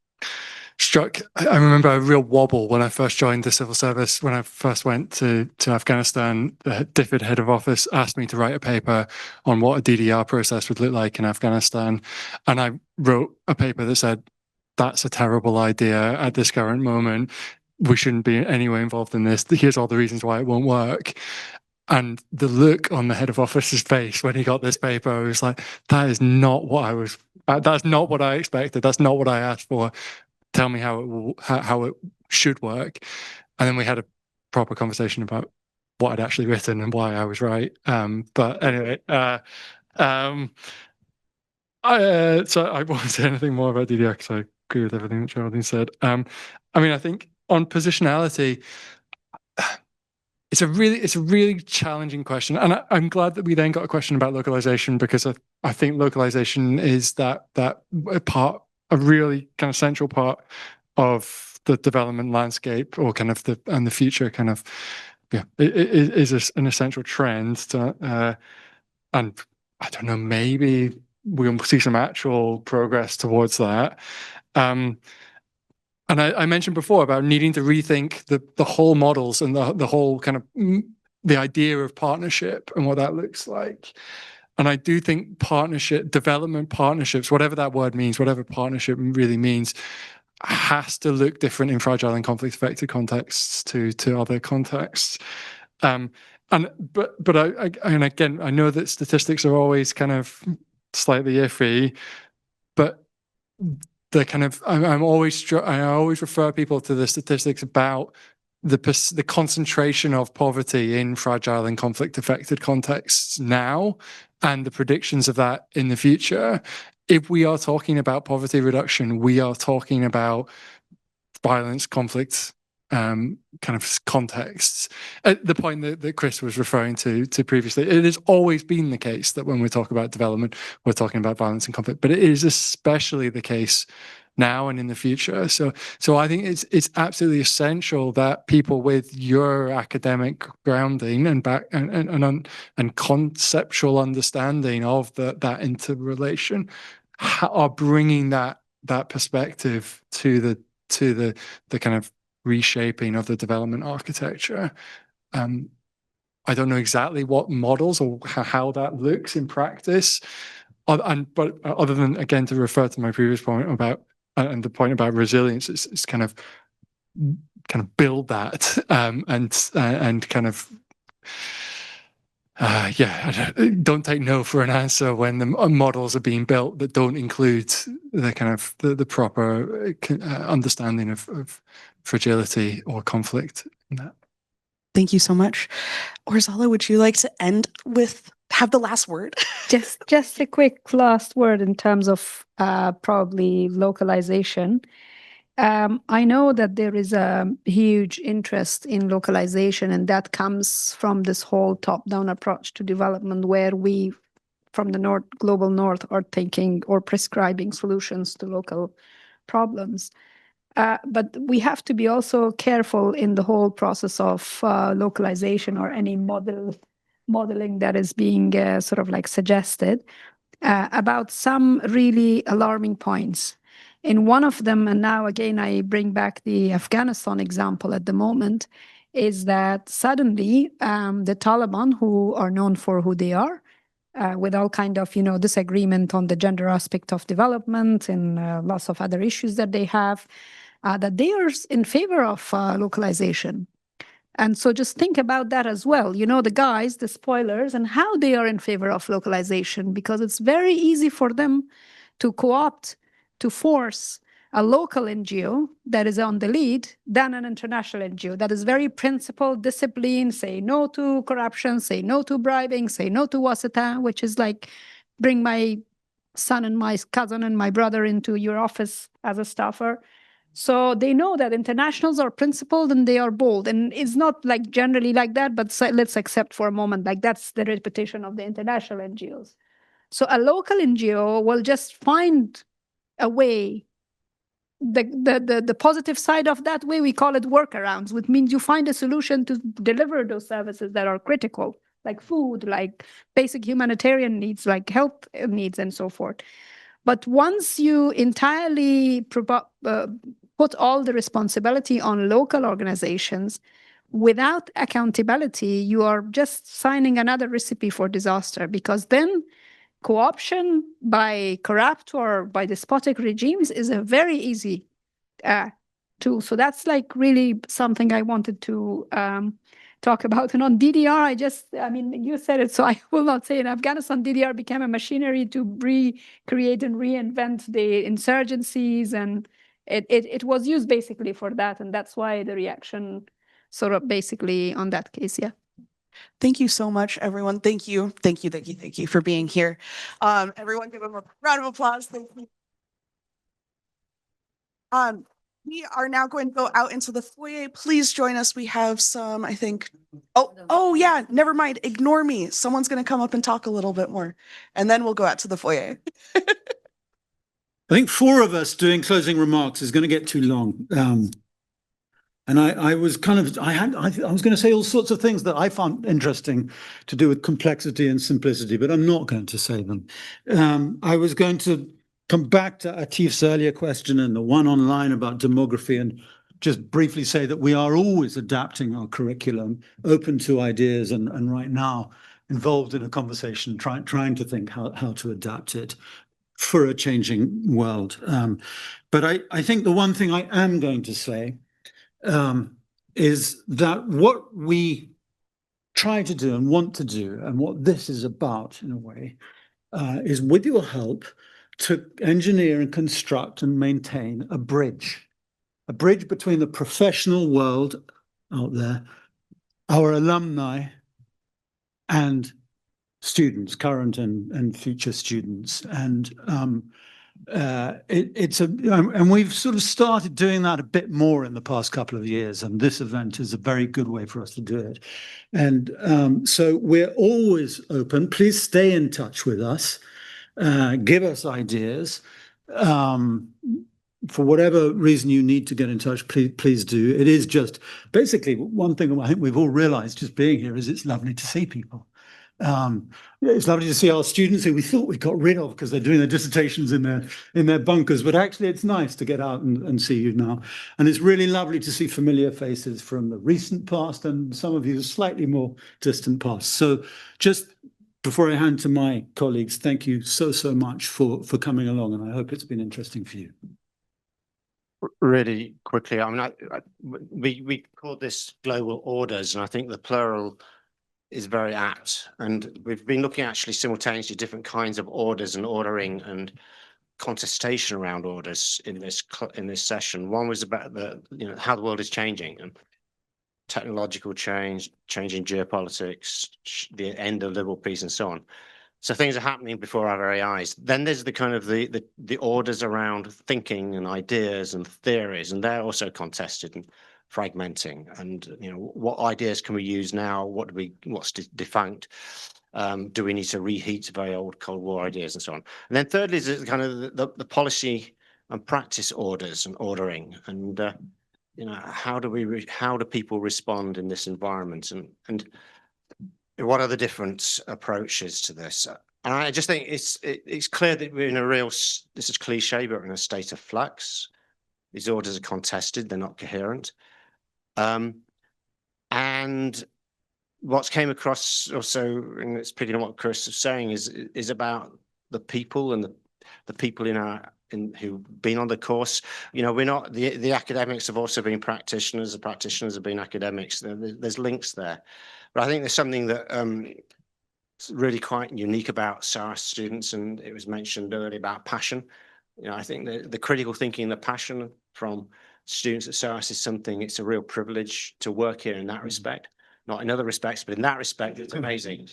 struck. I remember a real wobble when I first joined the civil service. When I first went to Afghanistan, the DFID head of office asked me to write a paper on what a DDR process would look like in Afghanistan. And I wrote a paper that said, that's a terrible idea at this current moment. We shouldn't be anyway involved in this. Here's all the reasons why it won't work. And the look on the head of office's face when he got this paper, I was like, that is not what that's not what I expected. That's not what I asked for. Tell me how it should work. And then we had a proper conversation about what I'd actually written and why I was right. But anyway, so I won't say anything more about DDR because I agree with everything that Geraldine said. I mean, I think on positionality, it's a really challenging question, and I'm glad that we then got a question about localization, because I think localization is that part, a really kind of central part of the development landscape, or kind of the future kind of, yeah, it is an essential trend to, and I don't know, maybe we'll see some actual progress towards that. And I mentioned before about needing to rethink the whole models and the whole kind of the idea of partnership and what that looks like. And I do think development partnerships, whatever that word means, whatever partnership really means, has to look different in fragile and conflict-affected contexts to other contexts. And again, I know that statistics are always kind of slightly iffy, but the kind of I always refer people to the statistics about the concentration of poverty in fragile and conflict-affected contexts now, and the predictions of that in the future. If we are talking about poverty reduction, we are talking about violence, conflict, kind of contexts. The point that Chris was referring to previously, it has always been the case that when we talk about development, we're talking about violence and conflict, but it is especially the case now and in the future. So I think it's absolutely essential that people with your academic grounding and conceptual understanding of that interrelation are bringing that perspective to to the kind of reshaping of the development architecture. I don't know exactly what models or how that looks in practice, but other than, again, to refer to my previous point about and the point about resilience, it's kind of build that and kind of don't take no for an answer when the models are being built that don't include the kind of the proper understanding of fragility or conflict in that. Thank you so much. Orzala, would you like to have the last word? Just a quick last word in terms of probably localization. I know that there is a huge interest in localization, and that comes from this whole top-down approach to development, where we, from the global north, are thinking or prescribing solutions to local problems. But we have to be also careful in the whole process of localization or any modeling that is being sort of like suggested about some really alarming points. In one of them, and now again I bring back the Afghanistan example at the moment, is that suddenly the Taliban, who are known for who they are, with all kind of disagreement on the gender aspect of development and lots of other issues that they have, that they are in favor of localization. And so just think about that as well. The guys, the spoilers, and how they are in favor of localization, because it's very easy for them to co-opt, to force a local NGO that is on the lead than an international NGO that is very principled, disciplined, say no to corruption, say no to bribing, say no to wasita, which is like bring my son and my cousin and my brother into your office as a staffer. So they know that internationals are principled and they are bold. And it's not like generally like that, but let's accept for a moment, like that's the reputation of the international NGOs. So a local NGO will just find a way. The positive side of that way, we call it workarounds, which means you find a solution to deliver those services that are critical, like food, like basic humanitarian needs, like health needs, and so forth. But once you entirely put all the responsibility on local organizations without accountability, you are just signing another recipe for disaster, because then co-option by corrupt or by despotic regimes is a very easy tool. So that's like really something I wanted to talk about. And on DDR, you said it, so I will not say it. In Afghanistan, DDR became a machinery to recreate and reinvent the insurgencies, and it was used basically for that. And that's why the reaction sort of basically on that case, yeah. Thank you so much, everyone. Thank you for being here. Everyone give them a round of applause. Thank you. We are now going to go out into the foyer. Please join us. We have some, I think, oh yeah, never mind. Ignore me. Someone's going to come up and talk a little bit more, and then we'll go out to the foyer. I think 4 of us doing closing remarks is going to get too long. And I was going to say all sorts of things that I found interesting to do with complexity and simplicity, but I'm not going to say them. I was going to come back to Atif's earlier question and the one online about demography, and just briefly say that we are always adapting our curriculum, open to ideas, and right now involved in a conversation, trying to think how to adapt it for a changing world. But I think the one thing I am going to say is that what we try to do and want to do, and what this is about in a way, is with your help to engineer and construct and maintain a bridge between the professional world out there, our alumni, and students, current and future students. And and we've sort of started doing that a bit more in the past couple of years, and this event is a very good way for us to do it. And so we're always open. Please stay in touch with us. Give us ideas. For whatever reason you need to get in touch, please do. It is just basically one thing I think we've all realized just being here is it's lovely to see people. It's lovely to see our students who we thought we got rid of because they're doing their dissertations in their bunkers, but actually it's nice to get out and see you now. And it's really lovely to see familiar faces from the recent past and some of you slightly more distant past. So just before I hand to my colleagues, thank you so much for coming along, and I hope it's been interesting for you. Really quickly, I mean, we call this global orders, and I think the plural is very apt. And we've been looking actually simultaneously different kinds of orders and ordering and contestation around orders in this session. One was about how the world is changing and technological change, changing geopolitics, the end of liberal peace, and so on. So things are happening before our very eyes. Then there's the kind of the orders around thinking and ideas and theories, and they're also contested and fragmenting. And what ideas can we use now? What's defunct? Do we need to reheat very old Cold War ideas and so on? And then thirdly is kind of the policy and practice orders and ordering, and how do people respond in this environment, and what are the different approaches to this? And I just think it's clear that we're in this is cliche, but we're in a state of flux. These orders are contested, they're not coherent. And what's came across also, and it's picking on what Chris was saying, is about the people and the people who've been on the course. We're not, the academics have also been practitioners, the practitioners have been academics. There's links there. But I think there's something that is really quite unique about SOAS students, and it was mentioned earlier about passion. I think the critical thinking, the passion from students at SOAS is something, it's a real privilege to work here in that respect. Not in other respects, but in that respect, it's amazing.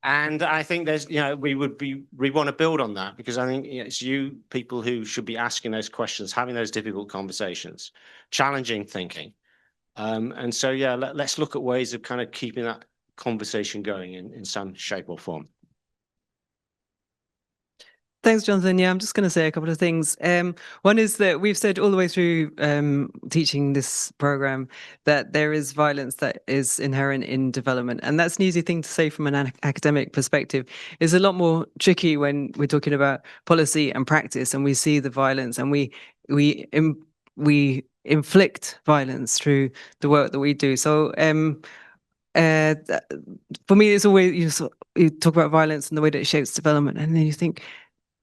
And I think there's, we want to build on that, because I think it's you people who should be asking those questions, having those difficult conversations, challenging thinking. And so, yeah, let's look at ways of kind of keeping that conversation going in some shape or form. Thanks, Jonathan. Yeah, I'm just going to say a couple of things. One is that we've said all the way through teaching this program that there is violence that is inherent in development. And that's an easy thing to say from an academic perspective. It's a lot more tricky when we're talking about policy and practice, and we see the violence, and we inflict violence through the work that we do. So for me, it's always, you talk about violence and the way that it shapes development, and then you think,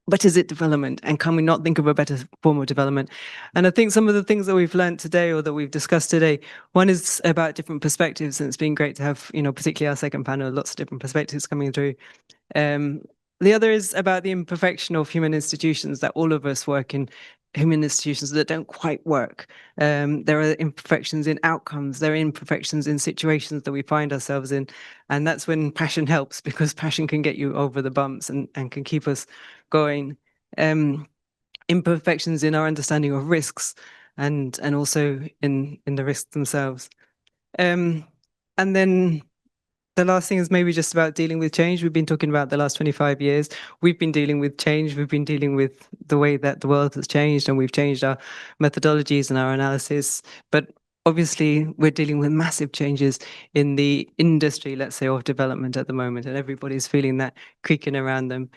but is it development? And can we not think of a better form of development? And I think some of the things that we've learned today, or that we've discussed today, one is about different perspectives, and it's been great to have, particularly our second panel, lots of different perspectives coming through. The other is about the imperfection of human institutions, that all of us work in human institutions that don't quite work. There are imperfections in outcomes, there are imperfections in situations that we find ourselves in. And that's when passion helps, because passion can get you over the bumps and can keep us going. Imperfections in our understanding of risks and also in the risks themselves. And then the last thing is maybe just about dealing with change. We've been talking about the last 25 years. We've been dealing with change. We've been dealing with the way that the world has changed, and we've changed our methodologies and our analysis. But obviously, we're dealing with massive changes in the industry, let's say, of development at the moment, and everybody's feeling that creaking around them.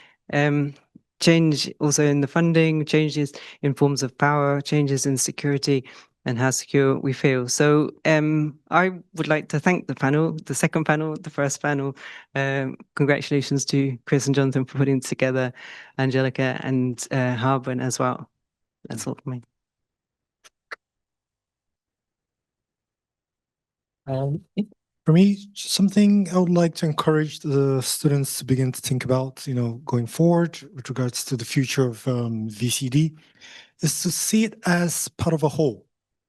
Change also in the funding, changes in forms of power, changes in security, and how secure we feel. So I would like to thank the panel, the second panel, the first panel. Congratulations to Chris and Jonathan for putting together, Angelica and Harbin as well. That's all for me. For me, something I would like to encourage the students to begin to think about, going forward with regards to the future of VCD, is to see it as part of a whole.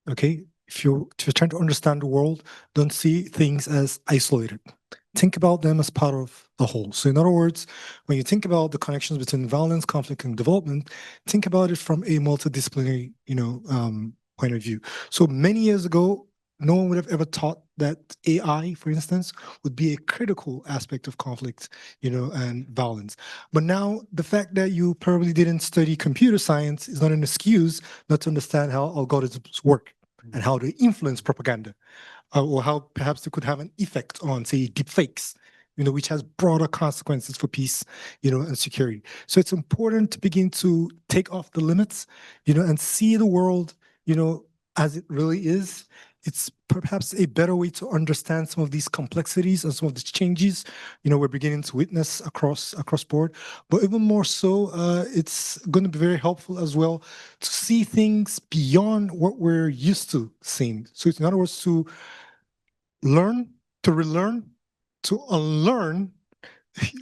Okay, if you're trying to understand the world, don't see things as isolated. Think about them as part of the whole. So in other words, when you think about the connections between violence, conflict, and development, think about it from a multidisciplinary, point of view. So many years ago, no one would have ever thought that AI, for instance, would be a critical aspect of conflict, and violence. But now the fact that you probably didn't study computer science is not an excuse not to understand how algorithms work and how they influence propaganda, or how perhaps they could have an effect on, say, deepfakes, which has broader consequences for peace, and security. So it's important to begin to take off the limits, and see the world, as it really is. It's perhaps a better way to understand some of these complexities and some of these changes, we're beginning to witness across board. But even more so, it's going to be very helpful as well to see things beyond what we're used to seeing. So it's, in other words, to learn, to relearn, to unlearn,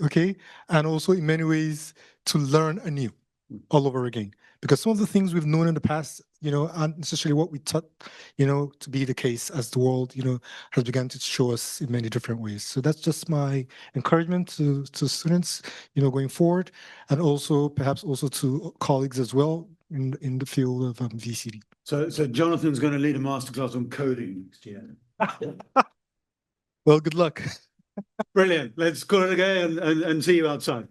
okay, and also in many ways to learn anew all over again. Because some of the things we've known in the past, aren't necessarily what we thought, to be the case as the world, has begun to show us in many different ways. So that's just my encouragement to students, going forward, and also perhaps also to colleagues as well in the field of VCD. So Jonathan's going to lead a masterclass on coding next year. Well, good luck. Brilliant. Let's call it again and see you outside.